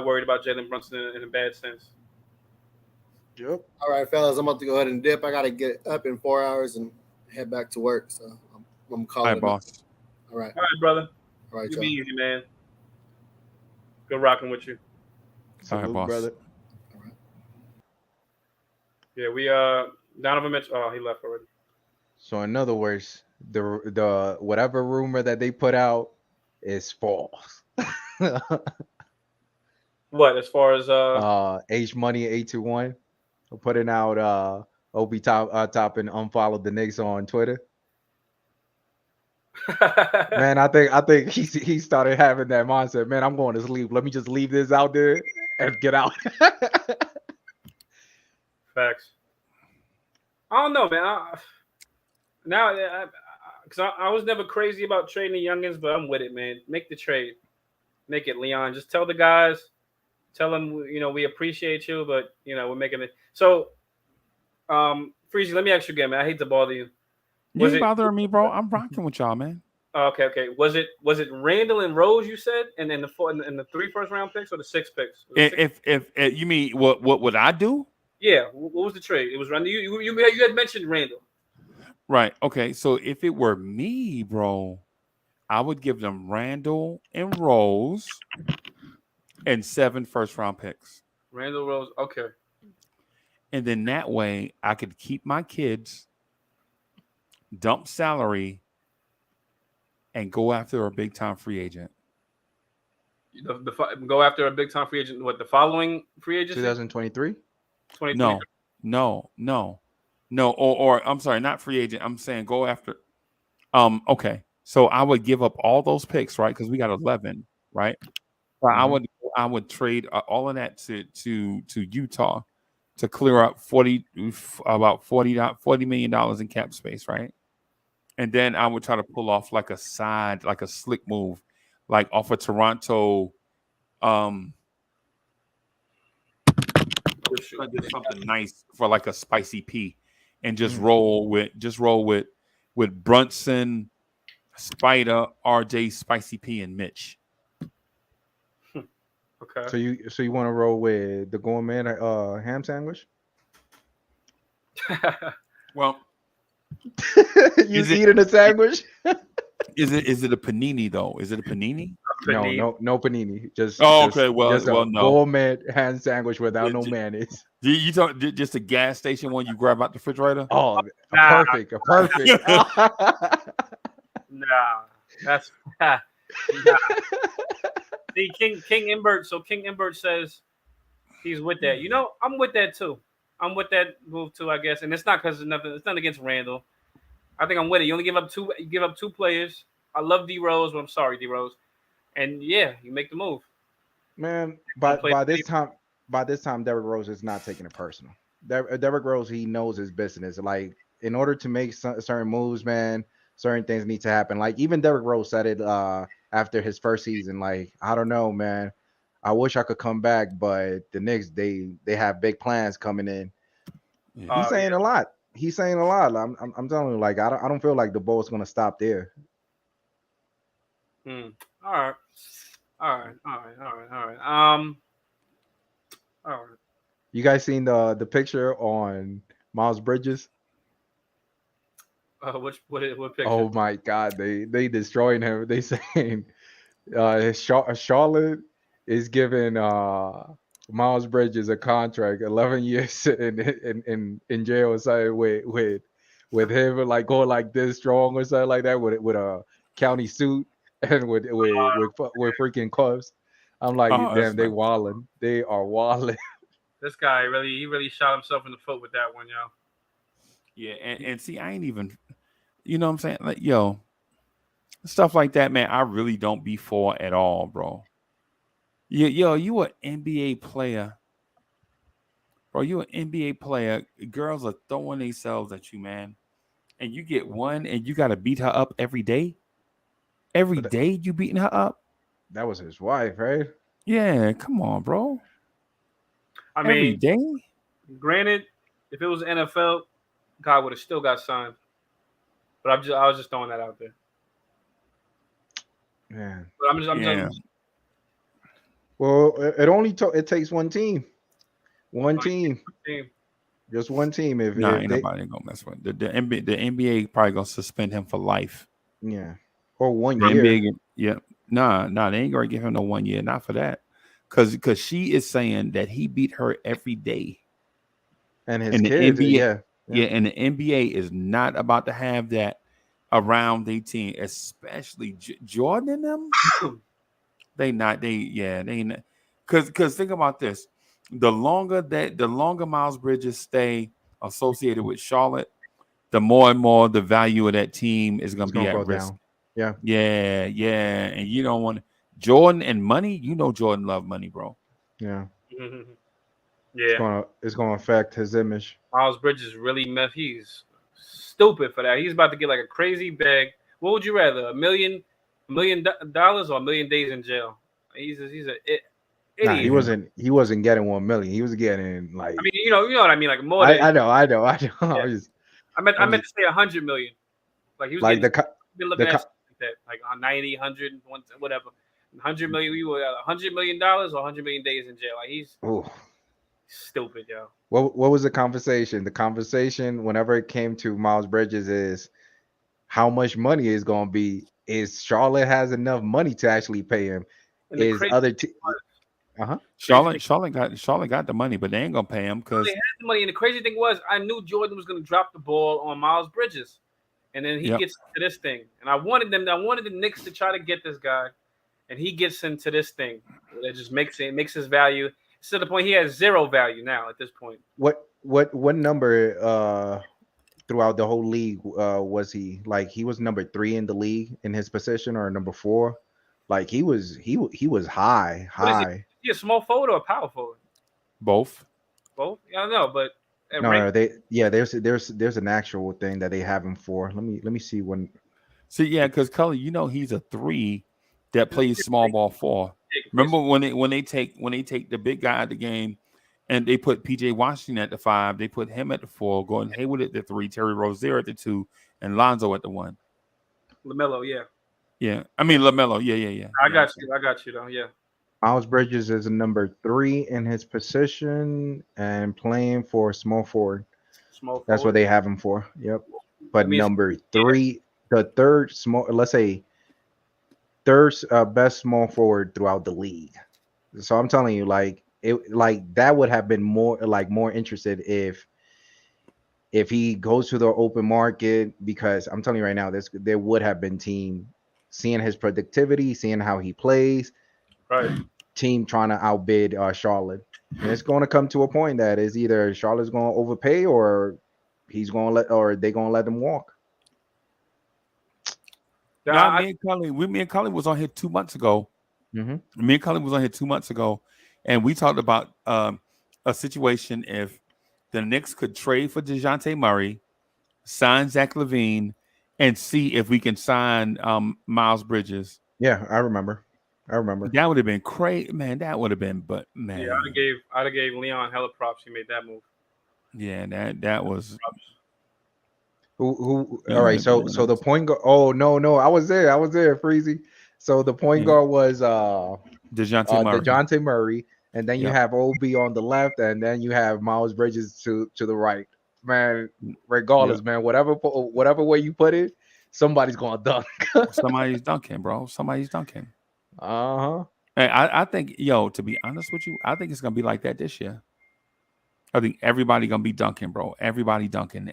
worried about Jalen Brunson in a bad sense. Yep. All right, fellas, I'm about to go ahead and dip. I got to get up in 4 hours and head back to work, so I'm calling. All right, boss. All right, brother. All right, you be easy, man. Good rocking with you. All right, boss. Brother. all right. Yeah, we Donovan Mitchell. Oh, he left already. So in other words, the whatever rumor that they put out is false. What, as far as H Money 821 putting out Obi Toppin unfollowed the Knicks on Twitter. Man, I think he started having that mindset. Man, I'm going to sleep. Let me just leave this out there and get out. Facts. I don't know, man. Because I was never crazy about trading the youngins, but I'm with it, man. Make the trade. Make it, Leon. Just tell the guys. Tell them, we appreciate you, but, we're making it. So, Freezy, let me ask you again, man. I hate to bother you. You ain't bothering me, bro. I'm rocking with y'all, man. Okay. Was it Randle and Rose you said, and then the 3 first-round picks or the 6 picks? If you mean what would I do? Yeah. What was the trade? It was Randle. You had mentioned Randle. Right. Okay. So if it were me, bro, I would give them Randle and Rose and 7 first-round picks. Randle, Rose. Okay. And then that way I could keep my kids, dump salary, and go after a big-time free agent. Go after a big-time free agent. What, the following free agent? 2023? No. Or I'm sorry, not free agent. I'm saying go after. Okay. So I would give up all those picks, right? Because we got 11, right? So I would trade all of that to Utah to clear up about $40 million in cap space, right? And then I would try to pull off like a slick move, like off of Toronto. Do something nice for like a spicy P, and just roll with Brunson, Spider, RJ, Spicy P, and Mitch. Okay. So you want to roll with the gourmet ham sandwich? Well, you eating a sandwich? Is it a panini though? Is it a panini? No panini. Just okay. Well, no gourmet ham sandwich without no mayonnaise. You talk just a gas station one you grab out the refrigerator? Oh, perfect. Nah, that's nah. See, King Imbert. So King Imbert says he's with that. I'm with that too. I'm with that move too, I guess. And it's not because nothing. It's nothing against Randle. I think I'm with it. You only give up 2. You give up 2 players. I love D Rose, but I'm sorry, D Rose. And yeah, you make the move. Man, by this time, Derrick Rose is not taking it personal. Derrick Rose, he knows his business. Like, in order to make certain moves, man, certain things need to happen. Like, even Derrick Rose said it after his first season. Like, I don't know, man. I wish I could come back, but the Knicks, they have big plans coming in. He's saying a lot. He's saying a lot. I'm telling you, like, I don't feel like the ball's gonna stop there. All right. You guys seen the picture on Miles Bridges? What picture? Oh my God, they destroying him. They saying Charlotte is giving Miles Bridges a contract, 11 years in jail or something with him like going like this strong or something like that with a county suit and with freaking cuffs. I'm like, damn, they wilding. They are wilding. This guy really shot himself in the foot with that one, yo. Yeah, and see, I ain't even, you know what I'm saying? Like, yo, stuff like that, man, I really don't be for at all, bro. Yo, you an NBA player. Bro, you an NBA player. Girls are throwing themselves at you, man. And you get one and you got to beat her up every day? Every day you beating her up? That was his wife, right? Yeah, come on, bro. I mean, every day? Granted, if it was NFL, God would have still got signed. But I was just throwing that out there. Man. But I'm just well, it takes one team. One team. Just one team. Ain't nobody gonna mess with the NBA probably gonna suspend him for life. Yeah. Or 1 year. NBA, yeah. Nah, they ain't gonna give him no 1 year, not for that. Cause she is saying that he beat her every day. And his kids, NBA, yeah, and the NBA is not about to have that around their team, especially Jordan and them. They not. Because think about this: the longer Miles Bridges stay associated with Charlotte, the more and more the value of that team is going to be at risk. Down. Yeah. And you don't want Jordan and money. You know Jordan love money, bro. Yeah. Mm-hmm. Yeah. It's going to affect his image. Miles Bridges really meth. He's stupid for that. He's about to get like a crazy bag. What would you rather, $1 million or $1 million days in jail? He's an idiot. Nah, he wasn't getting 1 million. He was getting like. I mean, you know what I mean, like more. I know. Yeah. I meant to say 100 million. Like he was like looking at that, like on 90, 100, whatever. 100 million. We were $100 million or 100 million days in jail. Like he's stupid, yo. What was the conversation? The conversation, whenever it came to Miles Bridges, is how much money is going to be. Is Charlotte has enough money to actually pay him? Is other Charlotte got the money, but they ain't gonna pay him because they had the money. And the crazy thing was, I knew Jordan was gonna drop the ball on Miles Bridges, and then he gets to this thing. And I wanted the Knicks to try to get this guy, and he gets into this thing that just makes his value. It's to the point he has zero value now at this point. What number throughout the whole league was he? Like he was number 3 in the league in his position, or number 4? Like he was high. Is he a small forward or a power forward? Both. I don't know, but there's an actual thing that they have him for. Let me see when. See, yeah, because Culley, he's a 3 that plays small ball 4. Remember when they take the big guy out of the game, and they put PJ Washington at the 5, they put him at the 4, Gordon Hayward at the 3, Terry Rozier at the 2, and Lonzo at the 1. LaMelo, yeah. Yeah, I mean LaMelo, yeah. I got you though, yeah. Miles Bridges is a number 3 in his position and playing for small forward. That's what they have him for. Yep. But number 3, the third best small forward throughout the league. So I'm telling you, like that would have been more interested if he goes to the open market, because I'm telling you right now, there would have been team seeing his productivity, seeing how he plays. Right. Team trying to outbid Charlotte. And it's going to come to a point that is either Charlotte's going to overpay or they're going to let him walk. Me and Culley was on here 2 months ago. Mm-hmm. Me and Culley was on here 2 months ago, and we talked about a situation if the Knicks could trade for DeJounte Murray, sign Zach LaVine, and see if we can sign Miles Bridges. Yeah, I remember. That would have been crazy, man. That would have been, but man. Yeah, I'd have gave Leon hella props. He made that move. Yeah, that was. Who? All right, so the point guard. Oh no, I was there, Freezy. So the point guard was DeJounte Murray, and then you have OB on the left, and then you have Miles Bridges to the right. Man, regardless, man, whatever way you put it, somebody's gonna dunk. Somebody's dunking, bro. Somebody's dunking. Uh-huh. Hey, I think, to be honest with you, I think it's gonna be like that this year. I think everybody gonna be dunking, bro. Everybody dunking.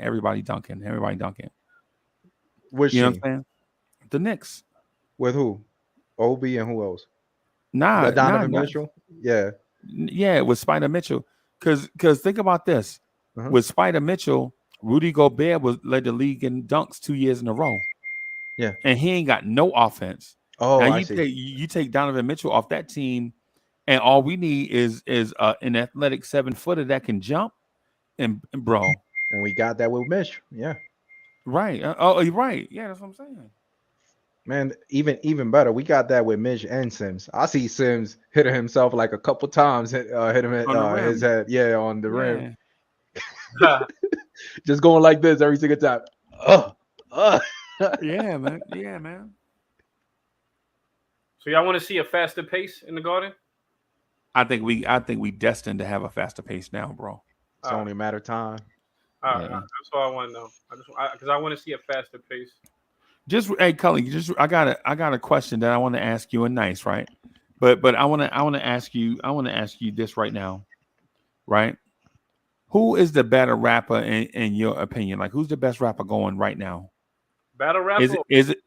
Which you know what I'm saying? The Knicks. With who? OB and who else? Donovan Mitchell. Yeah, with Spider Mitchell. Because think about this. Uh-huh. With Spider Mitchell, Rudy Gobert led the league in dunks 2 years in a row. Yeah, and he ain't got no offense. Oh, now I see. You take Donovan Mitchell off that team, and all we need is an athletic 7-footer that can jump, and bro. And we got that with Mitch. Yeah. Right. You're right. Yeah, that's what I'm saying. Man, even better, we got that with Mitch and Sims. I see Sims hit himself like a couple times, hit him at his head, on the rim. Just going like this every single time. Yeah, man. So y'all want to see a faster pace in the Garden? I think we destined to have a faster pace now, bro. It's only a matter of time. That's all I want to know. Because I want to see a faster pace. Hey, Culley, I got a question that I want to ask you, and nice, right? But I want to ask you this right now, right? Who is the better rapper in your opinion? Like, who's the best rapper going right now? Battle rapper?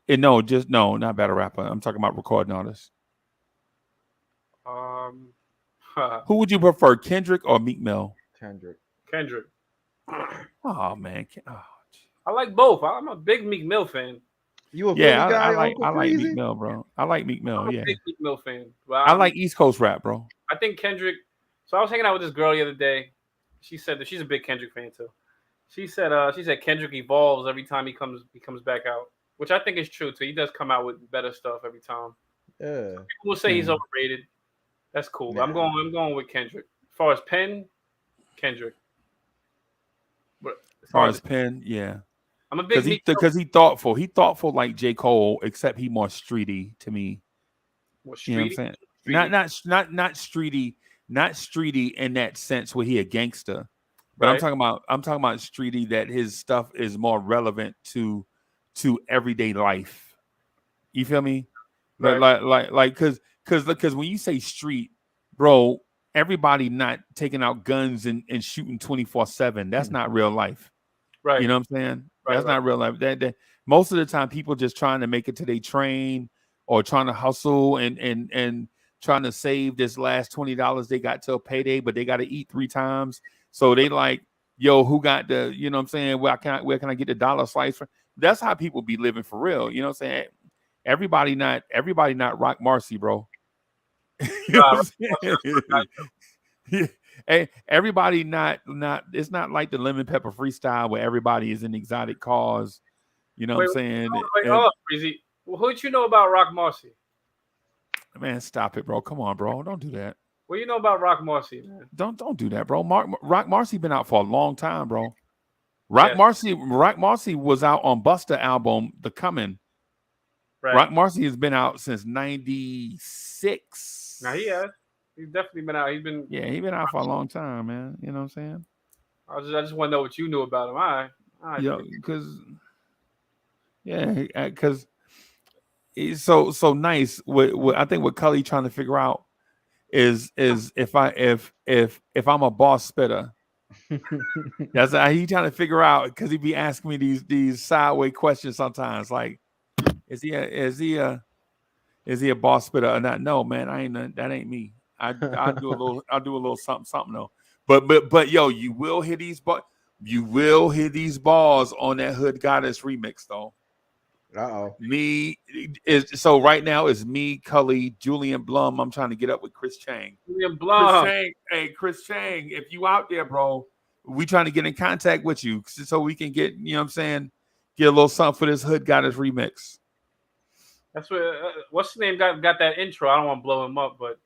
No, not battle rapper. I'm talking about recording artists. Who would you prefer, Kendrick or Meek Mill? Kendrick. Oh man, I like both. I'm a big Meek Mill fan. You a Philly guy, I like Meek Mill, bro. I like Meek Mill. I'm a Yeah, big Meek Mill fan. Well, I like East Coast rap, bro. I think Kendrick. So I was hanging out with this girl the other day. She said that she's a big Kendrick fan too. She said Kendrick evolves every time he comes back out, which I think is true too. He does come out with better stuff every time. Yeah. Some people will say he's overrated. That's cool. Nah. I'm going with Kendrick. As far as Penn, Kendrick. But as far as Penn, yeah. I'm a big because he thoughtful. He thoughtful like J. Cole, except he more streety to me. What, you know what I'm saying? Streety? Not streety, not streety in that sense where he a gangster. But right. I'm talking about streety that his stuff is more relevant to everyday life. You feel me? Right. Like because when you say street, bro, everybody not taking out guns and shooting 24/7. That's not real life. Right. You know what I'm saying? That's not real life. That most of the time people just trying to make it to their train or trying to hustle and trying to save this last $20 they got till payday, but they got to eat 3 times. So they like, yo, who got the, you know what I'm saying? Where can I get the dollar slice from? That's how people be living for real. You know what I'm saying? Everybody not Rock Marcy, bro. You know what I'm saying? Hey, everybody not it's not like the lemon pepper freestyle where everybody is in exotic cars. You know what I'm saying? Breezy. Well, who'd you know about Rock Marcy? Man, stop it, bro. Come on, bro. Don't do that. What do you know about Rock Marcy, man? Don't do that, bro. Rock Marcy been out for a long time, bro. Rock Marcy was out on Busta album, The Coming. Right. Rock Marcy has been out since '96. Now he has. He's definitely been out. He's been out for a long time, man. You know what I'm saying? I just want to know what you knew about him. All right. Because he's so nice. I think what Culley trying to figure out is if I'm a boss spitter. That's how he trying to figure out, because he be asking me these sideways questions sometimes. Like, is he a boss spitter or not? No, man, that ain't me. I'll do a little something though. But yo, you will hear these balls on that Hood Goddess remix though. So right now it's me, Culley, Julian Blum. I'm trying to get up with Chris Chang. Julian Blum. Chris Chang, if you out there, bro, we trying to get in contact with you so we can get, you know what I'm saying, get a little something for this Hood Goddess remix. That's what what's his name got that intro. I don't want to blow him up, but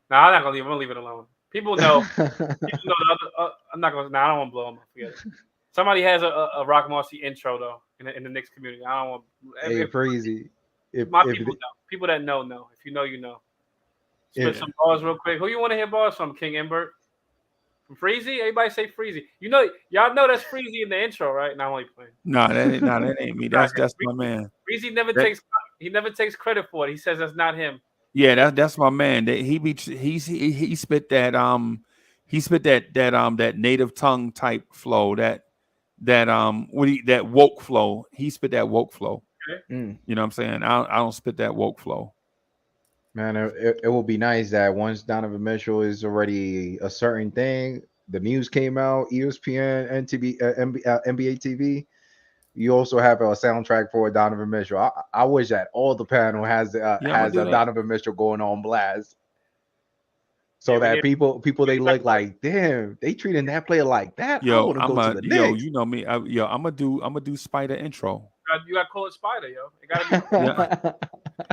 I'm not gonna leave. I'm gonna leave it alone. People know. I'm not gonna. I don't want to blow him up. Forget it. Somebody has a Rock Marcy intro though in the Knicks community. I don't want. Crazy. People know. People that know. If you know, you know. Spit some bars real quick. Who you want to hear bars from? King Imbert? From Freezy? Everybody say Freezy. You know, y'all know that's Freezy in the intro, right? Not only playing. No, that ain't me. That's my man. Freezy never takes credit for it. He says that's not him. Yeah, that's my man. He spit that that native tongue type flow, that woke flow. He spit that woke flow. Okay. You know what I'm saying? I don't spit that woke flow. Man, it will be nice that once Donovan Mitchell is already a certain thing, the news came out, ESPN, NBA TV. You also have a soundtrack for Donovan Mitchell. I wish that all the panel has a Donovan Mitchell going on blast, so that people they look like, damn, they treating that player like that. Yo, you know me. I'm gonna do Spider intro. You gotta call it Spider, yo. It gotta be.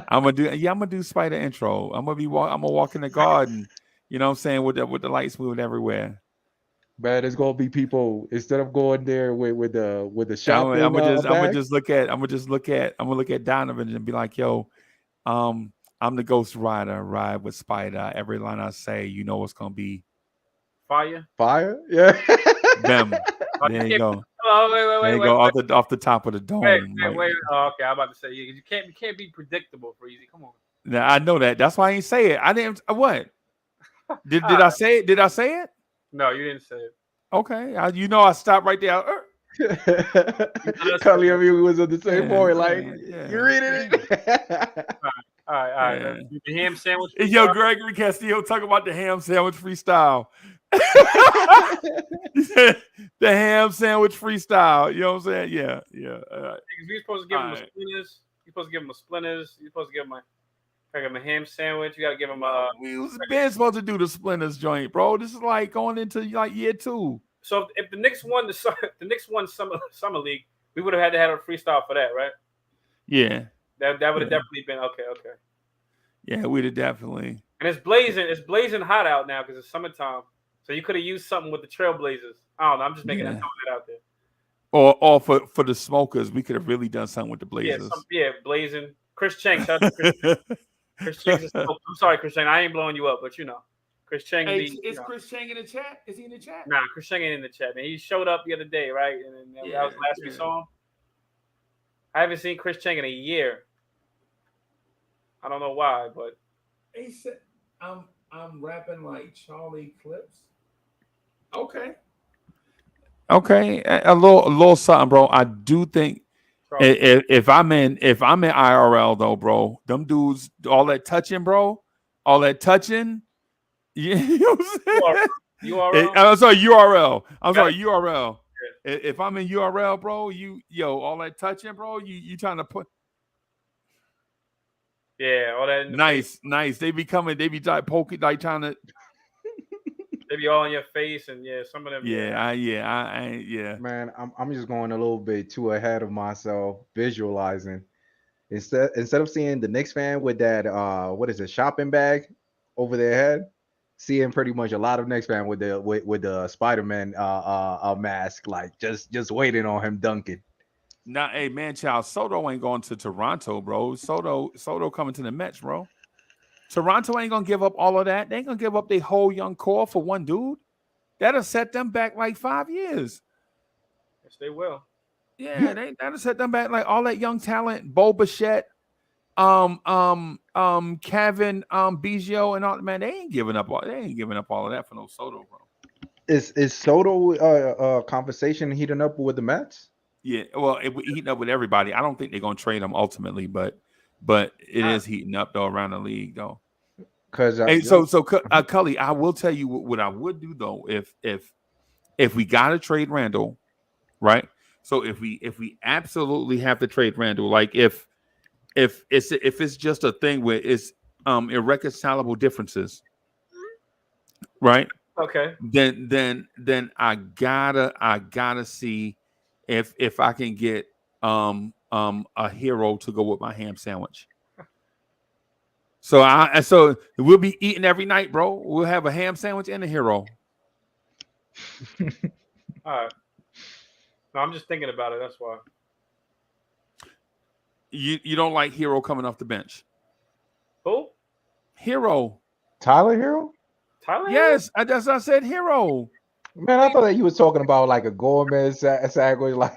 I'm gonna do Spider intro. I'm gonna walk in the garden. You know what I'm saying, with the lights moving everywhere. Man, it's gonna be people, instead of going there with the shop. I'm gonna look at Donovan and be like, yo, I'm the Ghost Rider. Ride with Spider. Every line I say, you know what's gonna be fire. Yeah. Them. There you go. Oh, wait. Off the top of the dome. Wait. Oh, okay, I'm about to say you can't be predictable, Freezy. Come on. Now I know that. That's why I ain't say it. I didn't. What? Did I say it? Did I say it? No, you didn't say it. Okay, I stopped right there. Culley and me was on the same board. Like, you reading it? All right. The ham sandwich. Yo, Gregory Castillo talking about the ham sandwich freestyle. The ham sandwich freestyle. You know what I'm saying? Yeah. You're supposed to give him a splinters. You're supposed to give him a splinters. You're supposed to give him a ham sandwich. You got to give him a. We was been supposed to do the splinters joint, bro. This is like going into like year 2. So if the Knicks won the Knicks won summer league, we would have had a freestyle for that, right? Yeah. That would have definitely been okay. Yeah, we'd have definitely. And it's blazing hot out now because it's summertime. So you could have used something with the Trailblazers. I don't know. I'm just making that out there. Or for the smokers, we could have really done something with the Blazers. Blazing. Chris Chang. Chris Chang. I'm sorry, Chris Chang. I ain't blowing you up, but you know. Chris Chang. Is Chris Chang in the chat? Is he in the chat? Nah, Chris Chang ain't in the chat, man. He showed up the other day, right? And that was the last we saw him. I haven't seen Chris Chang in a year. I don't know why, but he said I'm rapping like Charlie Clips. Okay, a little something, bro. I do think if I'm in IRL though, bro, them dudes, all that touching, bro, you know what I'm saying? URL. I'm sorry, URL. URL. If I'm in URL, bro, all that touching, bro, you trying to put. Yeah, all that. Nice. They be like poking, like trying to. They be all in your face, and some of them. Yeah. Man, I'm just going a little bit too ahead of myself, visualizing. Instead of seeing the Knicks fan with that shopping bag over their head, seeing pretty much a lot of Knicks fan with the Spider-Man mask, like just waiting on him dunking. Nah, hey man, child, Soto ain't going to Toronto, bro. Soto coming to the Mets, bro. Toronto ain't gonna give up all of that. They ain't gonna give up their whole young core for one dude. That'll set them back like 5 years. Yes, they will. Yeah, that'll set them back like all that young talent, Bo Bichette, Kevin, Biggio, and all. Man, they ain't giving up all of that for no Soto, bro. Is Soto conversation heating up with the Mets? Yeah, well, it heating up with everybody. I don't think they're gonna trade him ultimately, but it is heating up though around the league though. Because Culley, I will tell you what I would do though if we gotta trade Randle, right? So if we absolutely have to trade Randle, like if it's just a thing where it's irreconcilable differences, right? Okay. Then I gotta see if I can get a hero to go with my ham sandwich. So we'll be eating every night, bro. We'll have a ham sandwich and a hero. All right. No, I'm just thinking about it. That's why. You don't like Hero coming off the bench? Who? Hero. Tyler Hero? Yes, I said Hero. Man, I thought that you were talking about like a gourmet sandwich, like.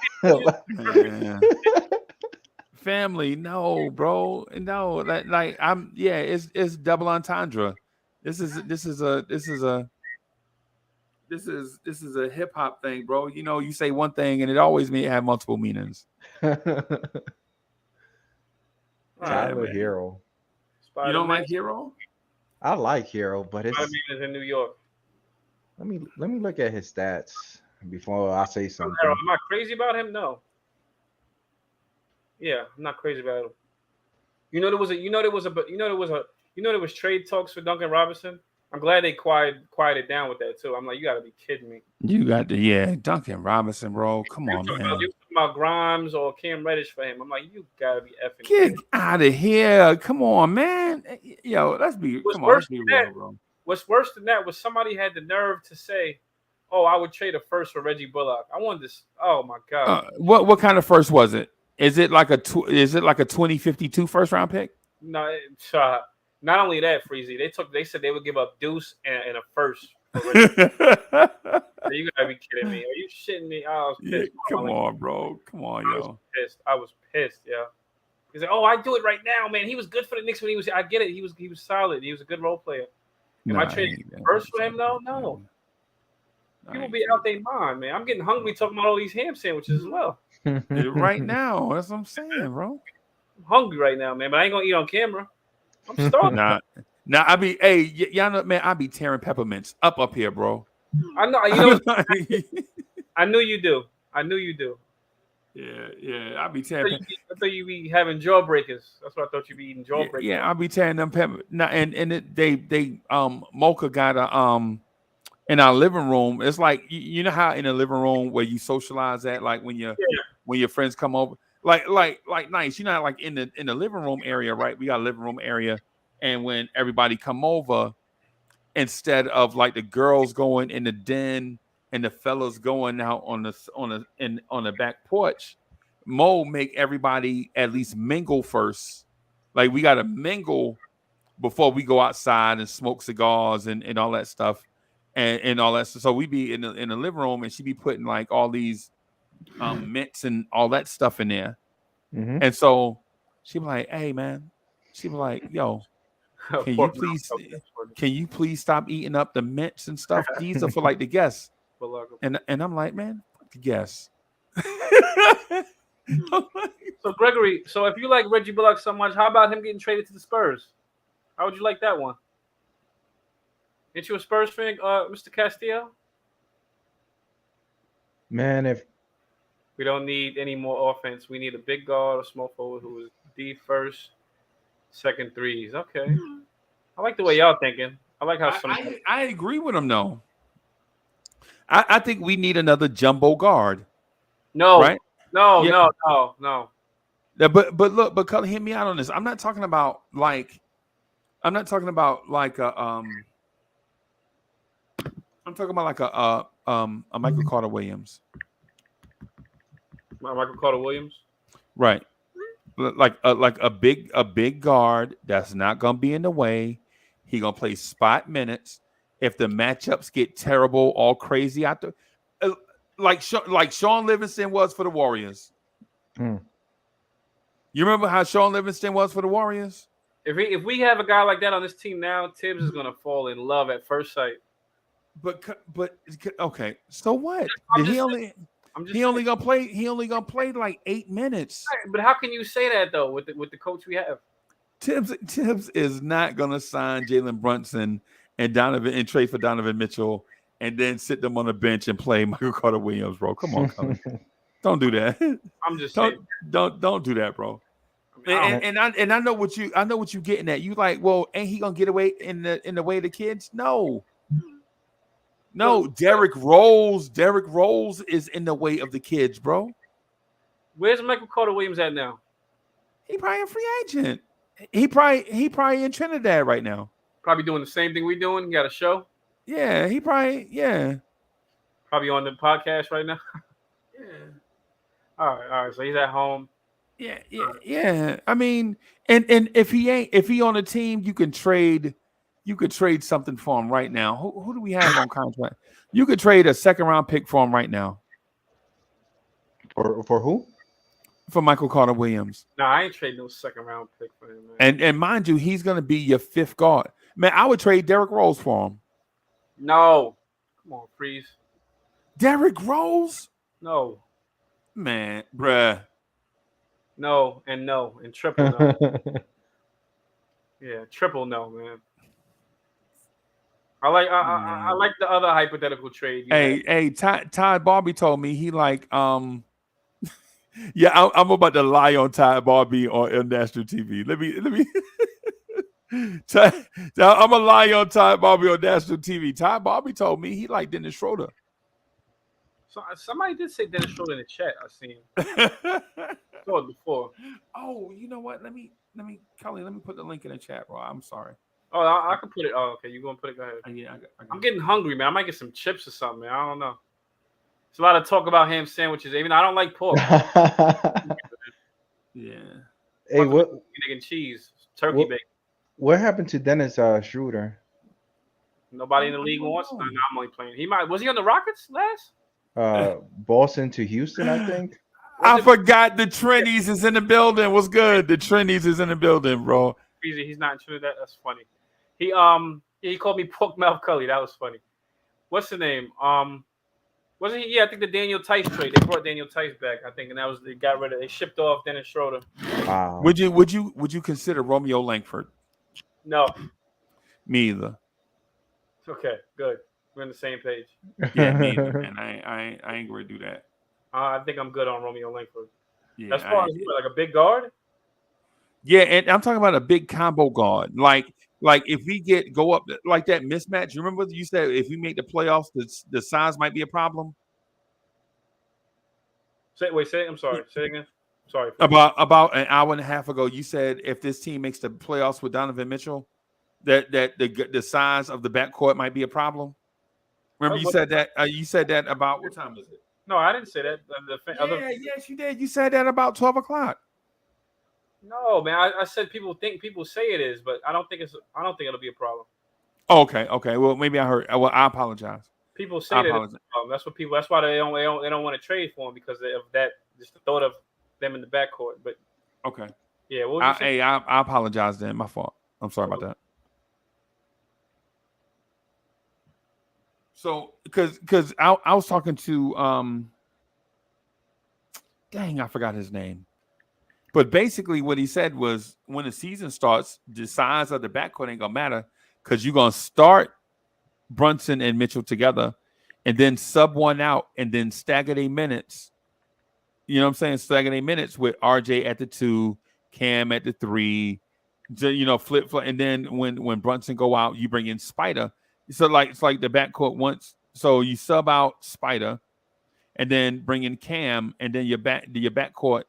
Family, no, bro, no. It's double entendre. This is a hip hop thing, bro. You know, you say one thing and it always may have multiple meanings. Tyler Hero. You don't like Hero? I like Hero, but it's Spider-Man is in New York. Let me look at his stats before I say something. Am I crazy about him? No. Yeah, I'm not crazy about him. There was trade talks for Duncan Robinson. I'm glad they quieted down with that too. I'm like, you gotta be kidding me. You got Duncan Robinson, bro. Come on, man. You talking about Grimes or Cam Reddish for him. I'm like, you gotta be effing get out of here. Come on, man. Yo, let's be real, bro. What's worse than that was somebody had the nerve to say, "Oh, I would trade a first for Reggie Bullock." I wanted this. Oh my god. What kind of first was it? Is it like a 2052 first round pick? No, not only that, Freezy. They said they would give up Deuce and a first. You gotta be kidding me. Are you shitting me? I was pissed. Come on, bro. Come on, yo. I was pissed, yeah. He's like, "Oh, I do it right now, man. He was good for the Knicks when he was. I get it. He was solid. He was a good role player. Am I trading first for him though? No. People be out their mind, man. I'm getting hungry talking about all these ham sandwiches as well. Right now, that's what I'm saying, bro. I'm hungry right now, man, but I ain't gonna eat on camera. I'm starving. Nah, I be, y'all know, man, I be tearing peppermints up here, bro. I know. You know. I knew you do. Yeah. I'll be tearing. I thought you be having jawbreakers. That's what I thought you'd be eating jawbreakers. Yeah, I'll be tearing them pepper. Now, they Mocha got a in our living room. It's like you know how in the living room where you socialize at, like when your friends come over, like nice. You know, like in the living room area, right? We got a living room area, and when everybody come over, instead of like the girls going in the den and the fellas going out on the back porch, Mo make everybody at least mingle first. Like we got to mingle before we go outside and smoke cigars and all that stuff and all that stuff. So we be in the living room and she be putting like all these mints and all that stuff in there. Mm-hmm. And so she be like, "Hey man," she be like, "Yo, can you please stop eating up the mints and stuff? These are for like the guests." And I'm like, "Man, fuck the guests." So Gregory, so if you like Reggie Bullock so much, how about him getting traded to the Spurs? How would you like that one? Ain't you a Spurs fan, Mr. Castillo? Man, if we don't need any more offense, we need a big guard or small forward who is the first, second threes. Okay, I like the way y'all thinking. I like how I agree with him though. I think we need another jumbo guard. No, right? No. Yeah, but look, but Culley, hear me out on this. I'm not talking about like a I'm talking about like a Michael Carter Williams. Michael Carter Williams, right? Like a big guard that's not gonna be in the way. He gonna play spot minutes. If the matchups get terrible, all crazy out there, like Sean Livingston was for the Warriors. Mm. You remember how Sean Livingston was for the Warriors? If we have a guy like that on this team now, Tibbs is gonna fall in love at first sight. But okay, so what? He only gonna play like 8 minutes. But how can you say that though with the coach we have? Tibbs is not gonna sign Jalen Brunson and trade for Donovan Mitchell and then sit them on the bench and play Michael Carter Williams, bro. Come on, don't do that. I'm just saying. Don't do that, bro. And I know what you getting at. You like, well, ain't he gonna get away in the way of the kids? No, Derrick Rose is in the way of the kids, bro. Where's Michael Carter Williams at now? He probably a free agent. He probably in Trinidad right now. Probably doing the same thing we doing. You got a show? Yeah, Probably on the podcast right now. Yeah. All right. So he's at home. Yeah. I mean, and if he on a team, you could trade something for him right now. Who do we have on contract? You could trade a second round pick for him right now. For who? For Michael Carter Williams. No, I ain't trading no second round pick for him, man. And mind you, he's gonna be your fifth guard. Man, I would trade Derrick Rose for him. No. Come on, freeze. Derrick Rose? No. Man, bruh. No, and triple no. Yeah, triple no, man. I like the other hypothetical trade. Hey, Todd Barbie told me he like yeah, I'm about to lie on Todd Barbie on national TV. Let me I'm gonna lie on Todd Barbie on national TV. Todd Barbie told me he liked Dennis Schroeder. So somebody did say Dennis Schroeder in the chat. I seen him. Saw it before. Oh, you know what? Let me Culley, let me put the link in the chat, bro. I'm sorry. Oh, I can put it. Oh, okay. You gonna put it? Go ahead. Yeah, I'm getting hungry, man. I might get some chips or something, man. I don't know. It's a lot of talk about ham sandwiches. Even though I don't like pork. Yeah. Hey, what? Egg and cheese, turkey bacon. What happened to Dennis Schroeder? Nobody in the league wants. No, I'm only playing. Was he on the Rockets last? Boston to Houston, I think. I forgot the Trinities is in the building. What's good? The Trinities is in the building, bro. He's not in Trinidad. That's funny. He called me Pork Mouth Culley. That was funny. What's the name? Wasn't he? Yeah, I think the Daniel Tice trade. They brought Daniel Tice back, I think, and that was they shipped off Dennis Schroeder. Wow. Would you consider Romeo Langford? No. Me either. Okay, good. We're on the same page. Yeah, me either, man. I ain't going to do that. I think I'm good on Romeo Langford. Yeah, as far as like a big guard. Yeah, and I'm talking about a big combo guard. Like if we go up like that mismatch. Remember you said if we make the playoffs, the size might be a problem. Say it. I'm sorry. Say it again. Sorry. About an hour and a half ago, you said if this team makes the playoffs with Donovan Mitchell, that the size of the backcourt might be a problem. Remember you said that. You said that about what time is it? No, I didn't say that. Yes, you did. You said that about 12:00. No, man. I said people say it is, but I don't think it'll be a problem. Okay. Well, maybe I heard. Well, I apologize. People say that. That's what people. That's why they don't want to trade for him because of that. Just the thought of them in the backcourt. But okay. Yeah. I apologize. Then my fault. I'm sorry about that. So, because I was talking to dang, I forgot his name. But basically, what he said was, when the season starts, the size of the backcourt ain't gonna matter because you're gonna start Brunson and Mitchell together, and then sub one out, and then stagger their minutes. You know what I'm saying? Stagger their minutes with RJ at the 2, Cam at the 3. Flip, and then when Brunson go out, you bring in Spider. So it's like the backcourt once. So you sub out Spider, and then bring in Cam, and then your backcourt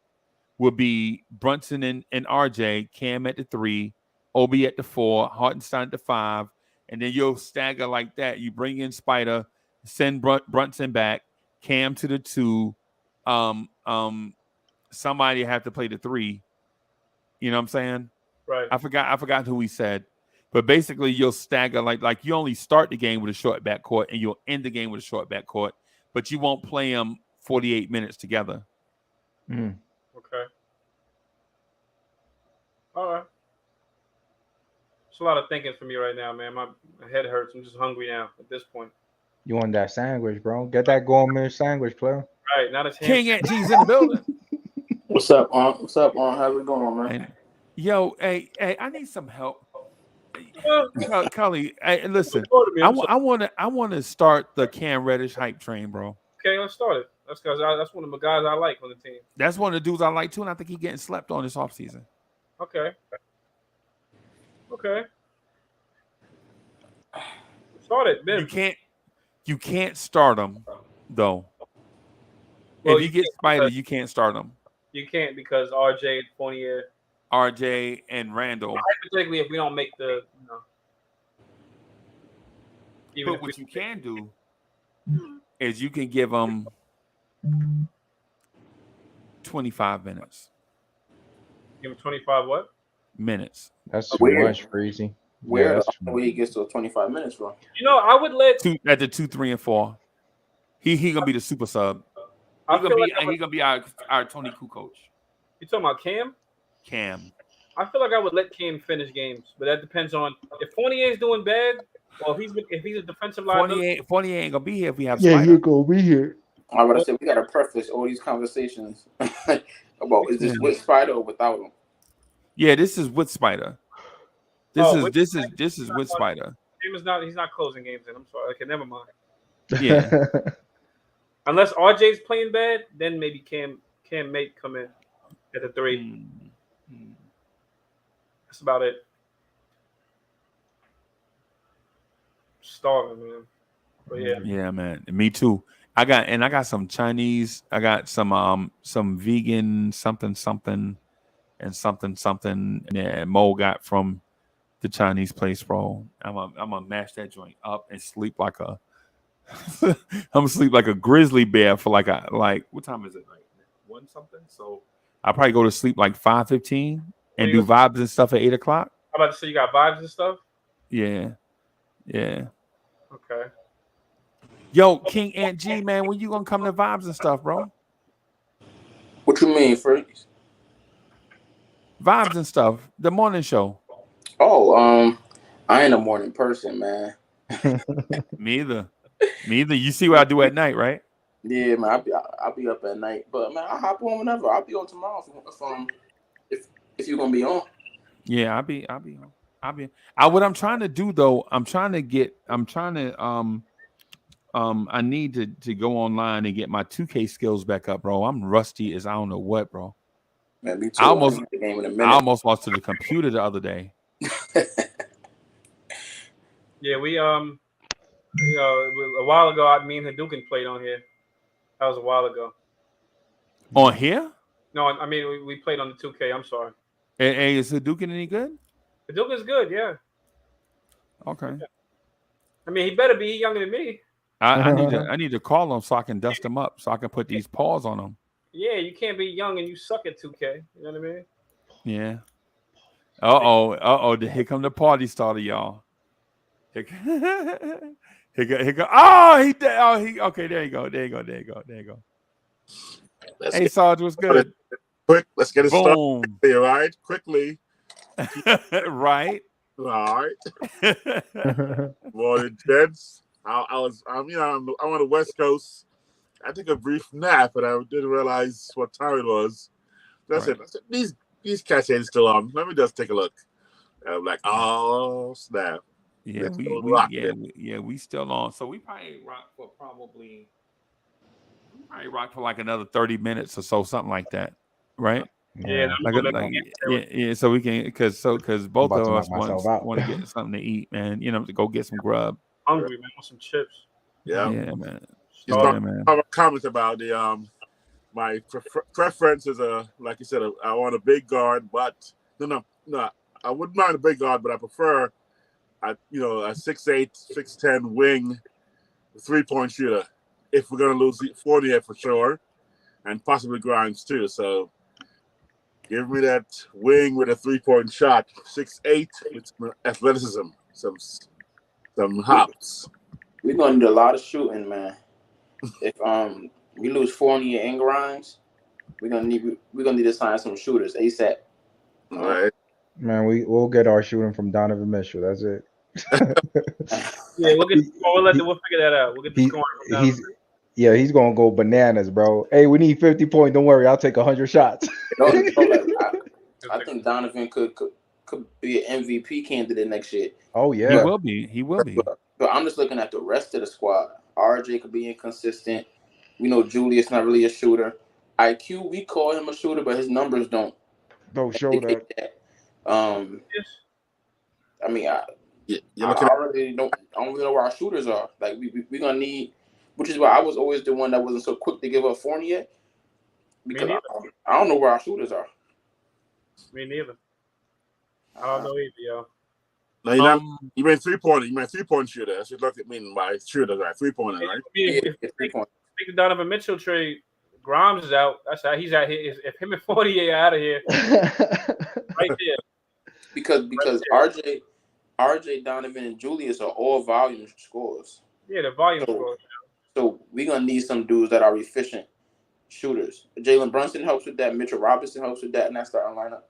will be Brunson and RJ, Cam at the 3, Obi at the 4, Hartenstein at the 5, and then you'll stagger like that. You bring in Spider, send Brunson back, Cam to the 2. Somebody have to play the 3. You know what I'm saying? Right. I forgot who he said, but basically you'll stagger like you only start the game with a short backcourt and you'll end the game with a short backcourt, but you won't play them 48 minutes together. Mm. Okay. All right. It's a lot of thinking for me right now, man. My head hurts. I'm just hungry now at this point. You want that sandwich, bro? Get that gourmet sandwich, player. Right. Not as King at G's in the building. What's up, What's up, How's it going, man? Yo, hey, I need some help. Culley, hey, listen. I want to start the Cam Reddish hype train, bro. Okay, let's start it. That's because that's one of the guys I like on the team. That's one of the dudes I like too, and I think he's getting slept on this offseason. Okay. Start it, man. You can't start him though. Well, if you get Spider, you can't start him. You can't because RJ and Fournier. RJ and Randle. Hypothetically, if we don't make the, but what you can do is you can give them 25 minutes. Give him 25 what? Minutes. That's too much, Freezy. Where he gets to 25 minutes from? I would let at the 2, 3, and 4. He gonna be the super sub. He gonna be our Tony Koo coach. You talking about Cam? Cam. I feel like I would let Cam finish games, but that depends on if Fournier is doing bad, or if he's a defensive liability. Fournier ain't gonna be here if we have Spider. Yeah, he'll go be here. I would say we gotta preface all these conversations about is this with Spider or without him? Yeah, this is with Spider. This is with Spider. He's not closing games in. I'm sorry. Okay, never mind. Yeah. Unless RJ's playing bad, then maybe Cam may come in at the 3. That's about it. Starving, man. But yeah. Yeah, man. Me too. I got some Chinese. I got some vegan something and something. Yeah, Mo got from the Chinese place, bro. I'm gonna mash that joint up and sleep like a. I'm gonna sleep like a grizzly bear for like what time is it? Like 1 something. So I'll probably go to sleep like 5:15 and do vibes and stuff at 8 o'clock. I'm about to say you got vibes and stuff. Yeah. Okay. Yo, King Ant G, man, when you gonna come to vibes and stuff, bro? What you mean, freaks? Vibes and stuff. The morning show. Oh, I ain't a morning person, man. Me either. You see what I do at night, right? Yeah, man. I'll be up at night, but man, I'll hop on whenever. I'll be on tomorrow if you're gonna be on. Yeah, I'll be on. What I'm trying to do though, I'm trying to I need to go online and get my 2K skills back up, bro. I'm rusty as I don't know what, bro. Man, me too. I almost the game in a minute. lost to the computer the other day. Yeah, we a while ago, me and Hadouken played on here. That was a while ago. On here? No, I mean we played on the 2K. I'm sorry. Hey, is Hadouken any good? Hadouken's good, yeah. Okay. Yeah. I mean, he better be younger than me. I need to call him so I can dust him up, so I can put these paws on him. Yeah, you can't be young and you suck at 2K. You know what I mean? Yeah. Uh-oh. Here come the party starter, y'all. Here go. Oh, he did. Oh, okay, there you go. Hey, Sarge, what's good? Quick, let's get it Boom. started. All right, quickly. Right. All right. Morning, gents. I'm on the West Coast. I took a brief nap, and I didn't realize what time it was. That's Right. it. These cats ain't still on. Let me just take a look. And I'm like, oh snap! Yeah, we still on. So we probably rock for like another 30 minutes or so, something like that, right? Yeah. Yeah. So we can because both of us want to get something to eat, man. You know, to go get some grub. Hungry, man. Want some chips? Yeah, man. I have a comment about the my preference is like you said, I want a big guard, but no, I wouldn't mind a big guard, but I prefer a 6'8", 6'10" wing 3-point shooter. If we're gonna lose Fournier for sure, and possibly Grimes too. So give me that wing with a 3-point shot, 6'8" with some athleticism, some hops. We're gonna need a lot of shooting, man. If we lose Fournier and Grimes, we're gonna need to sign some shooters ASAP. All right. Man, we'll get our shooting from Donovan Mitchell. That's it. Yeah, we'll figure that out. We'll get the scoring from Donovan. He's gonna go bananas, bro. Hey, we need 50 points. Don't worry, I'll take 100 shots. I think Donovan could be an MVP candidate next year. Oh yeah, he will be. But I'm just looking at the rest of the squad. RJ could be inconsistent. We know Julius not really a shooter. IQ, we call him a shooter, but his numbers don't show that. I mean, I already don't really know where our shooters are. Like we're gonna need, which is why I was always the one that wasn't so quick to give up Fournier, because I don't know where our shooters are. Me neither. I don't know either, yo. No, you mean 3-pointer. You mean 3-point shooter. That's what look at me by shooter, right? 3-pointer, right? Yeah, 3-point. Speaking of Donovan Mitchell trade, Grimes is out. That's how he's out here. If him and 48 are out of here, right there. Because RJ, Donovan, and Julius are all volume scorers. Yeah, the volume scorers. So we're gonna need some dudes that are efficient shooters. Jalen Brunson helps with that. Mitchell Robinson helps with that, and that's starting lineup.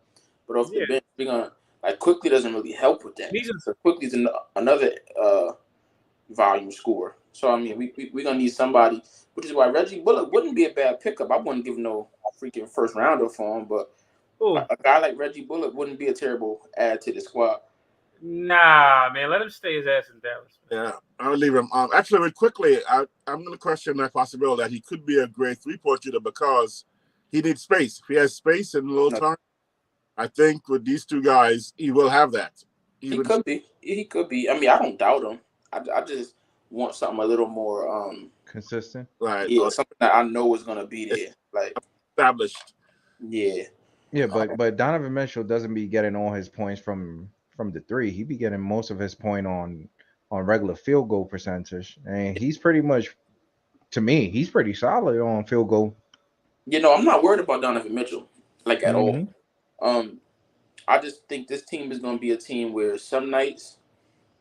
But off the bench, we're gonna Quickly doesn't really help with that. So Quickly's another volume scorer. So I mean, we're gonna need somebody, which is why Reggie Bullock wouldn't be a bad pickup. I wouldn't give no freaking first rounder for him, but a guy like Reggie Bullock wouldn't be a terrible add to the squad. Nah, man, let him stay his ass in Dallas. Yeah, I'll leave him. Actually, quickly, I'm going to question that possibility that he could be a great 3-point shooter because he needs space. If he has space and a little time, I think with these two guys, he will have that. He could be. He could be. I mean, I don't doubt him. I just want something a little more consistent. Right. Yeah, something that I know is going to be there. Like established. Yeah. Yeah, but Donovan Mitchell doesn't be getting all his points from the three. He be getting most of his point on regular field goal percentage, and he's pretty much, to me, he's pretty solid on field goal. You know, I'm not worried about Donovan Mitchell at all. I just think this team is going to be a team where some nights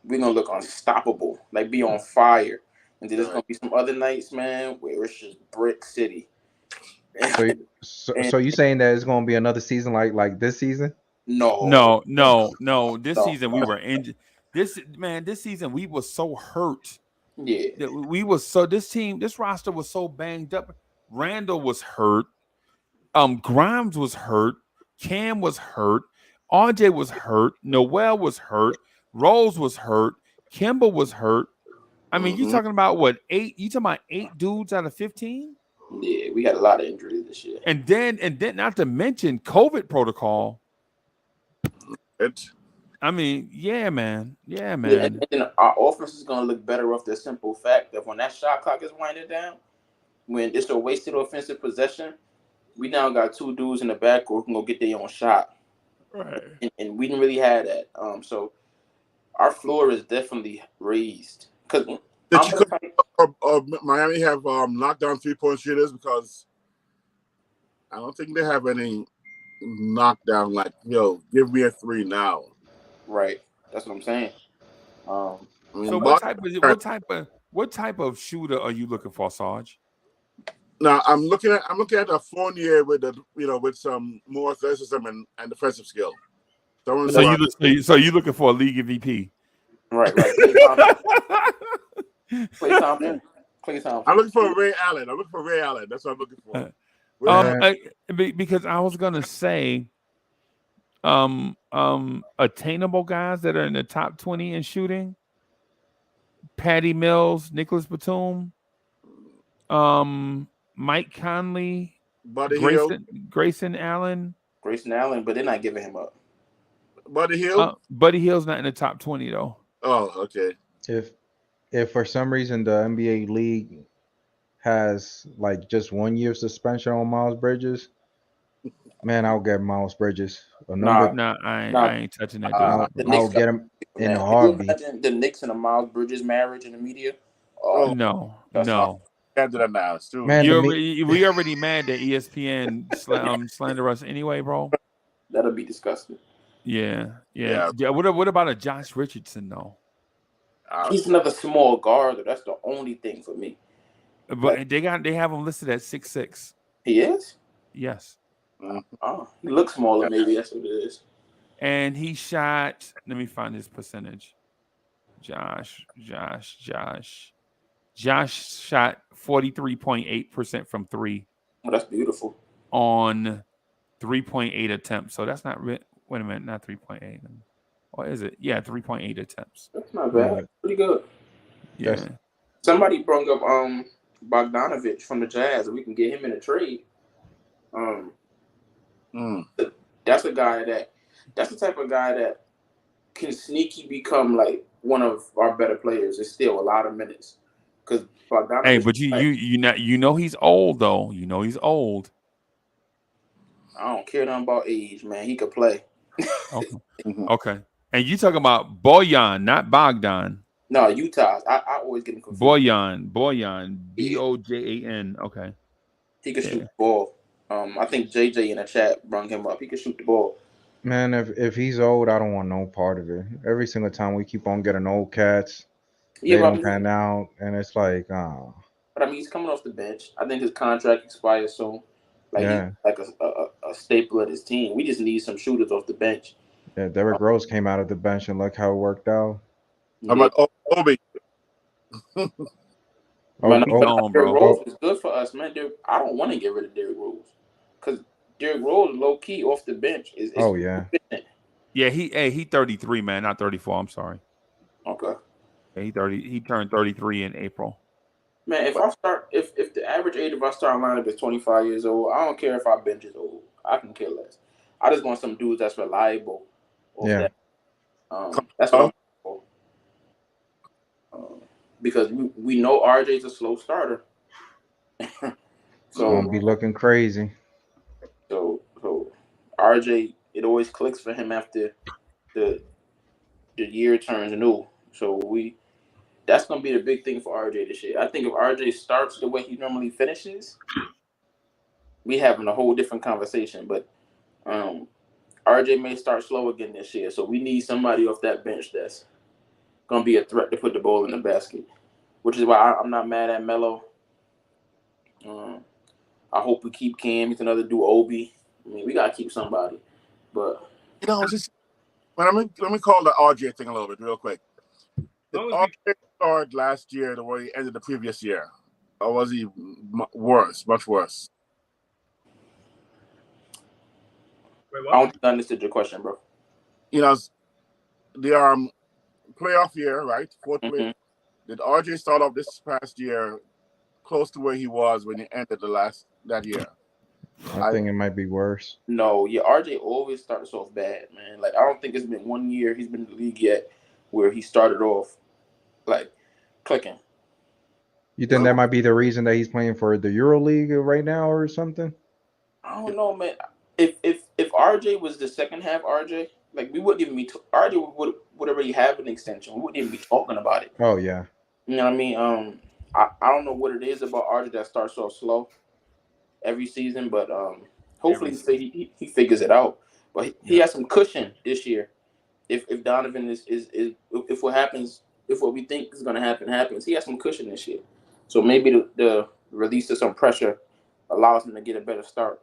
we're going to look unstoppable, like be on fire, and then there's going to be some other nights, man, where it's just brick city. So you saying that it's going to be another season like this season? No. This season we were injured. This season we were so hurt. Yeah. We was this roster was so banged up. Randle was hurt. Grimes was hurt. Cam was hurt. RJ was hurt. Noel was hurt. Rose was hurt. Kimba was hurt. I mean, you talking about what, 8? You talking about 8 dudes out of 15? Yeah, we had a lot of injuries this year. And then not to mention COVID protocol. I mean, yeah, man. Yeah, man. Yeah, and then our offense is going to look better off the simple fact that when that shot clock is winding down, when it's a wasted offensive possession, we now got 2 dudes in the backcourt who can go get their own shot. Right. And we didn't really have that. So our floor is definitely raised. Because Miami have knockdown 3-point shooters? Because I don't think they have any knockdown like, give me a 3 now. Right. That's what I'm saying. So what type of shooter are you looking for, Sarge? Now I'm looking at a Fournier with with some more athleticism and defensive skill. So you looking for a league MVP? Right. Klay Thompson. I'm looking for Ray Allen. That's what I'm looking for. Because I was gonna say, attainable guys that are in the top 20 in shooting: Patty Mills, Nicholas Batum, Mike Conley, Grayson Allen, but they're not giving him up. Buddy Hield. Buddy Hield's not in the top 20 though. Oh, okay. If for some reason the NBA league has like just 1 year suspension on Miles Bridges, man, I'll get Miles Bridges. I ain't touching that dude. I'll get him in a heartbeat. The Knicks and the Miles Bridges marriage in the media. No. Can't do that now. Man, we already mad that ESPN slander us anyway, bro. That'll be disgusting. Yeah. What about a Josh Richardson though? He's another small guard. That's the only thing for me. But they have him listed at 6'6". He is? Yes. He looks smaller. Maybe that's what it is. And he shot. Let me find his percentage. Josh shot 43.8% from 3. Oh, that's beautiful. On 3.8 attempts. So that's not. Wait a minute, not 3.8. Or is it? Yeah, 3.8 attempts. That's not bad. Pretty good. Yeah. Yes. Somebody brought up Bogdanovich from the Jazz. We can get him in a trade. That's a guy that's the type of guy that can sneaky become like one of our better players. It's still a lot of minutes. Because Bogdanovich. Hey, but you know he's old though. You know he's old. I don't care nothing about age, man. He could play. Okay. And you talking about Bojan, not Bogdan. No, Utah. I always get him confused. Bojan, Bojan. Okay. He could shoot the ball. I think JJ in the chat brought him up. He could shoot the ball. Man, if he's old, I don't want no part of it. Every single time we keep on getting old cats, they don't pan out, and it's like, But I mean, he's coming off the bench. I think his contract expires soon. He's like a staple of his team. We just need some shooters off the bench. Yeah, Derrick Rose came out of the bench and look how it worked out. I'm like, Obi. Derrick Rose is good for us, man. I don't want to get rid of Derrick Rose because Derrick Rose, low key off the bench, is efficient. Yeah, he 33, man, not 34. I'm sorry. Okay. Yeah, he turned 33 in April. Man, if the average age of our starting lineup is 25 years old, I don't care if our bench is old. I can care less. I just want some dudes that's reliable. Yeah. That's what I'm for. Because we know RJ's a slow starter. So gonna be looking crazy. So RJ, it always clicks for him after the year turns new. So that's gonna be the big thing for RJ this year. I think if RJ starts the way he normally finishes, we having a whole different conversation. But RJ may start slow again this year, so we need somebody off that bench that's gonna be a threat to put the ball in the basket. Which is why I'm not mad at Melo. I hope we keep Cam. He's another dude, Obi. I mean, we gotta keep somebody. But let me call the RJ thing a little bit real quick. Did RJ start last year the way he ended the previous year, or was he worse, much worse? Wait, what? I don't think I understood your question, bro. The playoff year, right? Fourth place. did RJ start off this past year close to where he was when he ended that year? I think it might be worse. No, yeah, RJ always starts off bad, man. Like I don't think it's been 1 year he's been in the league yet where he started off like clicking. You think that might be the reason that he's playing for the EuroLeague right now or something? I don't know, man. If RJ was the second half RJ, like we wouldn't even be RJ would already have an extension. We wouldn't even be talking about it. Oh yeah. You know what I mean? I don't know what it is about RJ that starts off slow every season, but hopefully he figures it out. But he has some cushion this year. If Donovan is if what happens, if what we think is gonna happen happens, he has some cushion this year. So maybe the release of some pressure allows him to get a better start.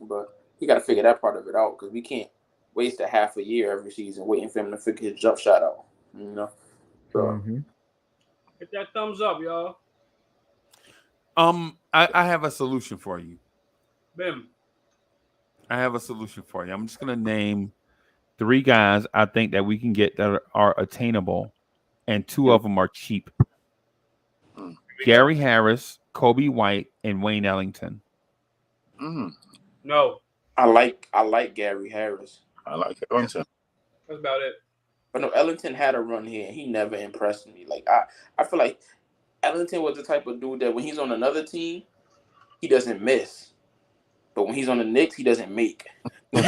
But he got to figure that part of it out because we can't waste a half a year every season waiting for him to figure his jump shot out. You know. So hit that thumbs up, y'all. I have a solution for you. Bim. I have a solution for you. I'm just gonna name 3 guys I think that we can get that are attainable, and 2 of them are cheap. Gary Harris, Kobe White, and Wayne Ellington. No. I like Gary Harris. I like Ellington. That's about it. But no, Ellington had a run here and he never impressed me. Like I feel like Ellington was the type of dude that when he's on another team, he doesn't miss. But when he's on the Knicks, he doesn't make. You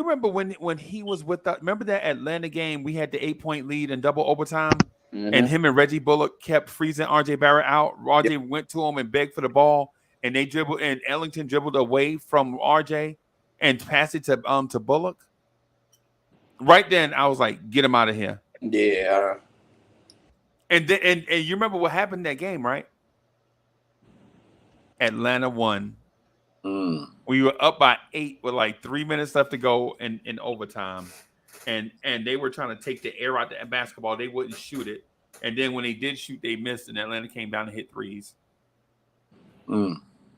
remember when he was with us? Remember that Atlanta game? We had the 8-point lead in double overtime, and him and Reggie Bullock kept freezing RJ Barrett out. RJ went to him and begged for the ball, and they dribbled, and Ellington dribbled away from RJ and passed it to Bullock. Right then, I was like, "Get him out of here!" Yeah. And then, and you remember what happened in that game, right? Atlanta won. We were up by 8 with like 3 minutes left to go in overtime, and they were trying to take the air out the basketball. They wouldn't shoot it, and then when they did shoot, they missed, and Atlanta came down and hit threes.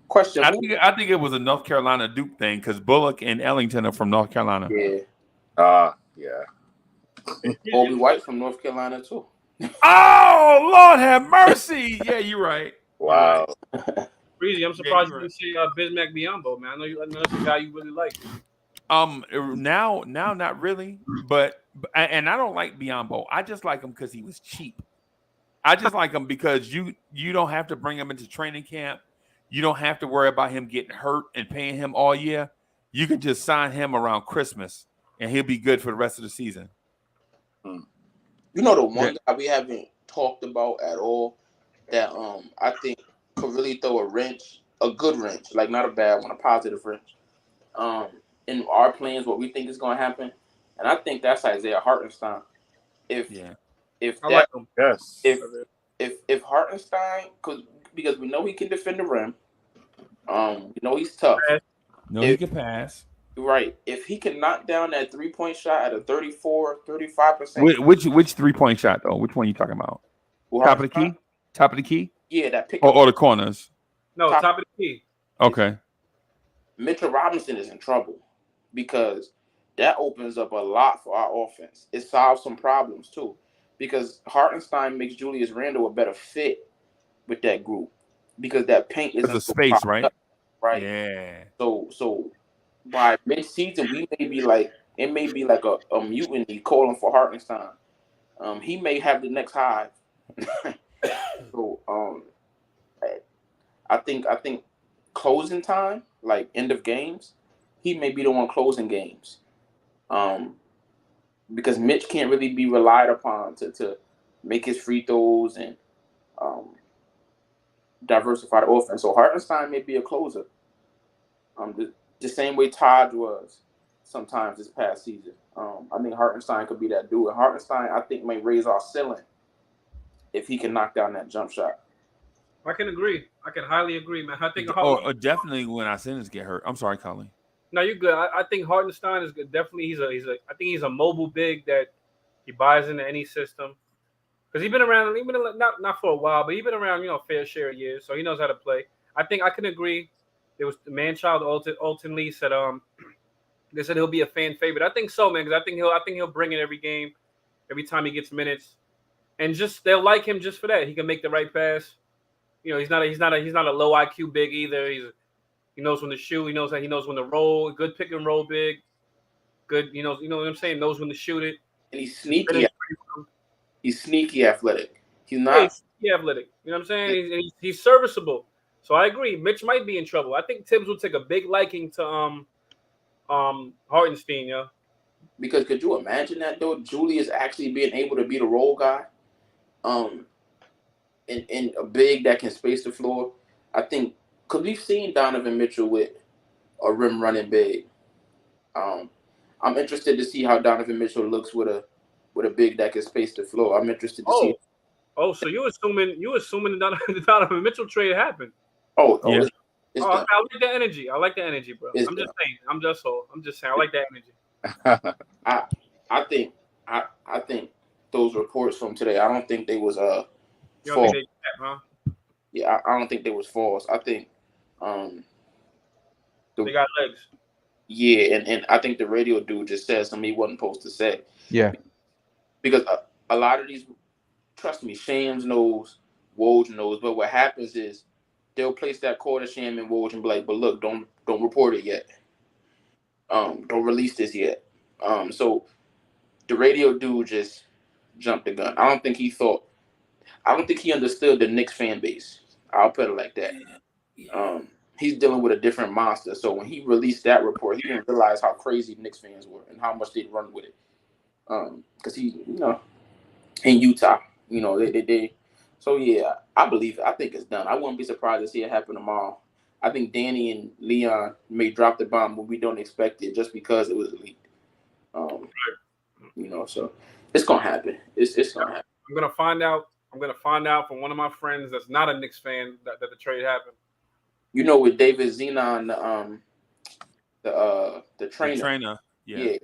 Question: I think it was a North Carolina Duke thing because Bullock and Ellington are from North Carolina. Yeah. Yeah. Kobe White from North Carolina too. Oh Lord, have mercy! Yeah, you're right. Wow. Breezy, I'm surprised you didn't say Bismack Biyombo, man. I know that's a guy you really like. Now, not really, but I don't like Biyombo. I just like him because he was cheap. I just like him because you don't have to bring him into training camp. You don't have to worry about him getting hurt and paying him all year. You can just sign him around Christmas, and he'll be good for the rest of the season. You know the one guy we haven't talked about at all that I think could really throw a good wrench, like not a bad one, a positive wrench. In our plans, what we think is going to happen, and I think that's Isaiah Hartenstein. If Hartenstein, because we know he can defend the rim, we know he's tough. He can pass. Right. If he can knock down that 3-point shot at a 34-35%. Which 3-point shot though? Which one are you talking about? Top of the key? Top of the key? Yeah, that pick. Or the corners. No, top of the key. Okay. Mitchell Robinson is in trouble because that opens up a lot for our offense. It solves some problems too. Because Hartenstein makes Julius Randle a better fit with that group. Because that paint is a space, right? Right. Yeah. So by mid-season, it may be like a mutiny calling for Hartenstein. He may have the next high. So I think closing time, like end of games, he may be the one closing games. Because Mitch can't really be relied upon to make his free throws and diversify the offense. So Hartenstein may be a closer. The same way Taj was sometimes this past season. I think Hartenstein could be that dude. And Hartenstein, I think, may raise our ceiling if he can knock down that jump shot. I can agree. I can highly agree, man. I think definitely when our centers get hurt. I'm sorry, Culley. No, you're good. I think Hartenstein is good. Definitely I think he's a mobile big that he buys into any system. Because he's been around, not for a while, but he's been around, a fair share of years, so he knows how to play. I think I can agree. There was the man-child Alton Lee said they said he'll be a fan favorite. I think so, man, because I think he'll bring it every game, every time he gets minutes. and just they'll like him just for that. He can make the right pass. You know, he's not a low IQ big either. He knows when to shoot. He knows when to roll. Good pick and roll big. Good, you know what I'm saying. Knows when to shoot it. And he's sneaky. He's sneaky athletic. He's not. Yeah, he's sneaky athletic. You know what I'm saying? He's serviceable. So I agree. Mitch might be in trouble. I think Tibbs will take a big liking to Hartenstein, yo. Because could you imagine that though? Julius actually being able to be the role guy, and a big that can space the floor. I think because we've seen Donovan Mitchell with a rim running big. I'm interested to see how Donovan Mitchell looks with a big that can space the floor. I'm interested to see. Oh, so you assuming the Donovan Mitchell trade happened? Oh, yeah. I like the energy. I like the energy, bro. I'm just saying. I'm just saying. I like that energy. I think those reports from today. I don't think they was false. Yeah, I don't think they was false. I think they got legs. Yeah, and I think the radio dude just said something he wasn't supposed to say. Yeah, because a lot of these, trust me, Shams knows, Woj knows. But what happens is they'll place that call to Sham and Woj and be like, "But look, don't report it yet. Don't release this yet." So the radio dude just jumped the gun. I don't think he understood the Knicks fan base. I'll put it like that. He's dealing with a different monster. So when he released that report, he didn't realize how crazy Knicks fans were and how much they'd run with it. Because he, in Utah, they. So yeah, I believe it. I think it's done. I wouldn't be surprised to see it happen tomorrow. I think Danny and Leon may drop the bomb, but we don't expect it just because it was leaked. So it's gonna happen. It's gonna happen. I'm gonna find out from one of my friends that's not a Knicks fan that the trade happened. With David Zenon, the trainer. The trainer, yeah.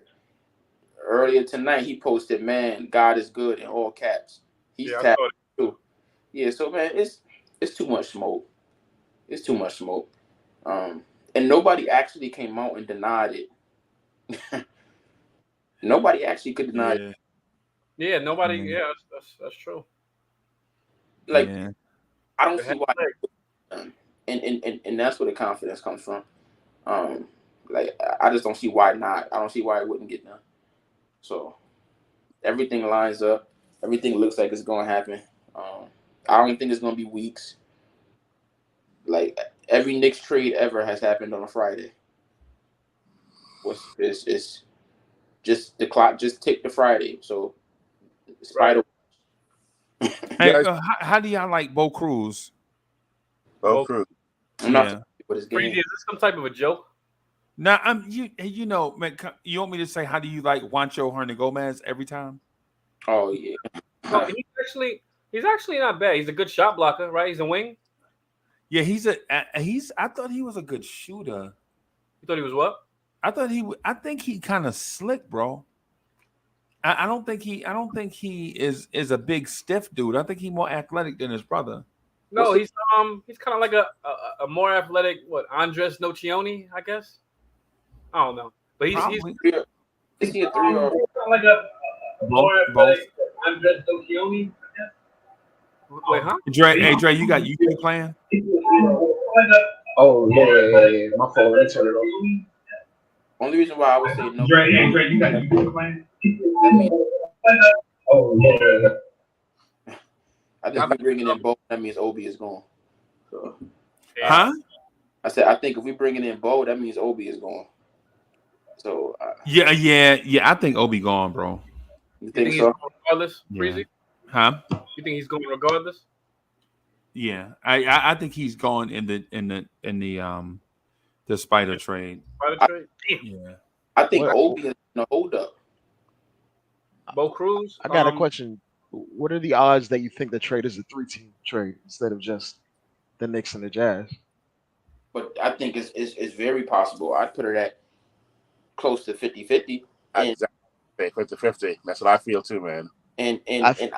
Earlier tonight, he posted, "Man, God is good" in all caps. He's tapped too. Yeah, so man, it's too much smoke. It's too much smoke. And nobody actually came out and denied it. Nobody actually could deny it. Yeah, nobody. Mm-hmm. Yeah, that's true. Like, I don't see why. And that's where the confidence comes from. I just don't see why not. I don't see why it wouldn't get done. So everything lines up. Everything looks like it's going to happen. I don't think it's going to be weeks. Like every Knicks trade ever has happened on a Friday. It's just the clock just ticked to Friday. So Spider. Hey, how do y'all like Bo Cruz? Bo Cruz. I'm not what his game. Is this some type of a joke? Now, man, you want me to say how do you like Juancho Hernangomez every time? Oh yeah. No, he's actually not bad. He's a good shot blocker, right? He's a wing. Yeah, I thought he was a good shooter. You thought he was what? I think he kind of slick, bro. I don't think he is a big stiff dude. I think he's more athletic than his brother. No, he's kind of like a more athletic Andres Nocioni, I guess. I don't know, but he's is he a 3-year-old? Like a more athletic Andres Nocioni, I guess. Wait, huh? Dre, you got YouTube playing? Oh yeah. My phone. Let me turn it off. Only reason why I would say no. Dre, you got YouTube playing? Oh yeah. I think if we bringing in Bo, that means Obi is gone. So, huh? I said I think if we bringing in Bo, that means Obi is gone. So yeah. I think Obi gone, bro. You think so? Regardless, Breezy? Huh? You think he's going regardless? Yeah, I think he's gone in the Spider trade. Spider trade? Yeah. I think Obi is in a hold up. Bo Cruz? I got a question. What are the odds that you think the trade is a 3-team trade instead of just the Knicks and the Jazz? But I think it's very possible. I'd put it at close to 50-50. Exactly. 50-50. That's what I feel too, man. And I think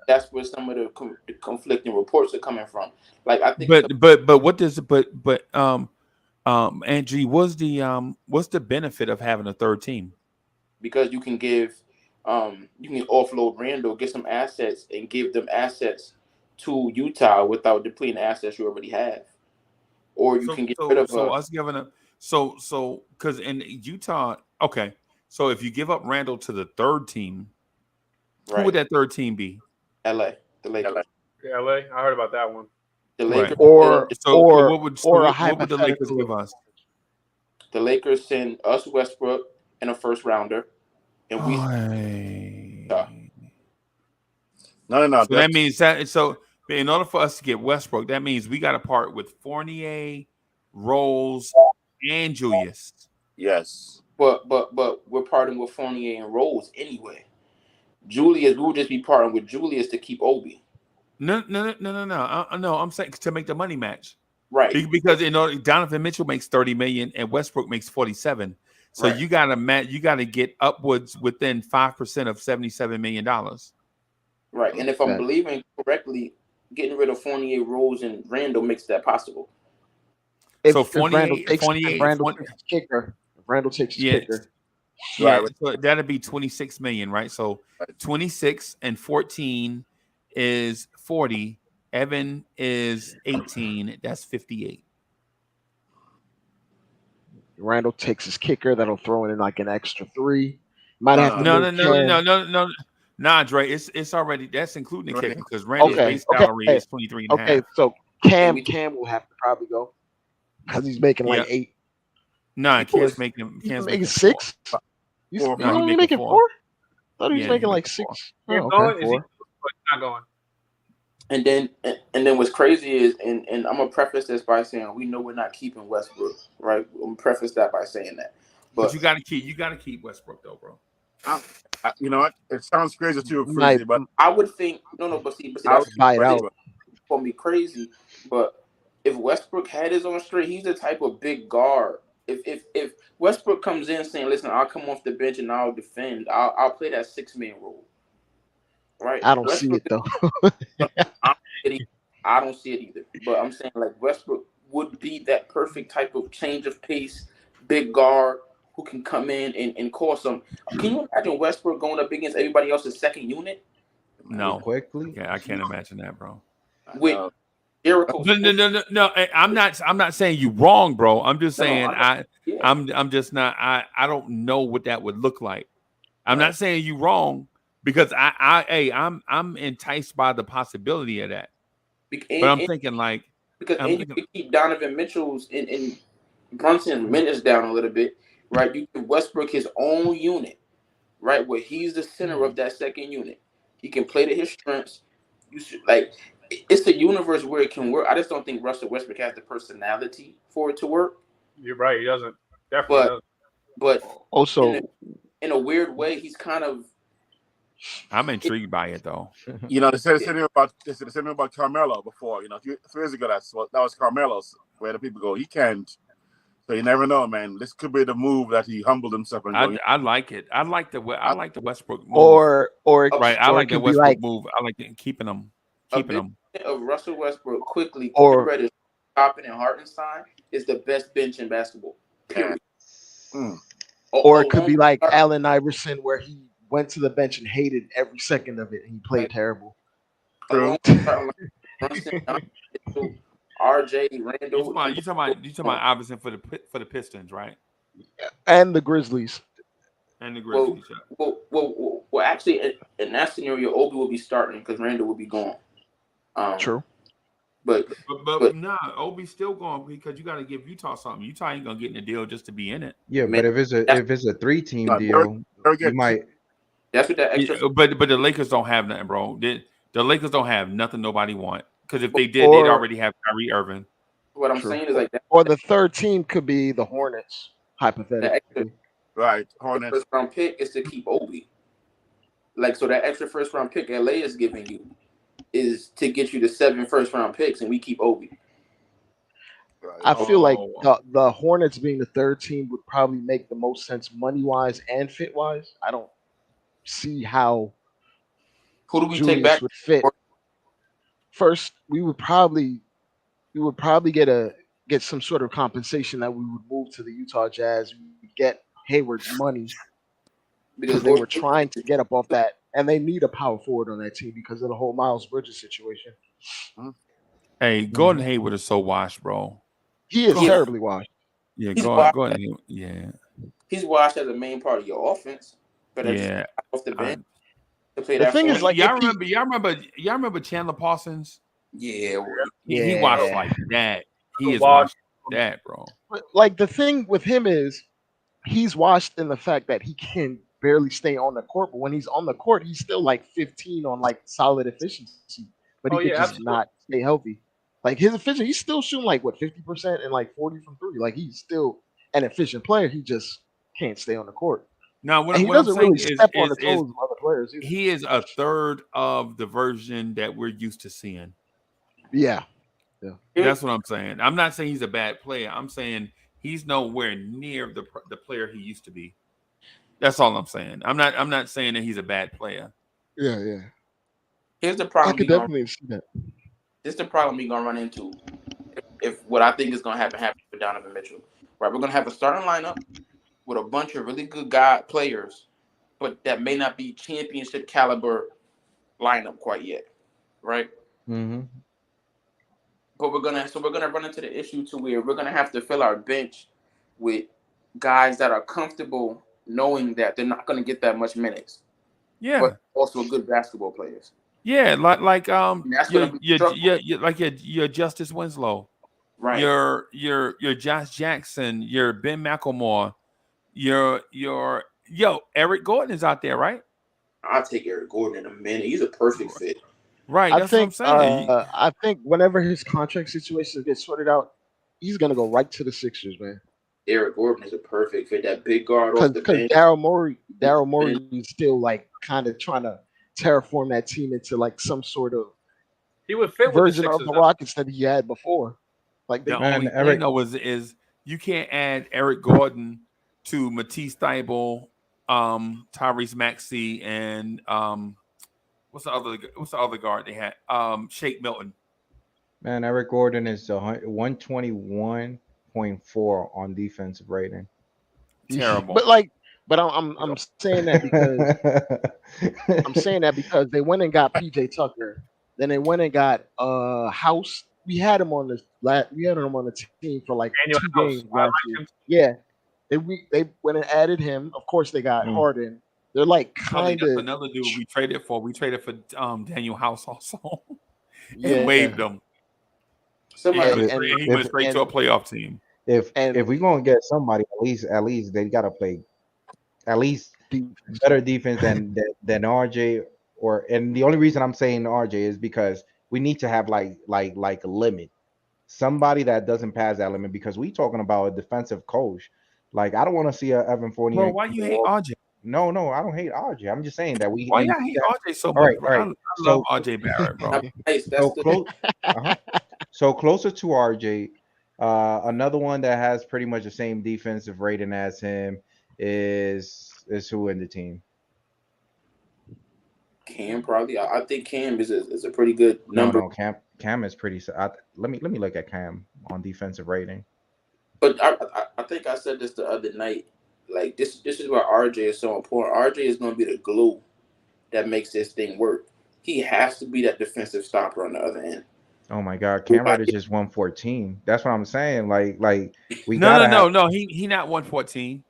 that's where some of the conflicting reports are coming from. Like I think but what does Andrew, what's the benefit of having a third team? Because you can give You can offload Randle, get some assets, and give them assets to Utah without depleting the assets you already have. Or you can get rid of us giving up. So because in Utah, okay. So if you give up Randle to the third team, who would that third team be? LA, the Lakers. LA, I heard about that one. The Lakers, or what would the Lakers give us? The Lakers send us Westbrook and a first rounder, and we. No. So that means that. So in order for us to get Westbrook, that means we got to part with Fournier, Rose, and Julius. Yes, but we're parting with Fournier and Rose anyway. Julius, we would just be parting with Julius to keep Obi. No. I'm saying to make the money match, right? Because Donovan Mitchell makes $30 million and Westbrook makes $47. So you gotta get upwards within 5% of $77 million. Right, and if I'm believing correctly, getting rid of Fournier, Rose, and Randle makes that possible. If Randle takes his kicker, yeah, so that'd be $26 million, right? So 26 and 14 is 40. Evan is 18. That's 58. Randle takes his kicker. That'll throw in like an extra 3. Might have to no. Nah, Dre, it's already that's including the kicker because Randle's base salary is 23 and a half. Okay, so Cam will have to probably go because he's making like 8. Nah, Cam's making 6. He's only making 4. I thought he was making like 6. Not going. And then what's crazy is, and I'm gonna preface this by saying we know we're not keeping Westbrook, right? I'm gonna preface that by saying that. But you gotta keep Westbrook though, bro. You know what? It sounds crazy too, Freezy, but I would think but see that's gonna be crazy. But if Westbrook had his own straight, he's the type of big guard. If Westbrook comes in saying, "Listen, I'll come off the bench and I'll defend. I'll play that 6-man role." Right? I don't see it though. I don't see it either. But I'm saying like Westbrook would be that perfect type of change of pace, big guard who can come in and cause some. Can you imagine Westbrook going up against everybody else's second unit? No, quickly. Yeah, I can't imagine that, bro. With Jericho. No. I'm not saying you wrong, bro. I'm just saying I'm just not. I don't know what that would look like. I'm not saying you wrong. Because I'm enticed by the possibility of that, but I'm thinking like you can keep Donovan Mitchell's and Brunson's minutes down a little bit, right? You give Westbrook his own unit, right, where he's the center of that second unit. He can play to his strengths. You should it's a universe where it can work. I just don't think Russell Westbrook has the personality for it to work. You're right. He doesn't. Definitely doesn't. But also in a weird way, he's kind of. I'm intrigued by it though. You know, they said the same thing about Carmelo before. You know, 3 years ago that was Carmelo's where the people go, he can't. So you never know, man. This could be the move that he humbled himself and I like it. I like the Westbrook move. Or I like the Westbrook move. I like keeping him. Of Russell Westbrook quickly or Toppin and Hartenstein is the best bench in basketball. Period. Or it could be like Allen Iverson where he went to the bench and hated every second of it and he played terrible. True. RJ Randle. You talking about Iverson for the Pistons, right? And the Grizzlies. Well, actually, in that scenario, Obi will be starting because Randle will be gone. True. But nah, Obi's still going because you got to give Utah something. Utah ain't gonna get in the deal just to be in it. Yeah, but if it's a 3-team deal, you might. That's what that extra. Yeah, but the Lakers don't have nothing, bro. The Lakers don't have nothing nobody want because if they did, they'd already have Kyrie Irving. What I'm saying is like that. Or the third team could be the Hornets, hypothetically. Right, Hornets. First round pick is to keep Obi. So that extra first round pick LA is giving you is to get you the 7 first-round picks, and we keep Obi. I feel like the Hornets being the third team would probably make the most sense money-wise and fit-wise. I don't see how who do we Julius take back would fit. First, we would probably get some sort of compensation that we would move to the Utah Jazz. We would get Hayward's money. because they were trying to get up off that, and they need a power forward on that team because of the whole Miles Bridges situation. Hey, Gordon Hayward is so washed, bro. He is terribly washed. Yeah, Gordon Hayward, yeah. He's washed as a main part of your offense, but off the bench to play that. The thing is, like, y'all remember Chandler Parsons? Yeah, he washed like that. He is washed like that, bro. But, like, the thing with him is he's washed in the fact that he can barely stay on the court, but when he's on the court, he's still like 15 on like solid efficiency, but he can just not stay healthy. Like, his efficiency, he's still shooting like 50% and like 40 from 3. Like, he's still an efficient player. He just can't stay on the court. Now, what he I'm doesn't saying really step on the toes of other players either. He is a third of the version that we're used to seeing. Yeah. That's what I'm saying. I'm not saying he's a bad player. I'm saying he's nowhere near the player he used to be. That's all I'm saying. I'm not saying that he's a bad player. Yeah. Here's the problem. I could definitely see that. This is the problem we're gonna run into if what I think is gonna happen with Donovan Mitchell. Right, we're gonna have a starting lineup with a bunch of really good players, but that may not be championship caliber lineup quite yet, right? Mm-hmm. But we're gonna run into the issue to where we're gonna have to fill our bench with guys that are comfortable knowing that they're not gonna get that much minutes. Yeah, but also good basketball players. Yeah, like your Justice Winslow, right? Your Josh Jackson, your Ben McLemore, your Eric Gordon is out there, right? I'll take Eric Gordon in a minute. He's a perfect fit. Right, that's what I'm saying. I think whenever his contract situation gets sorted out, he's gonna go right to the Sixers, man. Eric Gordon is a perfect fit. That big guard off the bench. Daryl Morey is still like kind of trying to terraform that team into like some sort of he would fit version with of the Rockets that he had before. Like the only thing though is you can't add Eric Gordon to Matisse Thybulle, Tyrese Maxey, and what's the other guard they had? Shake Milton. Man, Eric Gordon is 121.4 on defensive rating. Terrible. But I'm saying that because they went and got PJ Tucker, then they went and got House. We had him on the team for like Daniel 2 House. games last year. Yeah, they went and added him. Of course, they got Harden. They're like kind of another dude we traded for. We traded for Daniel House also, and waived him. He went straight to a playoff team. If we're gonna get somebody, at least they gotta play at least better defense than RJ. And the only reason I'm saying RJ is because we need to have like a limit, somebody that doesn't pass that limit. Because we talking about a defensive coach. Like, I don't want to see a Evan Fournier. Bro, why you hate RJ? No, I don't hate RJ. I'm just saying that we. Why you hate RJ so much? All right. I love RJ Barrett, bro. So closer to RJ. Another one that has pretty much the same defensive rating as him is who in the team? Cam, probably. I think Cam is a pretty good number. No, Cam is pretty. Let me look at Cam on defensive rating. But I think I said this the other night. Like, this is why RJ is so important. RJ is going to be the glue that makes this thing work. He has to be that defensive stopper on the other end. Oh my God, Cam Reddish is 114. That's what I'm saying. Like we no. He not 114.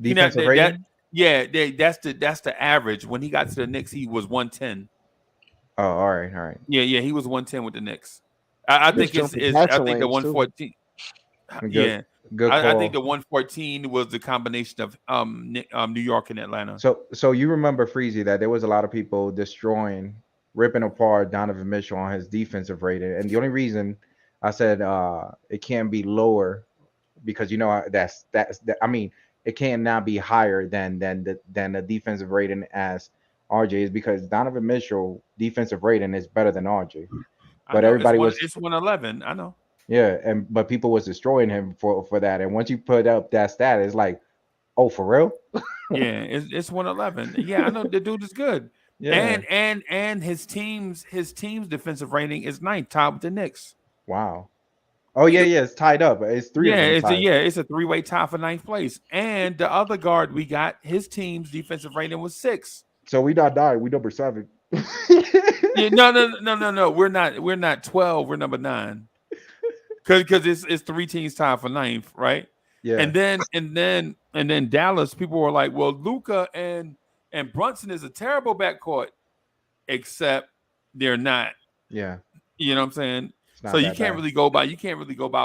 Defensive rating. That's the average. When he got to the Knicks, he was 110. Oh, all right. Yeah, he was 110 with the Knicks. I think the 114. Yeah, good call. I think the 114 was the combination of New York and Atlanta. So you remember, Freezy, that there was a lot of people ripping apart Donovan Mitchell on his defensive rating, and the only reason I said it can't be lower because that's I mean it can now be higher than the defensive rating as RJ is because Donovan Mitchell defensive rating is better than RJ, but everybody it's 111. I know. Yeah, but people was destroying him for that, and once you put up that stat, it's like, oh, for real? Yeah, it's 111. Yeah, I know the dude is good. Yeah, and his team's defensive rating is 9th, top with the Knicks. Wow. Oh yeah, it's tied up. It's three. Yeah, of them it's a 3-way tie for 9th place. And the other guard we got, his team's defensive rating was 6. So we not dying. We number 7. Yeah, no. We're not 12. We're number 9. Because it's 3 teams tied for 9th, right? Yeah. And then Dallas, people were like, well, Luka and Brunson is a terrible backcourt, except they're not. Yeah. You know what I'm saying? So you can't really go by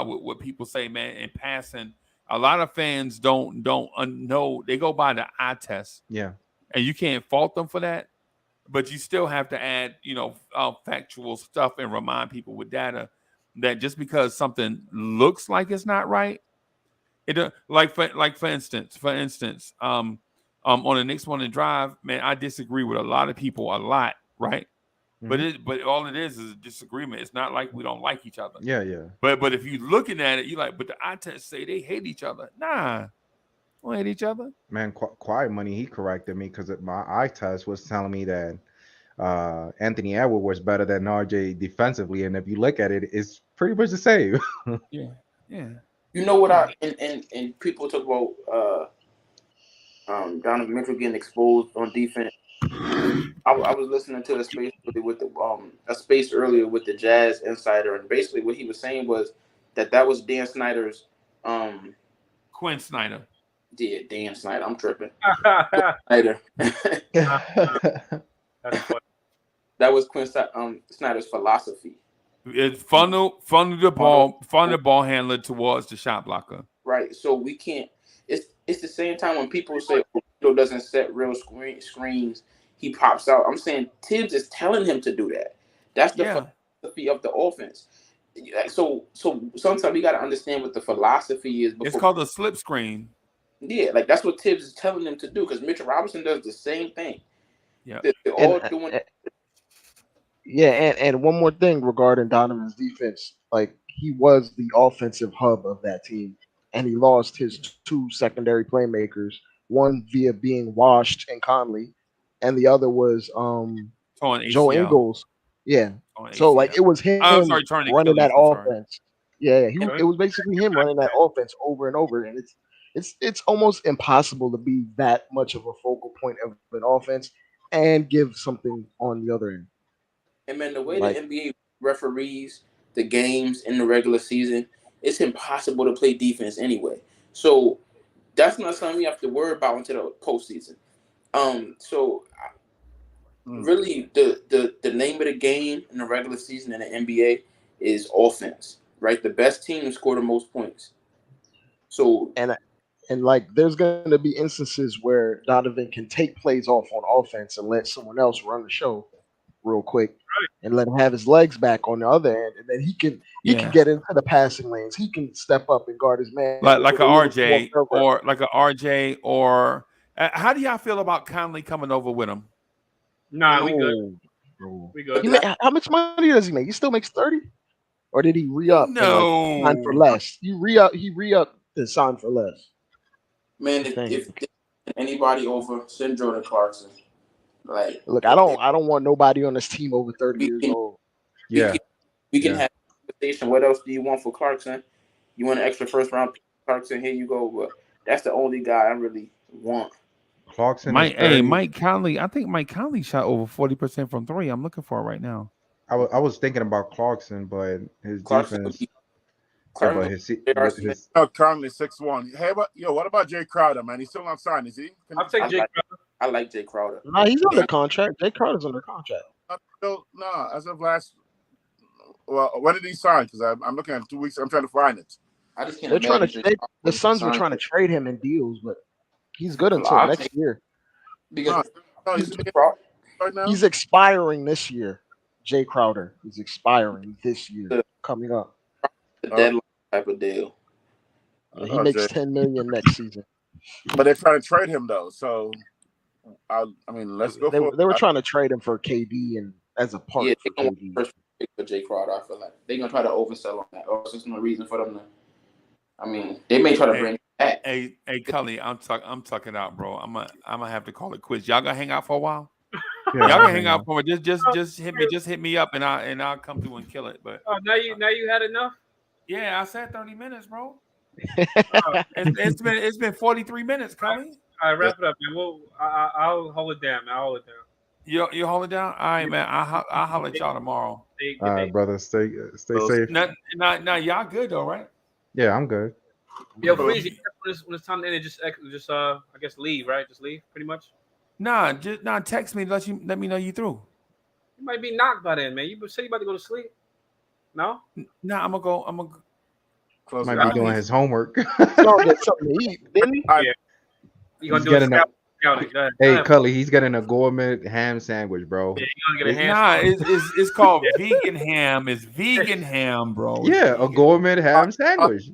what people say, man. In passing, a lot of fans don't know. They go by the eye test. Yeah. And you can't fault them for that. But you still have to add, factual stuff and remind people with data that just because something looks like it's not right, for instance, on the Knicks One and Drive, man, I disagree with a lot of people a lot, right? Mm-hmm. But all it is a disagreement. It's not like we don't like each other. Yeah. But if you're looking at it, you like, but the eye test say they hate each other. Nah, don't hate each other. Man, Quiet Money, he corrected me because my eye test was telling me that Anthony Edwards was better than RJ defensively, and if you look at it, it's pretty much the same. Yeah. You know what? And people talk about Donovan Mitchell getting exposed on defense. I was listening to a space earlier with the Jazz Insider, and basically what he was saying was that was Dan Snyder's Quinn Snyder. Yeah, Dan Snyder. I'm tripping. Snyder. That was Quinn Snyder's philosophy. It's funnel the ball handler towards the shot blocker. Right. So we can't. It's the same time when people say Orlando doesn't set real screens, he pops out. I'm saying Tibbs is telling him to do that. That's the philosophy of the offense. So sometimes we got to understand what the philosophy is. It's called a slip screen. Yeah, like that's what Tibbs is telling them to do because Mitchell Robinson does the same thing. Yeah, they're all doing. Yeah, and one more thing regarding Donovan's defense, like he was the offensive hub of that team, and he lost his 2 secondary playmakers. One via being washed in Conley, and the other was Joe Ingles. Yeah, so like it was him running that offense. Yeah, it was basically him running that offense over and over, and it's almost impossible to be that much of a focal point of an offense and give something on the other end. And man, the way the NBA referees the games in the regular season, it's impossible to play defense anyway. So that's not something we have to worry about until the postseason. Really, the name of the game in the regular season in the NBA is offense, right? The best team score the most points. So and like there's going to be instances where Donovan can take plays off on offense and let someone else run the show real quick and let him have his legs back on the other end, and then he can get into the passing lanes. He can step up and guard his man, like a RJ or how do y'all feel about Conley coming over with him? Nah, we good. We good. How much money does he make? He still makes 30, or did he re-up? No, and sign for less. He re-up to sign for less. Man, if anybody over, send Jordan Clarkson. Like, look, I don't want nobody on this team over 30 years old. We can have a conversation. What else do you want for Clarkson? You want an extra first round pick, Clarkson? Here you go. But that's the only guy I really want. Clarkson. Mike Conley. I think Mike Conley shot over 40% from 3. I'm looking for it right now. I was thinking about Clarkson, but his defense. Conley 6'1". Hey, what about Jay Crowder, man? He's still not signed, is he? I'll take Jay Crowder. I like Jay Crowder. No, he's under contract. Jay Crowder's under contract. No, as of last. Well, when did he sign? Because I'm looking at 2 weeks. I'm trying to find it. I just can't. They're trying to. The Suns were trying to trade him in deals, but he's good until next year. Because he's expiring this year. Jay Crowder is expiring this year, coming up. The deadline type of deal. He makes $10 million next season. But they're trying to trade him though, so I mean, let's go. They were trying to trade him for KD and as a part for KD. First pick for Jay Crowder, I feel like they're gonna try to oversell on that. Or there's no reason for them to. I mean, they may try to bring. Hey, Culley, I'm tucking out, bro. I'm gonna have to call it quits. Y'all gonna hang out for a while? Y'all can hang out for me. Just hit me up, and I'll come through and kill it. But now you had enough. Yeah, I said 30 minutes, bro. It's been 43 minutes, Cully. All right, wrap it up, man. I'll hold it down, man. I'll hold it down. You hold it down? All right, man. I'll holler at y'all tomorrow. All right, brother. Stay safe. Now, y'all good though, right? Yeah, I'm good. Yo, Freezy, when it's time to end, just I guess leave, right? Just leave, pretty much. Nah, text me. Let me know you through. You might be knocked by then, man. You say you about to go to sleep. No? Nah, I'm gonna go. Might be doing his homework. Get something to eat, didn't he? Yeah. You gonna do a scouting? Hey, Cully, he's getting a gourmet ham sandwich, bro. Yeah, you gonna get a ham? It's called vegan ham. It's vegan ham, bro. Yeah, a gourmet ham sandwich.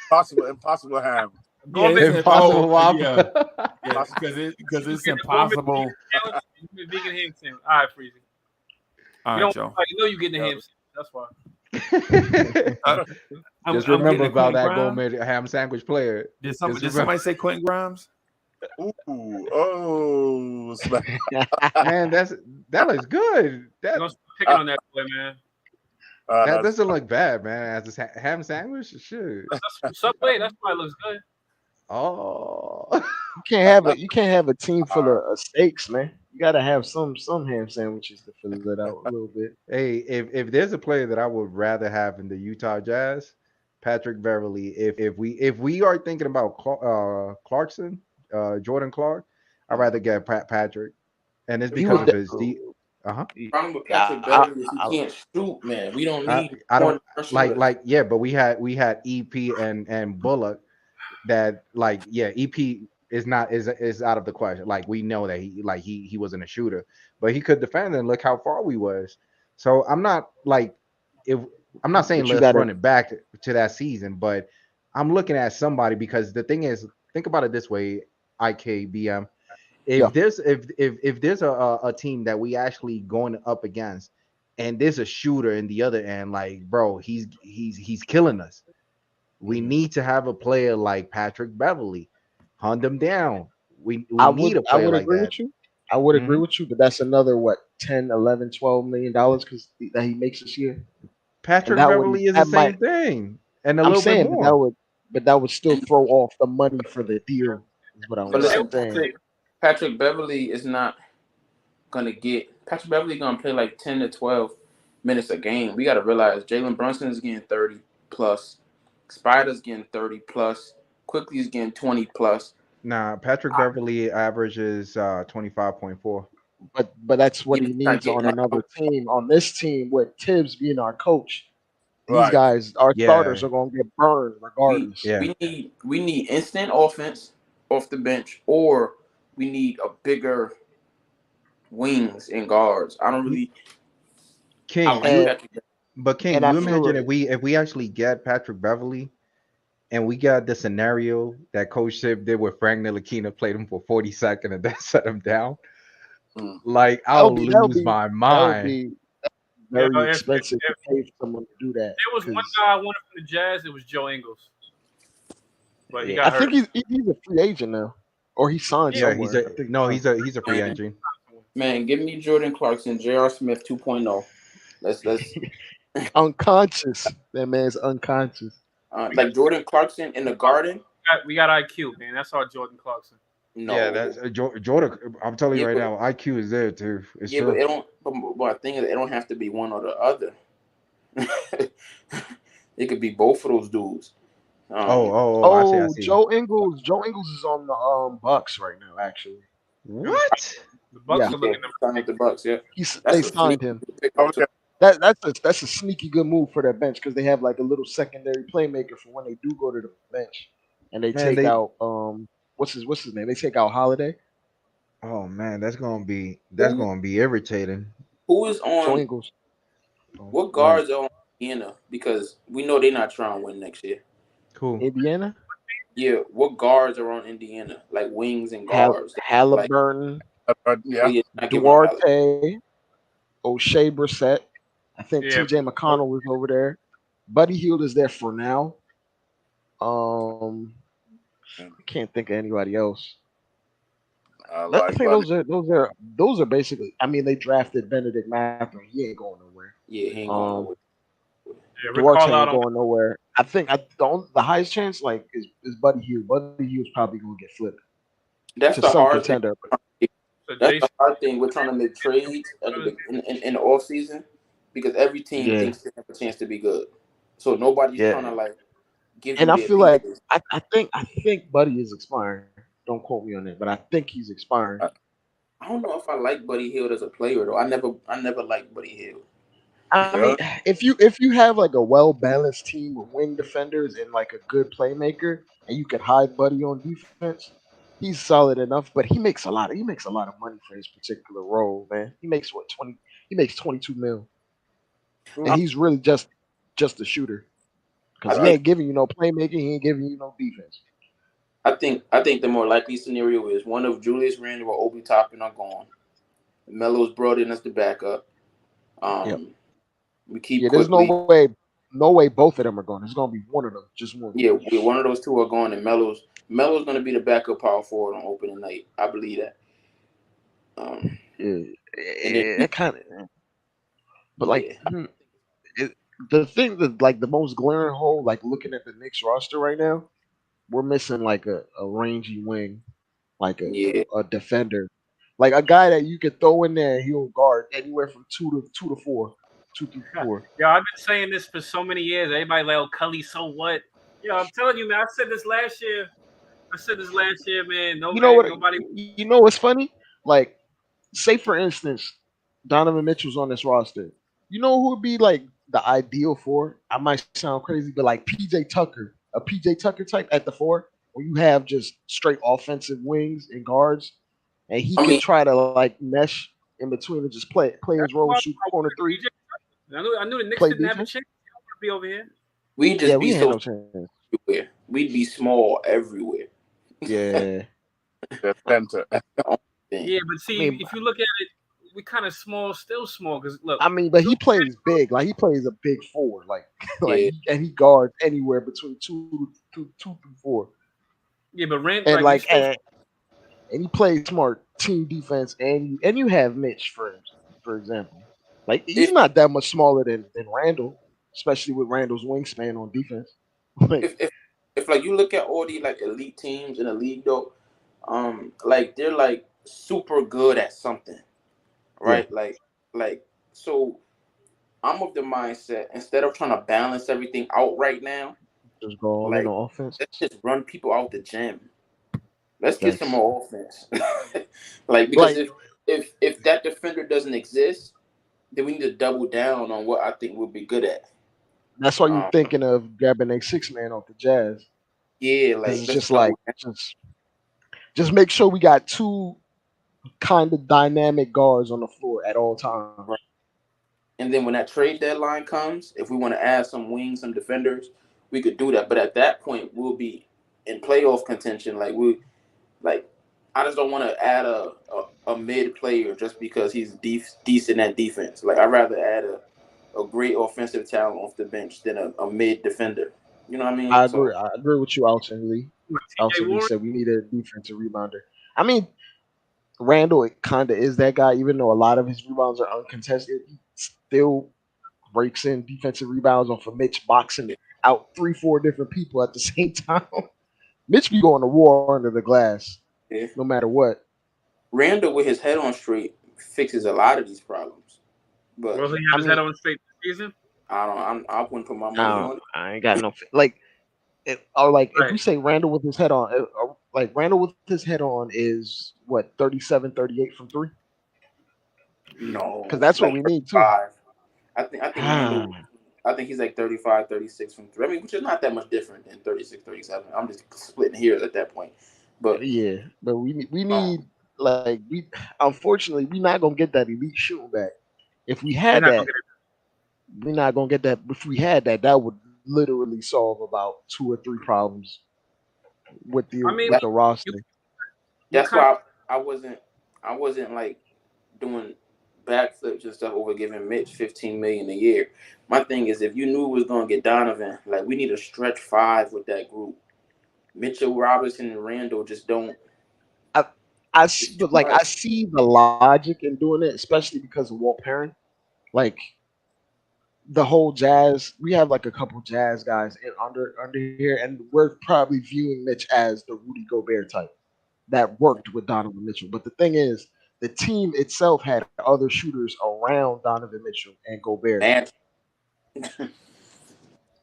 Impossible ham. Impossible waffle. Yeah, because it's impossible. Vegan ham sandwich. All right, Freezy. All right, Joe. You know you getting the ham sandwich. That's why. Just remember about that gourmet ham sandwich player. Did somebody say Quentin Grimes? Ooh, oh, man, that looks good. Picking on that boy, man. That doesn't look bad, man. As a ham sandwich, shit. Subway, that's why it looks good. Oh, you can't have a team full of steaks, man. You gotta have some ham sandwiches to fill it out a little bit. Hey, if there's a player that I would rather have in the Utah Jazz, Patrick Beverley. If we are thinking about Clarkson, Jordan Clark, I'd rather get Patrick, and it's because of his deep. The problem with Patrick Beverley is he can't shoot, man. We don't need. I don't like. Yeah, but we had EP and Bullock. That EP is out of the question. Like we know that he wasn't a shooter, but he could defend, and look how far we was. So I'm not saying let's run it back to that season, but I'm looking at somebody because the thing is, think about it this way, IKBM. If there's a team that we actually going up against, and there's a shooter in the other end, like bro, he's killing us. We need to have a player like Patrick Beverley, hunt him down. We need a player like that. I would agree with you, but that's another 10, 11, 12 million dollars that he makes this year. Patrick Beverley is the same thing, and a little bit more. That would still throw off the money for the deal. Is what I'm saying. Patrick Beverley is not gonna get. Patrick Beverley gonna play like 10 to 12 minutes a game. We got to realize Jalen Brunson is getting 30 plus. Spider's getting 30 plus. Quickly's getting 20 plus. Nah, Patrick Beverley averages 25.4. But that's what he needs on another team. On this team, with Tibbs being our coach, these guys, our starters, are gonna get burned regardless. We need instant offense off the bench, or we need a bigger wings and guards. I don't really. But can you imagine if we actually get Patrick Beverley and we got the scenario that Coach Sip did with Frank Ntilikina, played him for 40 seconds and then set him down? Like, I'll lose my mind. Very expensive to pay for someone to do that. There was one guy I wanted from the Jazz. It was Joe Ingles. But he got hurt. I think he's a free agent now. Or he signed somewhere. He's a free agent. Man, give me Jordan Clarkson, J.R. Smith 2.0. Let's unconscious. That man's unconscious. Like Jordan Clarkson in the Garden. We got IQ, man. That's our Jordan Clarkson. No. Yeah, that's Jordan. I'm telling you right now, IQ is there too. It's true. But it don't. But I think it don't have to be one or the other. It could be both of those dudes. I see. Joe Ingles is on the Bucks right now. Actually, what? The Bucks are looking at the Bucks. Yeah, they signed him. That's a sneaky good move for their bench because they have like a little secondary playmaker for when they do go to the bench, and they take out what's his name? They take out Holiday. Oh man, that's gonna be irritating. Who is on? Joe Ingles. What guards are on Indiana? Because we know they're not trying to win next year. Cool. Indiana? Yeah. What guards are on Indiana? Like wings and guards. Halliburton. Duarte. O'Shea Brissett. I think TJ McConnell was over there. Buddy Hield is there for now. I can't think of anybody else. I think those are basically. I mean, they drafted Benedict Mathurin. He ain't going nowhere. Yeah, he ain't going nowhere. Duarte ain't going nowhere. I think the highest chance is Buddy Hield. Buddy Hield's probably gonna get flipped. That's to the some hard contender. That's the hard thing. We're trying to make trades in the off season because every team thinks they have a chance to be good. So nobody's trying to give. And I feel like I think Buddy is expiring. Don't quote me on that, but I think he's expiring. I don't know if I like Buddy Hield as a player though. I never liked Buddy Hield. I mean, if you have like a well balanced team with wing defenders and like a good playmaker, and you could hide Buddy on defense, he's solid enough. But he makes a lot of money for his particular role, man. He makes 20? He makes 22 mil, and he's really just a shooter because he ain't giving you no playmaking. He ain't giving you no defense. I think the more likely scenario is one of Julius Randle or Obi Toppin are gone. Melo's brought in as the backup. We keep. There's no way both of them are going. It's gonna be one of them, just one. Yeah, one of those two are going, and Melo's gonna be the backup power forward on opening night. I believe that. It kind of. But the thing that the most glaring hole, looking at the Knicks roster right now, we're missing a rangy wing, a defender, a guy that you could throw in there and he'll guard anywhere from 2 to 4. 2 through 4. Yeah, I've been saying this for so many years. Everybody like, Culley, so what? I'm telling you, man. I said this last year, man. Nobody. You know what's funny? Say for instance, Donovan Mitchell's on this roster. You know who would be the ideal for? I might sound crazy, but PJ Tucker, a PJ Tucker type at the 4, where you have just straight offensive wings and guards, and he can try to mesh in between and just play his role, shoot corner 3. I knew the Knicks didn't have a chance to be over here. We'd just be so no chance. Everywhere. We'd be small everywhere. Yeah. The center. Yeah, but see, if you look at it, we kind of still small. Because look, but he plays big. He plays a big 4. And he guards anywhere between 2 through 4. Yeah, but and he plays smart team defense, and you have Mitch for example. He's not that much smaller than Randle, especially with Randle's wingspan on defense. If you look at all the elite teams in the league though, they're super good at something, right? Yeah. So I'm of the mindset, instead of trying to balance everything out right now, just go all in on offense. Let's just run people out the gym. Let's get some more offense. Because if that defender doesn't exist, then we need to double down on what I think we'll be good at. That's why you're thinking of grabbing a 6-man off the Jazz. Yeah, it's just just make sure we got 2 kind of dynamic guards on the floor at all times. Right. And then when that trade deadline comes, if we want to add some wings, some defenders, we could do that. But at that point, we'll be in playoff contention. I just don't want to add a mid player just because he's decent at defense. I'd rather add a great offensive talent off the bench than a mid defender. You know what I mean? I agree. I agree with you, Alton Lee. Alton Lee said we need a defensive rebounder. Randle kind of is that guy, even though a lot of his rebounds are uncontested. He still breaks in defensive rebounds off of Mitch boxing out 3-4 different people at the same time. Mitch be going to war under the glass. Yeah. No matter what. Randle with his head on straight fixes a lot of these problems. But will he have his head on straight this season? I wouldn't put my money on it. I ain't got no if you say Randle with his head on, Randle with his head on is what 37, 38 from 3. No, because that's what we need too. I think Randle, I think he's 35, 36 from 3. Which is not that much different than 36, 37. I'm just splitting hairs at that point. But yeah, but we need unfortunately we're not gonna get that elite shooting back. If we had that, we're not gonna get that. If we had that, that would literally solve about 2 or 3 problems with the roster. That's why I wasn't doing backflips and stuff over giving Mitch $15 million a year. My thing is, if you knew we was gonna get Donovan, we need a stretch 5 with that group. Mitchell, Robinson, and Randle just don't. I see the logic in doing it, especially because of Walt Perrin. the whole Jazz. We have like a couple Jazz guys under here, and we're probably viewing Mitch as the Rudy Gobert type that worked with Donovan Mitchell. But the thing is, the team itself had other shooters around Donovan Mitchell and Gobert. Man,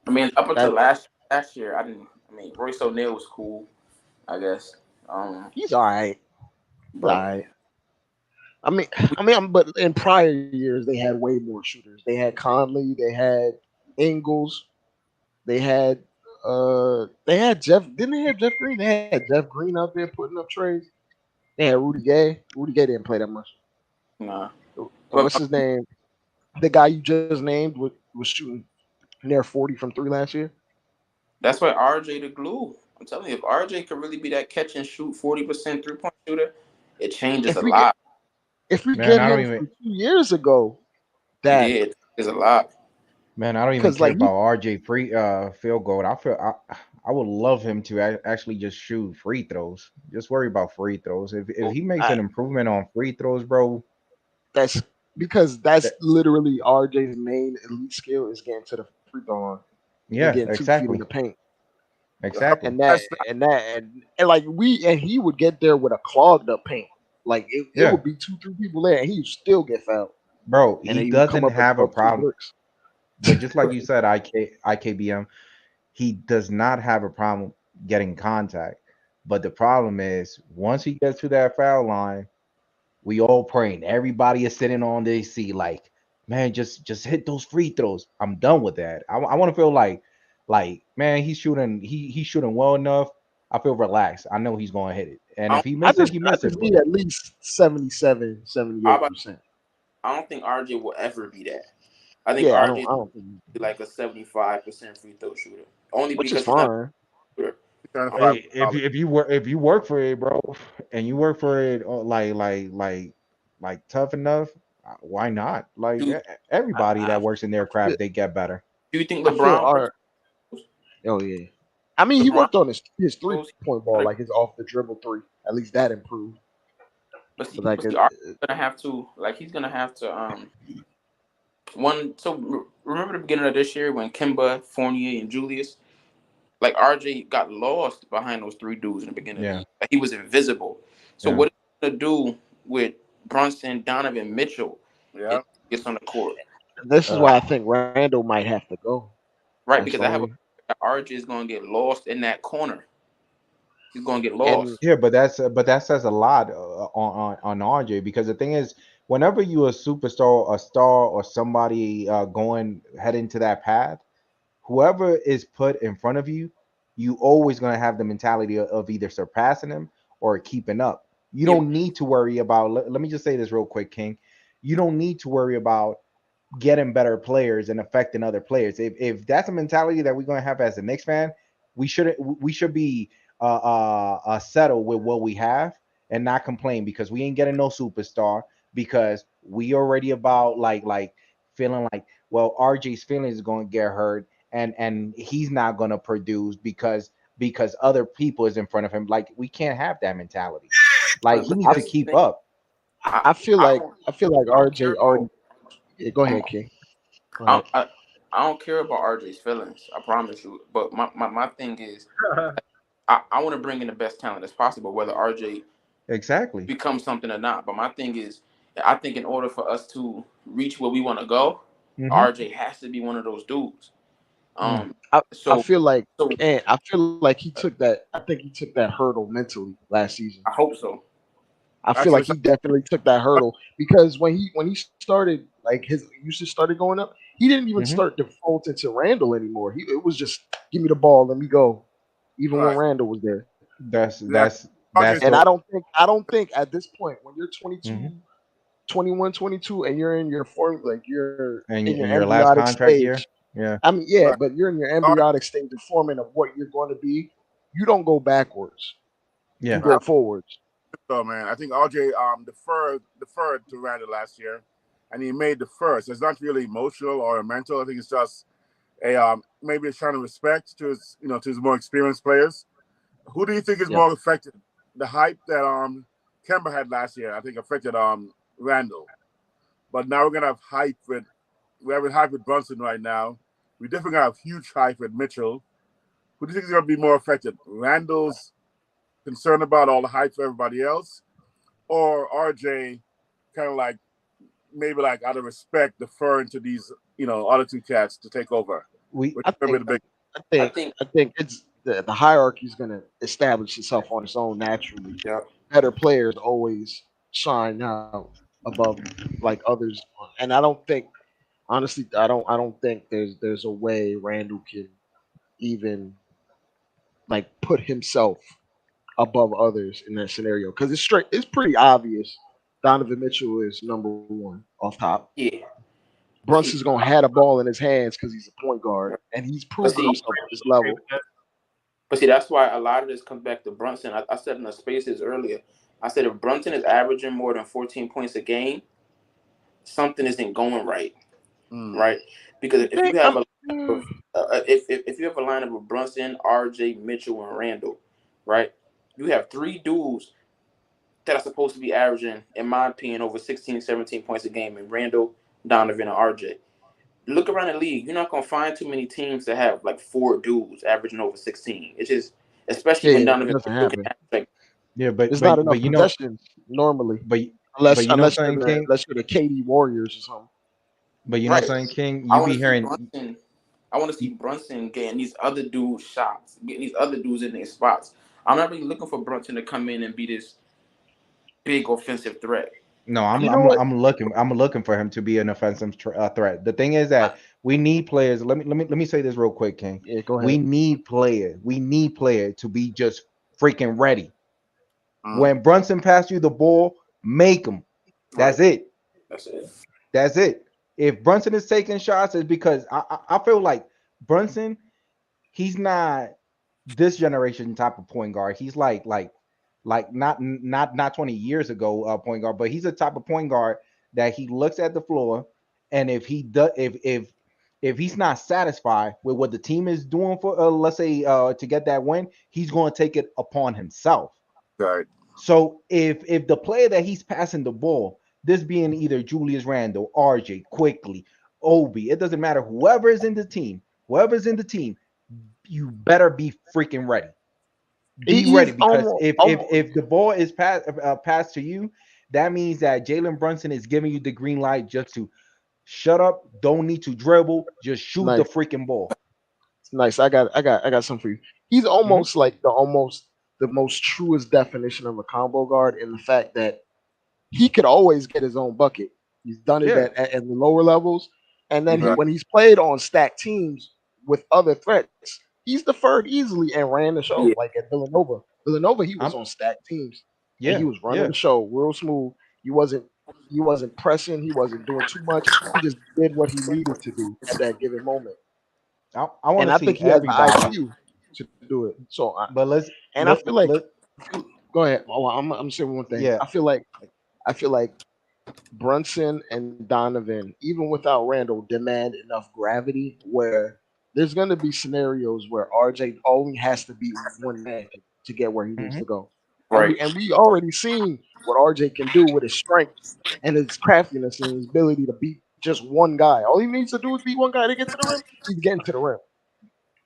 I mean, up until That last year, I mean, Royce O'Neal was cool, I guess. he's all right. But All right. But in prior years they had way more shooters. They had Conley, they had Ingles, they had Jeff. Didn't they have Jeff Green? They had Jeff Green out there putting up trades. They had Rudy Gay. Rudy Gay didn't play that much. nah. What's his name? The guy you just named was shooting near 40 from three last year. That's why RJ the glue. I'm telling you, if RJ could really be that catch and shoot 40% 3-point shooter, it changes a lot. If we get him from 2 years ago, that is a lot. Man, I don't even care about RJ free field goal. I would love him to actually just shoot free throws. Just worry about free throws. If he makes an improvement on free throws, bro, that's because that's literally RJ's main elite skill is getting to the free throw line. Yeah, getting 2 feet in the paint. Exactly. And like he would get there with a clogged up paint. Like it would be 2-3 people there, and he would still get fouled. Bro, he doesn't have a problem. But just like you said, IKBM, he does not have a problem getting contact. But the problem is, once he gets to that foul line, we all praying. Everybody is sitting on their seat like, man, just hit those free throws. I'm done with that. I want to feel like, man, he's shooting well enough. I feel relaxed. I know he's going to hit it. And if he misses, he misses. Be at least 77, 78%. I don't think RJ will ever be that. I think RJ will be like a 75% free throw shooter. Only which because is fine. Hey, if you work for it, bro, and you work for it like tough enough, why not? Like everybody that works in their craft, they get better. Do you think LeBron? Oh yeah. I mean, he worked on his 3-point ball, like his off the dribble three. At least that improved. But he's gonna have to So remember the beginning of this year when Kemba, Fournier, and Julius, like RJ got lost behind those 3 dudes in the beginning. Yeah. Like he was invisible. So what is he gonna do with Brunson, Donovan Mitchell? Yeah, gets on the court. This is why I think Randle might have to go. Right, because RJ is gonna get lost in that corner. He's gonna get lost. But that says a lot on RJ, because the thing is, whenever you a superstar, a star, or somebody heading to that path, whoever is put in front of you, you always gonna have the mentality of either surpassing them or keeping up. You don't need to worry about. Let me just say this real quick, King. You don't need to worry about getting better players and affecting other players. If that's a mentality that we're gonna have as a Knicks fan, we should be settle with what we have and not complain because we ain't getting no superstar, because we already about like feeling like, well, RJ's feelings is going to get hurt and he's not going to produce because other people is in front of him. Like, we can't have that mentality. Like, he needs to keep up. I feel like RJ already. Yeah, go ahead, King. I don't care about RJ's feelings. I promise you. But my thing is, I want to bring in the best talent as possible, whether RJ becomes something or not. But my thing is, I think in order for us to reach where we want to go, RJ has to be one of those dudes. I feel like he took that. I think he took that hurdle mentally last season. I hope so. I feel like he definitely took that hurdle because when he started, like, his usage started going up, he didn't even start defaulting to Randle anymore. It was just, give me the ball, let me go. Even when Randle was there. That's and I don't think at this point, when you're 22, 21, 22, and you're in your form, like you're in your last contract stage, year. Yeah. I mean, but you're in your embryonic stage of forming of what you're going to be. You don't go backwards. Yeah. You go forwards. So, man, I think RJ deferred to Randle last year, and he made the first. It's not really emotional or mental. I think it's just maybe it's trying to respect to his more experienced players. Who do you think is more affected? The hype that Kemba had last year, I think, affected Randle. But now we're gonna have hype with we're having hype with Brunson right now. We definitely have huge hype with Mitchell. Who do you think is going to be more affected? Randall's concerned about all the hype for everybody else, or RJ kind of like maybe like out of respect deferring to these other two cats to take over? I think it's the hierarchy is going to establish itself on its own naturally. Yeah. Better players always shine out above like others, and I don't think honestly I don't think there's a way Randall can even like put himself above others in that scenario because it's pretty obvious Donovan Mitchell is number one off top. Yeah. Brunson's gonna have the ball in his hands because he's a point guard and he's proven himself at this level. But see, that's why a lot of this comes back to Brunson. I said in the spaces earlier, I said if Brunson is averaging more than 14 points a game, something isn't going right, right? Because if you have if you have a lineup of Brunson, RJ, Mitchell, and Randall, right? You have three dudes that are supposed to be averaging, in my opinion, over 16, 17 points a game, and Randall, Donovan, and RJ. Look around the league. You're not going to find too many teams that have like four dudes averaging over 16. It's just, especially when Donovan doesn't happen. But there's not enough possessions normally. Unless you're the KD Warriors or something. But you know what I'm saying, King? You be hearing. I want to see Brunson getting these other dudes shots, getting these other dudes in their spots. I'm not really looking for Brunson to come in and be this big offensive threat. No, I'm looking for him to be an offensive threat. The thing is that we need players. Let me say this real quick, King. Yeah, go ahead. We need player to be just freaking ready. When Brunson passes you the ball, make him. That's it. That's it. If Brunson is taking shots, it's because I feel like Brunson, he's not this generation type of point guard. He's like not 20 years ago point guard, but he's a type of point guard that he looks at the floor, and if he does, if he's not satisfied with what the team is doing for let's say to get that win, he's going to take it upon himself. Right. So if the player that he's passing the ball, this being either Julius Randle, RJ, Quickly, Obi, it doesn't matter. Whoever's in the team, you better be freaking ready. Be ready, because if the ball is passed to you, that means that Jalen Brunson is giving you the green light just to shut up. Don't need to dribble. Just shoot the freaking ball. It's nice. I got something for you. He's almost like the most truest definition of a combo guard in the fact that he could always get his own bucket. He's done it at the lower levels, and then when he's played on stacked teams with other threats, he's deferred easily and ran the show. Like at Villanova. He was on stacked teams. Yeah, he was running the show real smooth. He wasn't pressing. He wasn't doing too much. He just did what he needed to do at that given moment. I think he has the IQ to do it. So, I feel like. Go ahead. I'm saying one thing. Yeah. I feel like Brunson and Donovan, even without Randall, demand enough gravity where there's going to be scenarios where RJ only has to beat one man to get where he needs to go. Right. And we already seen what RJ can do with his strength and his craftiness and his ability to beat just one guy. All he needs to do is beat one guy to get to the rim. He's getting to the rim.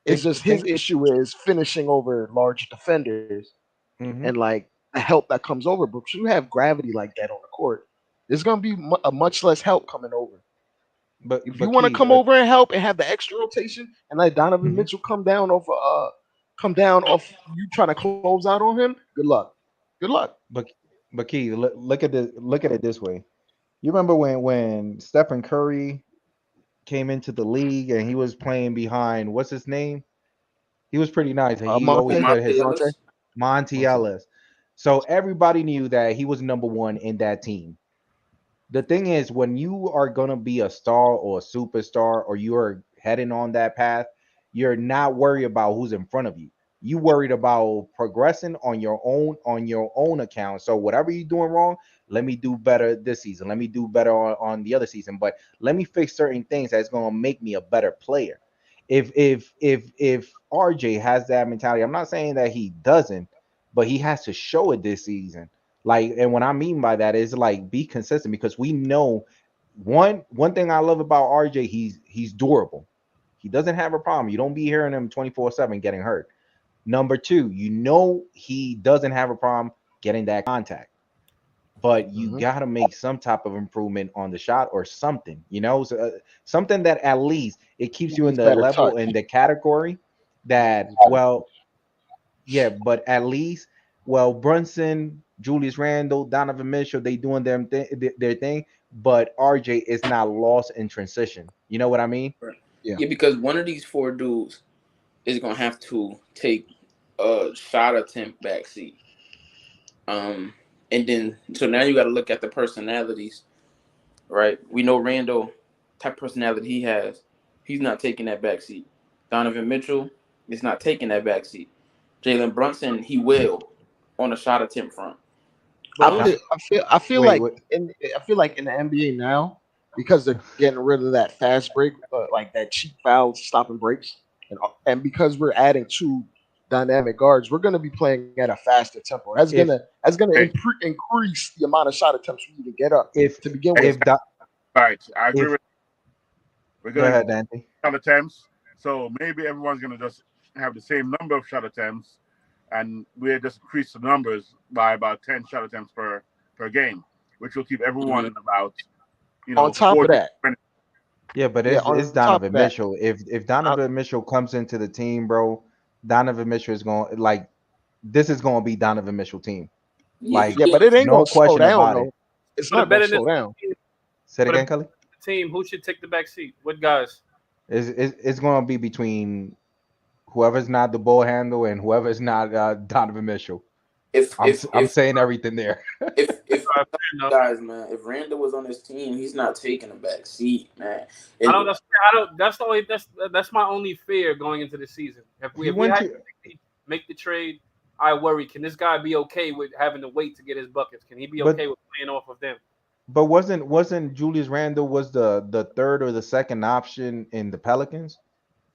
It's just his issue is finishing over large defenders and like the help that comes over. But if you have gravity like that on the court, there's going to be a much less help coming over. But if you want to come over and help and have the extra rotation and let Donovan Mitchell come down off you trying to close out on him, good luck. But Key, look at it this way. You remember when Stephen Curry came into the league and he was playing behind what's his name? He was pretty nice. He always put his Monty Ellis. So everybody knew that he was number one in that team. The thing is, when you are gonna be a star or a superstar, or you are heading on that path, you're not worried about who's in front of you. You worried about progressing on your own account. So whatever you're doing wrong, let me do better this season. Let me do better on the other season. But let me fix certain things that's gonna make me a better player. If RJ has that mentality, I'm not saying that he doesn't, but he has to show it this season. Like, and what I mean by that is like be consistent, because we know one thing I love about RJ, he's durable. He doesn't have a problem. You don't be hearing him 24/7 getting hurt. Number two, he doesn't have a problem getting that contact. But you got to make some type of improvement on the shot or something, so, something that at least it keeps you in the level in the category that, well, yeah, but at least, well, Brunson, Julius Randle, Donovan Mitchell, they doing their thing, but RJ is not lost in transition. You know what I mean? Yeah, because one of these four dudes is going to have to take a shot attempt backseat. And then, so now you got to look at the personalities, right? We know Randall, type of personality he has. He's not taking that backseat. Donovan Mitchell is not taking that backseat. Jalen Brunson, he will on a shot attempt front. I feel like in the NBA now, because they're getting rid of that fast break, like that cheap foul stopping breaks, and because we're adding two dynamic guards, we're going to be playing at a faster tempo. That's gonna increase the amount of shot attempts we even get up to begin with. Right, I agree with. We're Go ahead, Anthony. Shot attempts, so maybe everyone's going to just have the same number of shot attempts, and we'll just increase the numbers by about 10 shot attempts per game, which will keep everyone in about, on top of that. Yeah, but it's Donovan Mitchell. If Donovan Mitchell comes into the team, bro, Donovan Mitchell is going this is going to be Donovan Mitchell team. Like, yeah, but it ain't no going to slow down. about though. it. It's not going to slow down. Say it again, Cully. Team, who should take the back seat? What guys? It's going to be between whoever's not the ball handle and whoever's not Donovan Mitchell. I'm saying everything there. If guys, man, if Randall was on his team, he's not taking a back seat, man. That's my only fear going into the season. If we had to make the trade, I worry. Can this guy be okay with having to wait to get his buckets? Can he be okay with playing off of them? But wasn't Julius Randle was the third or the second option in the Pelicans?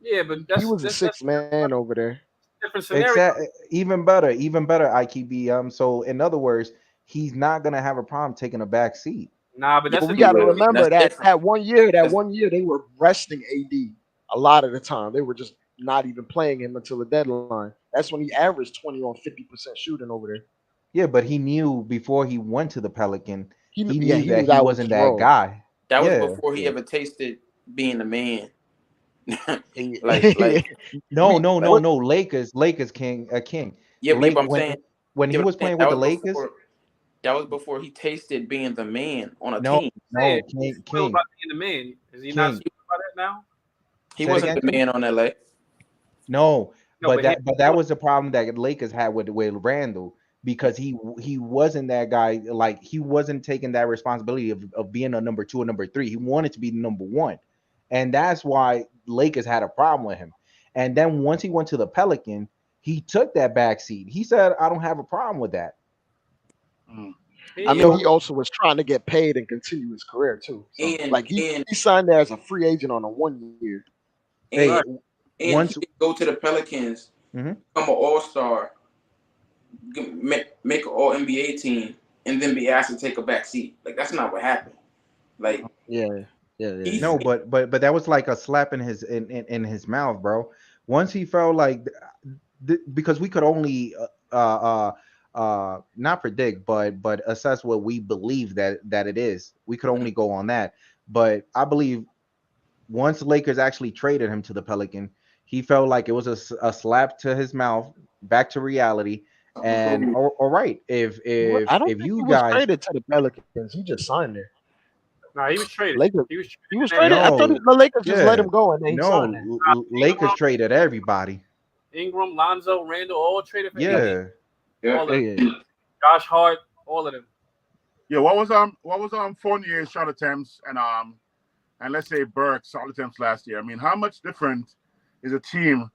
Yeah, but he was a sixth man over there. Different scenario. Even better, IKB. So in other words, he's not gonna have a problem taking a back seat. Nah, but we got to remember that one year they were resting AD a lot of the time. They were just not even playing him until the deadline. That's when he averaged 20 on 50% shooting over there. Yeah, but he knew before he went to the Pelican. He knew that he wasn't that guy. That was before he ever tasted being a man. No. Lakers king. Yeah, I'm saying when he was playing with the Lakers, that was before he tasted being the man on a team. No, King. About being the man. Is he not speaking about that now? He wasn't the man on LA. No, but that was the problem that Lakers had with Randall, because he wasn't that guy. Like, he wasn't taking that responsibility of being a number 2 or number 3. He wanted to be number 1, and that's why Lakers had a problem with him. And then once he went to the Pelican, he took that back seat. He said, "I don't have a problem with that." I mean, he also was trying to get paid and continue his career too. So, he signed there as a free agent on a 1 year. Once he go to the Pelicans, become an all-star, make an all-NBA team, and then be asked to take a back seat. Like, that's not what happened. Like, yeah. No, but that was like a slap in his mouth, bro. Once he felt like, because we could only not predict, but assess what we believe that it is. We could only go on that. But I believe once Lakers actually traded him to the Pelican, he felt like it was a slap to his mouth, back to reality. And all right, if you guys traded to the Pelicans, he just signed there. No, he was traded. He was traded. I thought the Lakers just let him go, and they signed there. Lakers traded everybody. Ingram, Lonzo, Randall, all traded for him. All of them. Josh Hart, all of them. Yeah, what was Fournier's shot attempts and let's say Burke's shot attempts last year? I mean, how much different is a team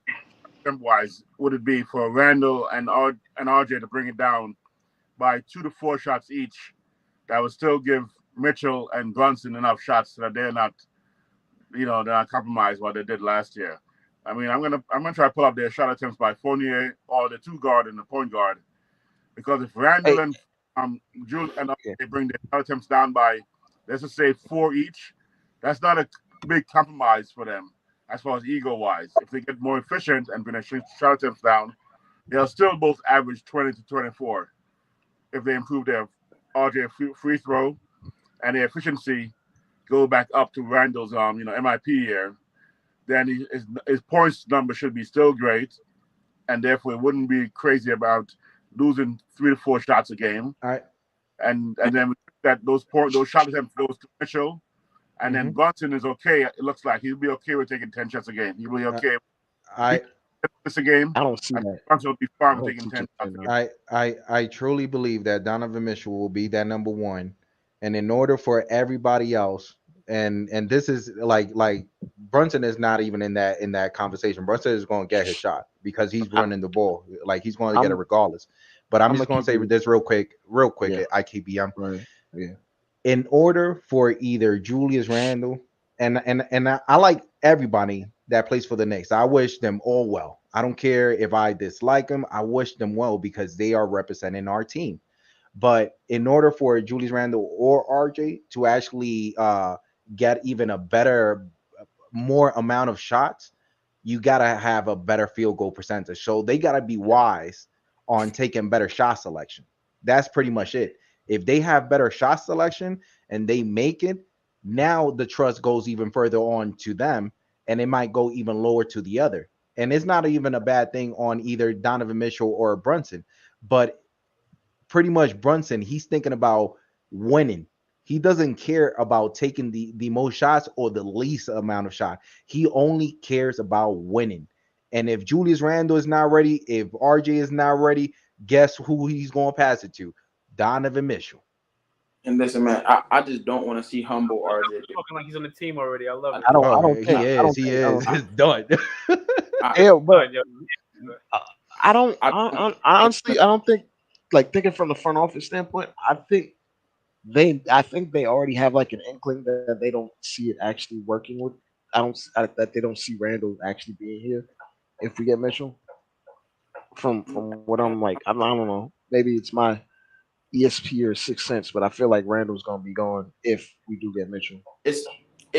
wise would it be for Randall and RJ to bring it down by 2 to 4 shots each? That would still give Mitchell and Brunson enough shots that they're not compromised what they did last year. I mean, I'm gonna try to pull up their shot attempts by Fournier or the 2 guard and the point guard, because if Randall and Jules and they bring their shot attempts down by let's just say 4 each. That's not a big compromise for them as far as ego-wise. If they get more efficient and finish shot attempts down, they'll still both average 20 to 24. If they improve their RJ free throw and their efficiency go back up to Randle's MIP year, then his points number should be still great, and therefore it wouldn't be crazy about losing 3 to 4 shots a game. All right. And then that those shot attempts goes to Mitchell, and then Brunson is okay. It looks like he'll be okay with taking 10 shots a game. He'll be okay. This a game. I don't see that. Brunson will be fine with taking 10 shots a game. I truly believe that Donovan Mitchell will be that number one, and in order for everybody else, and this is like Brunson is not even in that conversation. Brunson is going to get his shot because he's running the ball. Like he's going to get it regardless. But I'm just going to say this real quick at IKBM. Right. Yeah. In order for either Julius Randle and I like everybody that plays for the Knicks. I wish them all well. I don't care if I dislike them. I wish them well because they are representing our team. But in order for Julius Randle or RJ to actually get even a better, more amount of shots, you got to have a better field goal percentage. So they got to be wise on taking better shot selection. That's pretty much it. If they have better shot selection and they make it, now the trust goes even further on to them, and it might go even lower to the other. And it's not even a bad thing on either Donovan Mitchell or Brunson, but pretty much Brunson, he's thinking about winning. He doesn't care about taking the most shots or the least amount of shots. He only cares about winning. And if Julius Randle is not ready, if RJ is not ready, guess who he's going to pass it to? Donovan Mitchell. And listen, man, I just don't want to see humble RJ. Talking like he's on the team already. I love it. I don't think he is. It's done. I honestly don't think, like, thinking from the front office standpoint, I think they already have like an inkling that they don't see it actually working with. That they don't see Randle actually being here if we get Mitchell. From what I'm like, I don't know. Maybe it's my ESP or Sixth Sense, but I feel like Randle's gonna be gone if we do get Mitchell. It's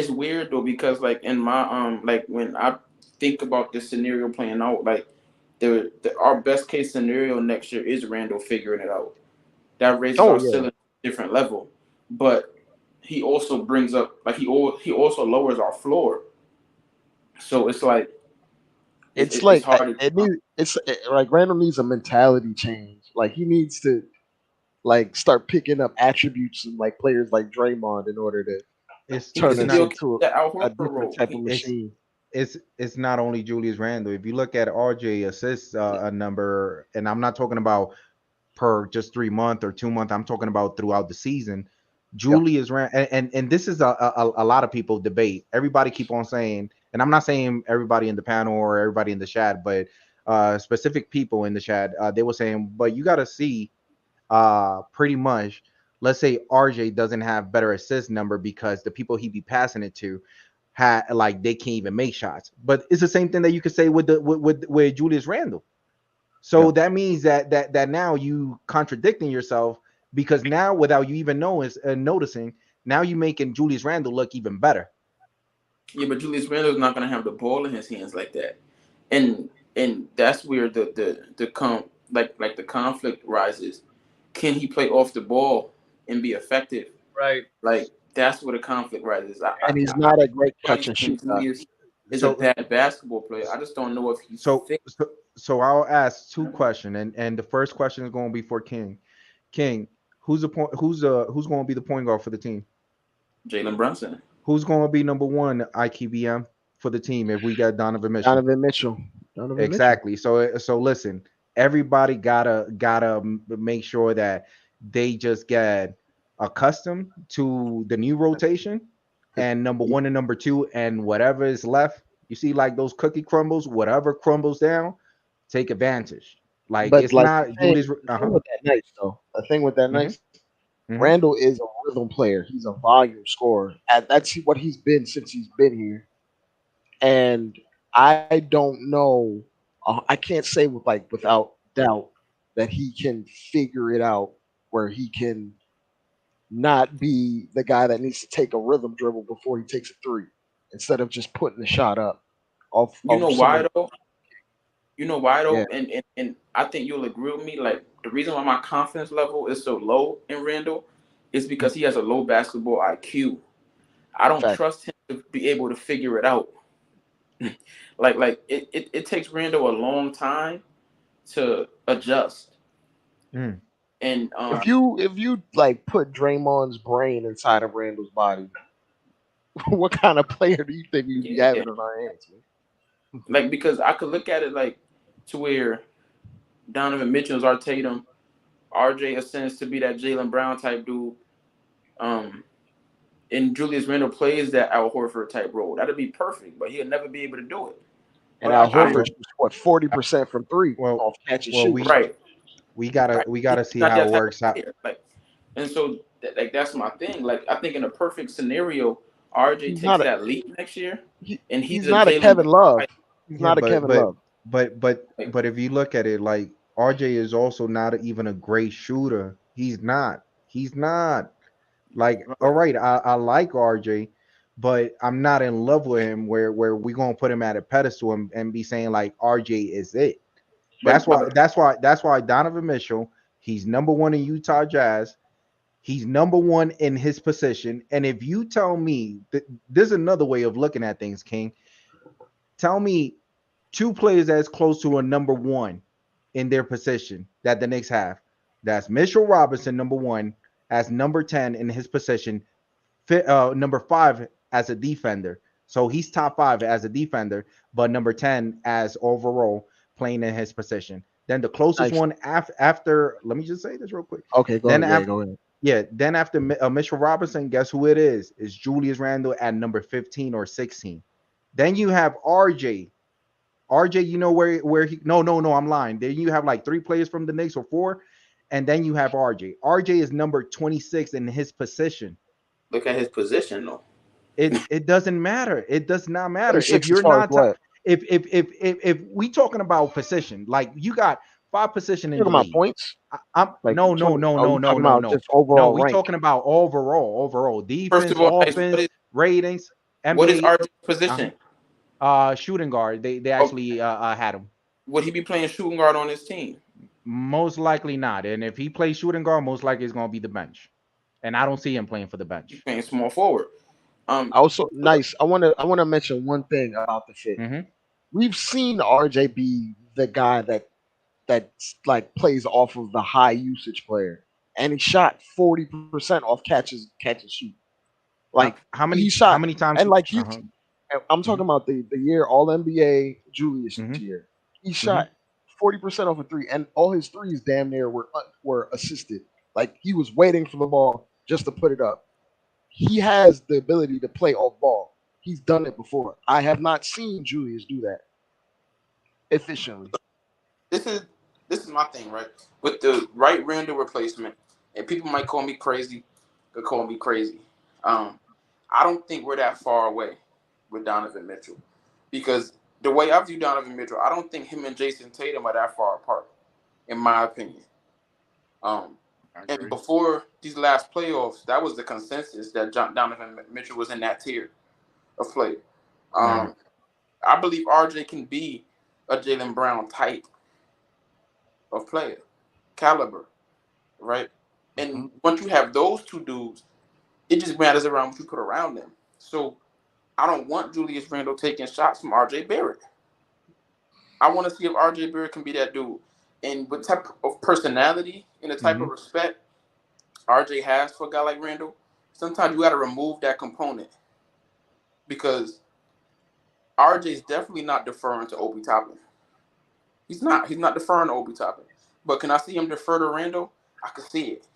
weird though, because like in my like when I think about this scenario playing out, like our best case scenario next year is Randle figuring it out. That raises our ceiling to a different level, but he also brings up like he also lowers our floor. So it's like it's like Randle needs a mentality change. Like he needs to like start picking up attributes and like players like Draymond in order to turn it into a different type of machine. It's not only Julius Randle. If you look at RJ assists number, and I'm not talking about per just 3 months or 2 months, I'm talking about throughout the season. Julius Randle, and this is a lot of people debate. Everybody keep on saying, and I'm not saying everybody in the panel or everybody in the chat, but specific people in the chat, they were saying, but you got to see pretty much, let's say RJ doesn't have better assist number because the people he be passing it to like they can't even make shots. But it's the same thing that you could say with Julius Randle. So that means that now you contradicting yourself, because now without you even noticing, now you're making Julius Randle look even better. Yeah, but Julius Randle is not going to have the ball in his hands like that, and that's where the conflict rises. Can he play off the ball and be effective? Right. Like that's where the conflict rises. And he's not a great catch and shoot. Julius is a bad basketball player. I just don't know if he's So I'll ask 2 questions, and the first question is going to be for King. King, who's going to be the point guard for the team? Jalen Brunson. Who's going to be number 1 IQBM for the team if we got Donovan Mitchell? Exactly. So listen, everybody gotta make sure that they just get accustomed to the new rotation, and number 1 and number 2, and whatever is left, you see, like those cookie crumbles, whatever crumbles down, take advantage. Like, but it's like not Julius. With that night, though, the thing with that night, Randle is a rhythm player. He's a volume scorer, and that's what he's been since he's been here. And I don't know. I can't say without doubt that he can figure it out where he can not be the guy that needs to take a rhythm dribble before he takes a three instead of just putting the shot up. You know why though? Yeah. And I think you'll agree with me. Like the reason why my confidence level is so low in Randle is because he has a low basketball IQ. I don't trust him to be able to figure it out. like it takes Randle a long time to adjust. Mm. And if you like put Draymond's brain inside of Randle's body, what kind of player do you think we'd be having in our hands, man? Like, because I could look at it like to where Donovan Mitchell's our Tatum, RJ ascends to be that Jaylen Brown type dude, and Julius Randle plays that Al Horford type role. That'd be perfect, but he'll never be able to do it. And Al Horford's what 40% from three off catch and shoot. Right. We gotta see how it works out. Like, and so that's my thing. Like, I think in a perfect scenario, RJ takes that leap next year, and he's not a Kevin Love. He's not a Kevin Love. But if you look at it, like RJ is also not even a great shooter. He's not. Like, all right, I like RJ, but I'm not in love with him where we're gonna put him at a pedestal and be saying like RJ is it. That's why Donovan Mitchell, he's number one in Utah Jazz. He's number one in his position. And if you tell me that there's another way of looking at things, King, tell me two players that's close to a number one in their position that the Knicks have. That's Mitchell Robinson, number one, as number 10 in his position, number 5 as a defender. So he's top 5 as a defender, but number 10 as overall playing in his position. Then the closest one after, let me just say this real quick. Okay, go ahead. Yeah, then after Mitchell Robinson, guess who it is? It's Julius Randle at number 15 or 16. Then you have RJ. RJ, you know where he? No, I'm lying. Then you have like 3 players from the Knicks or 4, and then you have RJ. RJ is number 26 in his position. Look at his position, though. It doesn't matter. It does not matter if you're not. If we talking about position, like you got 5 positions in the league. Points? No. Just overall we talking about overall defense, First of all, offense, ratings. NBA, what is RJ's position? Shooting guard. They actually had him. Would he be playing shooting guard on his team? Most likely not. And if he plays shooting guard, most likely it's going to be the bench. And I don't see him playing for the bench. He's playing small forward. Also, nice. I want to mention one thing about the fit. Mm-hmm. We've seen RJ be the guy that like plays off of the high usage player, and he shot 40% off catch and shoot. Like how many times? And like I'm talking about the year All NBA Julius year. He shot 40% off a three, and all his threes damn near were assisted. Like he was waiting for the ball just to put it up. He has the ability to play off ball. He's done it before. I have not seen Julius do that efficiently. This is my thing, right? With the right Randle replacement, and people might call me crazy. Could call me crazy. I don't think we're that far away with Donovan Mitchell, because the way I view Donovan Mitchell, I don't think him and Jason Tatum are that far apart, in my opinion. And before these last playoffs, that was the consensus that Donovan Mitchell was in that tier of play. I believe RJ can be a Jaylen Brown type of player, caliber, right? And once you have those two dudes, it just matters around what you put around them. So I don't want Julius Randle taking shots from RJ Barrett. I want to see if RJ Barrett can be that dude. And what type of personality and the type of respect RJ has for a guy like Randle, sometimes you got to remove that component, because RJ is definitely not deferring to Obi Toppin. He's not deferring to Obi Toppin. But can I see him defer to Randle? I can see it.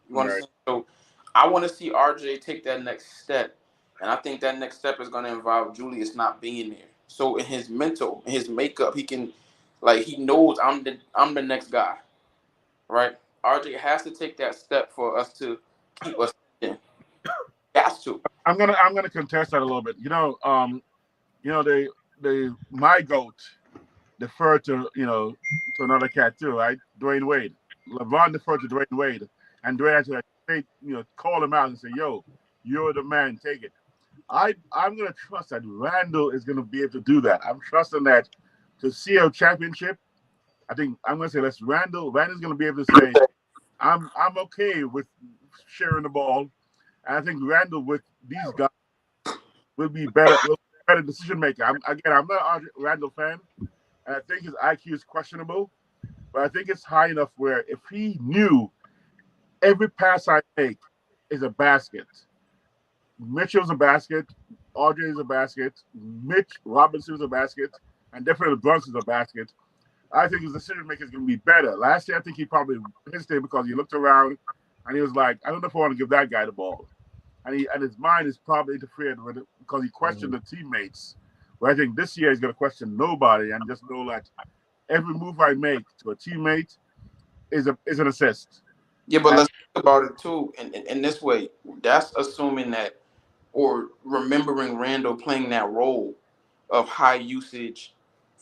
You understand? So I want to see RJ take that next step. And I think that next step is going to involve Julius not being there. So in his mental, in his makeup, he can, like, he knows I'm the next guy, right? RJ has to take that step for us to keep us in. Has to. I'm gonna contest that a little bit. My GOAT deferred to to another cat too, right? Dwayne Wade. LeBron deferred to Dwayne Wade, and Dwayne actually straight, call him out and say, "Yo, you're the man. Take it." I'm gonna trust that Randle is gonna be able to do that. I'm trusting that to see a championship. I think I'm gonna say Randle's gonna be able to say, I'm okay with sharing the ball. And I think Randle with these guys will be better decision maker. I'm not a Randle fan, and I think his IQ is questionable, but I think it's high enough where if he knew every pass I make is a basket. Mitchell's a basket, RJ is a basket, Mitch Robinson's a basket, and definitely Brunson's a basket. I think his decision making is going to be better. Last year, I think he probably hesitated because he looked around and he was like, "I don't know if I want to give that guy the ball," and his mind is probably interfered with it because he questioned the teammates. But I think this year he's going to question nobody and just know that every move I make to a teammate is an assist. Yeah, but let's think about it too. In this way, that's assuming that or remembering Randle playing that role of high usage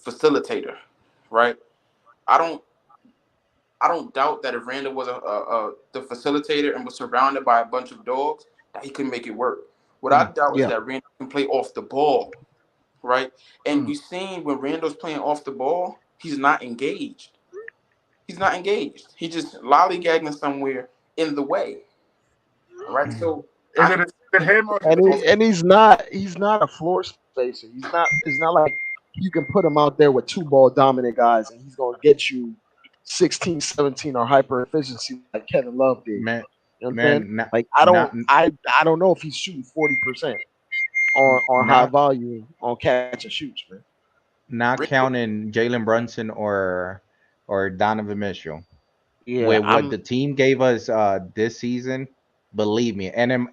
facilitator, right? I don't doubt that if Randle was the facilitator and was surrounded by a bunch of dogs, that he could make it work. What I doubt is that Randle can play off the ball, right? And we've seen when Randle's playing off the ball, he's not engaged. He's not engaged. He's just lollygagging somewhere in the way, right? So is it him or and he's not a floor spacer. It's not like you can put him out there with two ball dominant guys and he's gonna get you 16, 17 or hyper efficiency like Kevin Love did. Man, you know what I'm saying? Like I don't know if he's shooting 40% on high volume on catch and shoots, man. Not counting Jalen Brunson or Donovan Mitchell. Yeah, with what the team gave us this season, believe me, and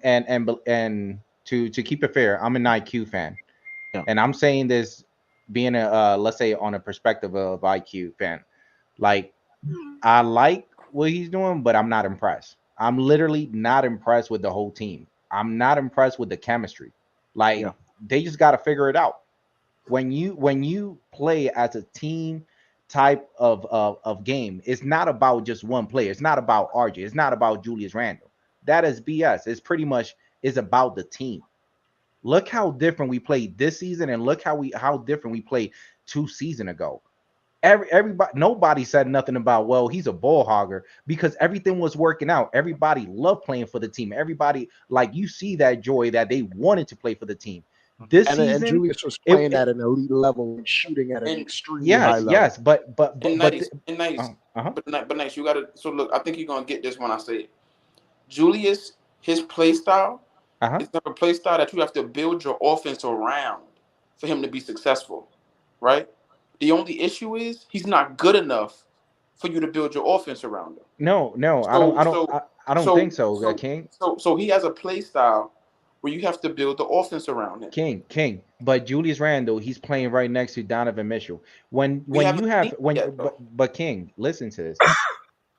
to keep it fair, I'm an IQ fan, and I'm saying this being a let's say on a perspective of IQ fan, like I like what he's doing, but I'm not impressed. I'm literally not impressed with the whole team. I'm not impressed with the chemistry. Like they just got to figure it out. When you play as a team type of game, it's not about just one player. It's not about RJ. It's not about Julius Randle. That is BS. It's pretty much is about the team. Look how different we played this season, and look how different we played 2 seasons ago. Everybody, nobody said nothing about, well, he's a ball hogger, because everything was working out. Everybody loved playing for the team. Everybody, like, you see that joy that they wanted to play for the team. This season, and Julius was playing at an elite level and shooting at an extremely high level. Yes, but nice. But nice. You gotta. So look, I think you're gonna get this when I say it. Julius, his play style is not a play style that you have to build your offense around for him to be successful, right? The only issue is he's not good enough for you to build your offense around him. No, I don't think so, King. So he has a play style where you have to build the offense around him. King. But Julius Randle, he's playing right next to Donovan Mitchell. But King, listen to this.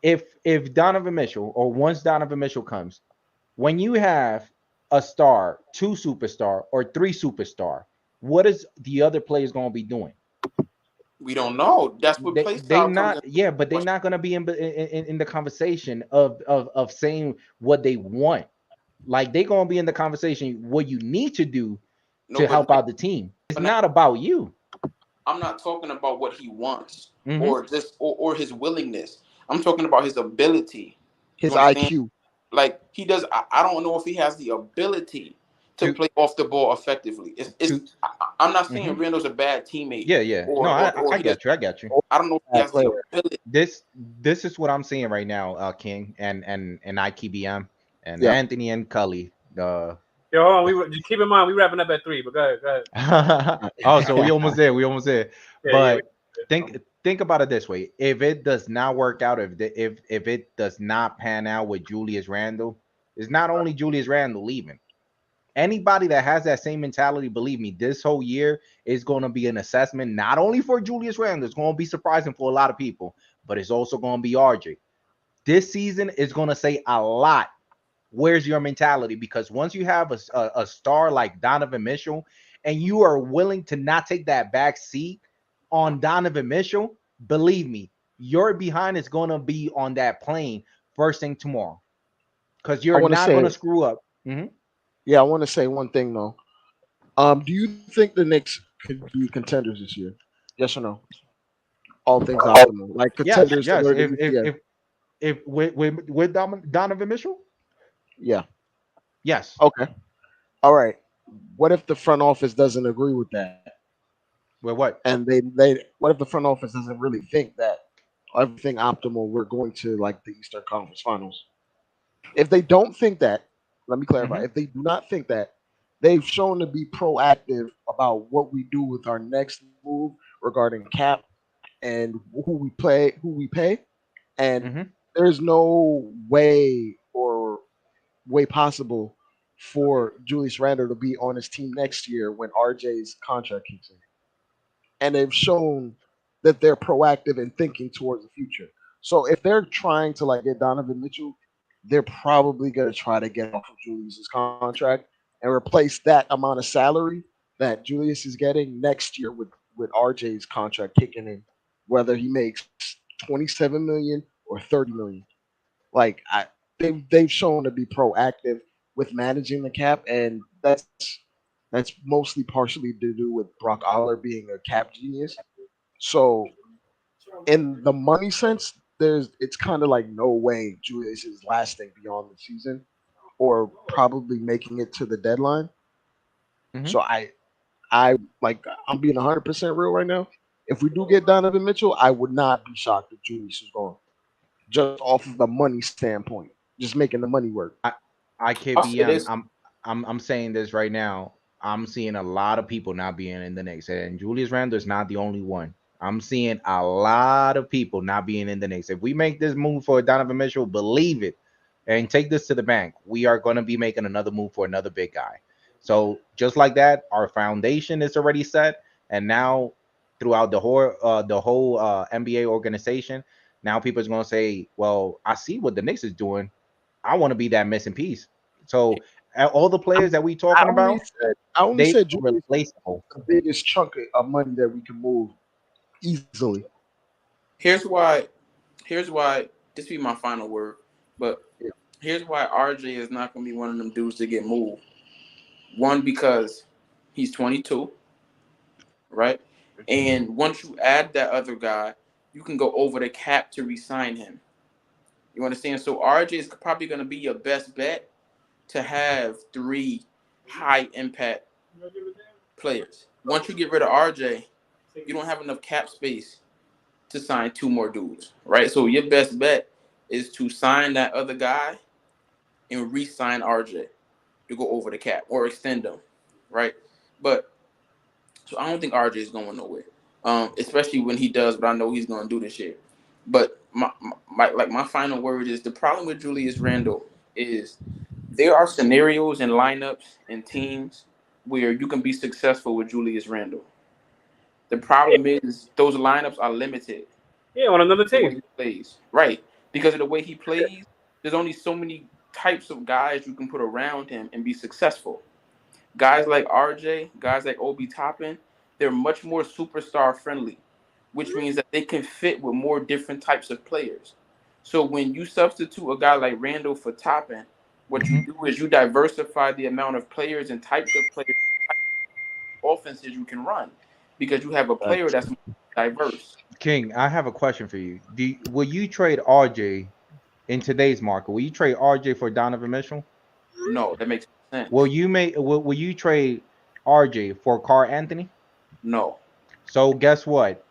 If Donovan Mitchell, or once Donovan Mitchell comes, when you have a star, 2 superstar, or 3 superstar, what is the other players going to be doing? We don't know. That's what they're not. Yeah, but they're not going to be in the conversation of saying what they want. Like, they're going to be in the conversation what you need to do to help out the team. It's not about you. I'm not talking about what he wants or his willingness. I'm talking about his ability, his IQ. Like, he does. I don't know if he has the ability to play off the ball effectively. I'm not saying Randle's a bad teammate. Yeah. I got you. I don't know if he has the ability. This is what I'm saying right now, King and IKBM and Anthony and Culley. Yo, hold on. Just keep in mind we wrapping up at 3. But go ahead. Oh, so we almost there. But think about it this way: if it does not work out, if it does not pan out with Julius Randle, it's not only Julius Randle leaving. Anybody that has that same mentality, believe me, this whole year is going to be an assessment, not only for Julius Randle, it's going to be surprising for a lot of people, but it's also going to be RJ. This season is going to say a lot. Where's your mentality? Because once you have a star like Donovan Mitchell, and you are willing to not take that back seat on Donovan Mitchell, believe me, your behind is going to be on that plane first thing tomorrow. because you're not going to screw up. Mm-hmm. Yeah, I want to say one thing though. Do you think the Knicks could be contenders this year? Yes or no? All things optimal, like contenders. Yes. If with Donovan Mitchell. Yeah. Yes. Okay. All right. What if the front office doesn't agree with that? With what? And what if the front office doesn't really think that everything optimal, we're going to like the Eastern Conference Finals? If they don't think that, let me clarify. If they do not think that, they've shown to be proactive about what we do with our next move regarding cap and who we pay, and there's no way possible for Julius Randle to be on his team next year when RJ's contract kicks in. And they've shown that they're proactive in thinking towards the future. So if they're trying to like get Donovan Mitchell, they're probably going to try to get off of Julius's contract and replace that amount of salary that Julius is getting next year with RJ's contract kicking in, whether he makes 27 million or 30 million. Like they've shown to be proactive with managing the cap, and that's mostly partially to do with Brock Aller being a cap genius. So in the money sense, it's kind of like no way Julius is lasting beyond the season or probably making it to the deadline. So I'm being 100% real right now. If we do get Donovan Mitchell, I would not be shocked if Julius is gone, just off of the money standpoint, just making the money work. I can't be on. I'm saying this right now. I'm seeing a lot of people not being in the Knicks, and Julius Randle is not the only one. I'm seeing a lot of people not being in the Knicks. If we make this move for Donovan Mitchell, believe it, and take this to the bank, we are going to be making another move for another big guy. So just like that, our foundation is already set, and now throughout the whole NBA organization, now people are going to say, "Well, I see what the Knicks is doing. I want to be that missing piece." So all the players that we talking about, I only said Julius replaceable. The biggest chunk of money that we can move easily. Here's why. This be my final word, but here's why RJ is not going to be one of them dudes to get moved. One, because he's 22, right? And once you add that other guy, you can go over the cap to re-sign him. You understand? So RJ is probably going to be your best bet to have 3 high-impact players. Once you get rid of RJ, you don't have enough cap space to sign 2 more dudes, right? So your best bet is to sign that other guy and re-sign RJ to go over the cap or extend them, right? But so I don't think RJ is going nowhere, especially when he does. But I know he's going to do this year. But my final word is the problem with Julius Randle is there are scenarios and lineups and teams where you can be successful with Julius Randle. The problem is those lineups are limited. Yeah, on another team. He plays. Right. Because of the way he plays, there's only so many types of guys you can put around him and be successful. Guys like RJ, guys like Obi Toppin, they're much more superstar friendly, which means that they can fit with more different types of players. So when you substitute a guy like Randle for Toppin, what you do is you diversify the amount of players and types of players, offenses you can run, because you have a player that's diverse. King, I have a question for you. Will you trade RJ in today's market? Will you trade RJ for Donovan Mitchell? No, that makes sense. Will you trade RJ for Carl Anthony? No. So guess what?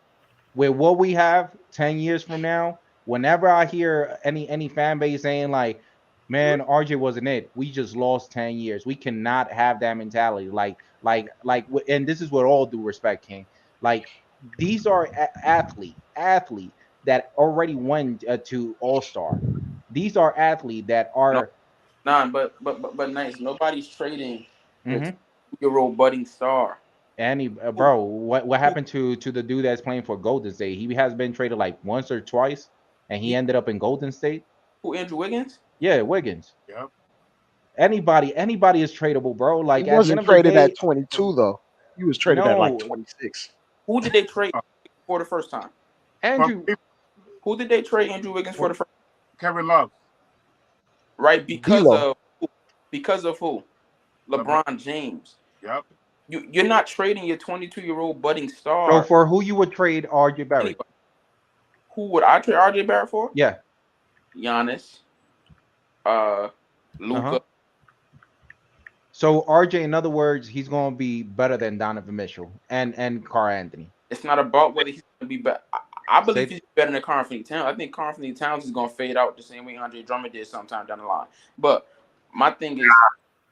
With what we have 10 years from now, whenever I hear any fan base saying like, man, RJ wasn't it, we just lost 10 years. We cannot have that mentality. Like, and this is with all due respect, King. Like, these are athletes that already went to All-Star. These are athletes that are but nice. Nobody's trading a 2-year-old budding star. Bro, what happened to the dude that's playing for Golden State? He has been traded like once or twice, and he ended up in Golden State. Who, Andrew Wiggins? Yeah, Wiggins. Yep. Anybody is tradable, bro. Like, he wasn't traded at 22 though. He was traded at like 26. Who did they trade for the first time? Andrew. Who did they trade Andrew Wiggins for the first time? Kevin Love. Right? Because of who? LeBron James. Yep. You're not trading your 22-year-old budding star. So for who you would trade RJ Barrett? Anyway, who would I trade RJ Barrett for? Yeah. Giannis. Luka. Uh-huh. So RJ, in other words, he's going to be better than Donovan Mitchell and Karl Anthony. It's not about whether he's going to be better. I believe he's better than Karl Anthony Towns. I think Karl Anthony Towns is going to fade out the same way Andre Drummond did sometime down the line. But my thing is,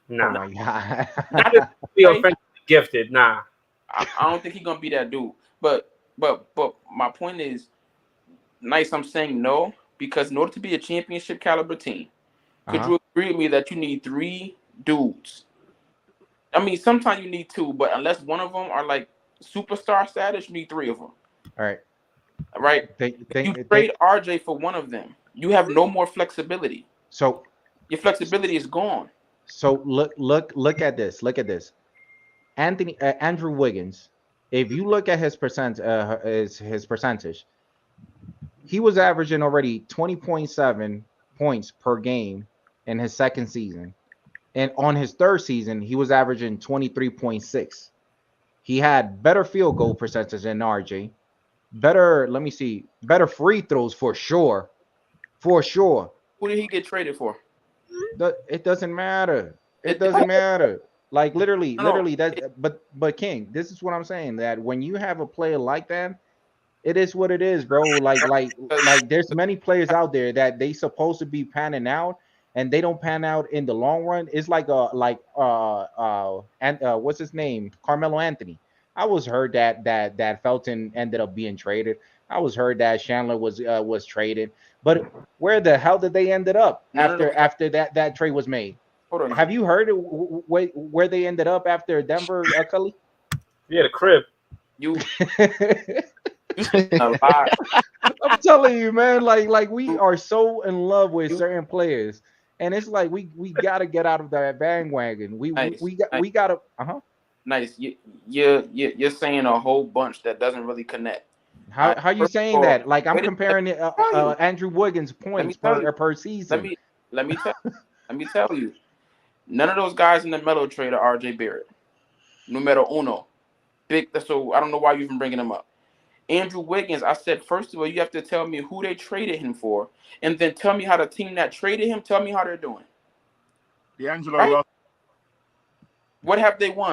nah. Oh my God. Not just be offensively gifted. Nah. I don't think he's going to be that dude. But my point is, nice. I'm saying no because in order to be a championship caliber team, could you agree with me that you need 3 dudes? I mean, sometimes you need 2, but unless one of them are like superstar status, you need 3 of them. All right. Right? You trade RJ for one of them. You have no more flexibility. So your flexibility is gone. So look at this. Look at this. Andrew Wiggins. If you look at his percentage, he was averaging already 20.7 points per game in his second season. And on his third season, he was averaging 23.6. He had better field goal percentage than RJ. Better free throws for sure. For sure. Who did he get traded for? It doesn't matter. It doesn't matter. Like literally that. But King, this is what I'm saying. That when you have a player like that, it is what it is, bro. Like there's many players out there that they supposed to be panning out, and they don't pan out in the long run. It's like what's his name? Carmelo Anthony. I was heard that Felton ended up being traded. I was heard that Chandler was traded. But where the hell did they ended up after that trade was made? Hold on. Have you heard where they ended up after Denver, Culley? Yeah, the crib. You a lot. I'm telling you, man. Like we are so in love with certain players, and it's like we gotta get out of that bandwagon. We gotta. Nice. You're saying a whole bunch that doesn't really connect. How you saying that? Like I'm comparing Andrew Wiggins' points per season. Let me tell you. None of those guys in the Melo trade are RJ Barrett. Numero uno. Big. So I don't know why you even bringing him up. Andrew Wiggins, I said, first of all, you have to tell me who they traded him for, and then tell me how the team that traded him, tell me how they're doing. D'Angelo right? What have they won?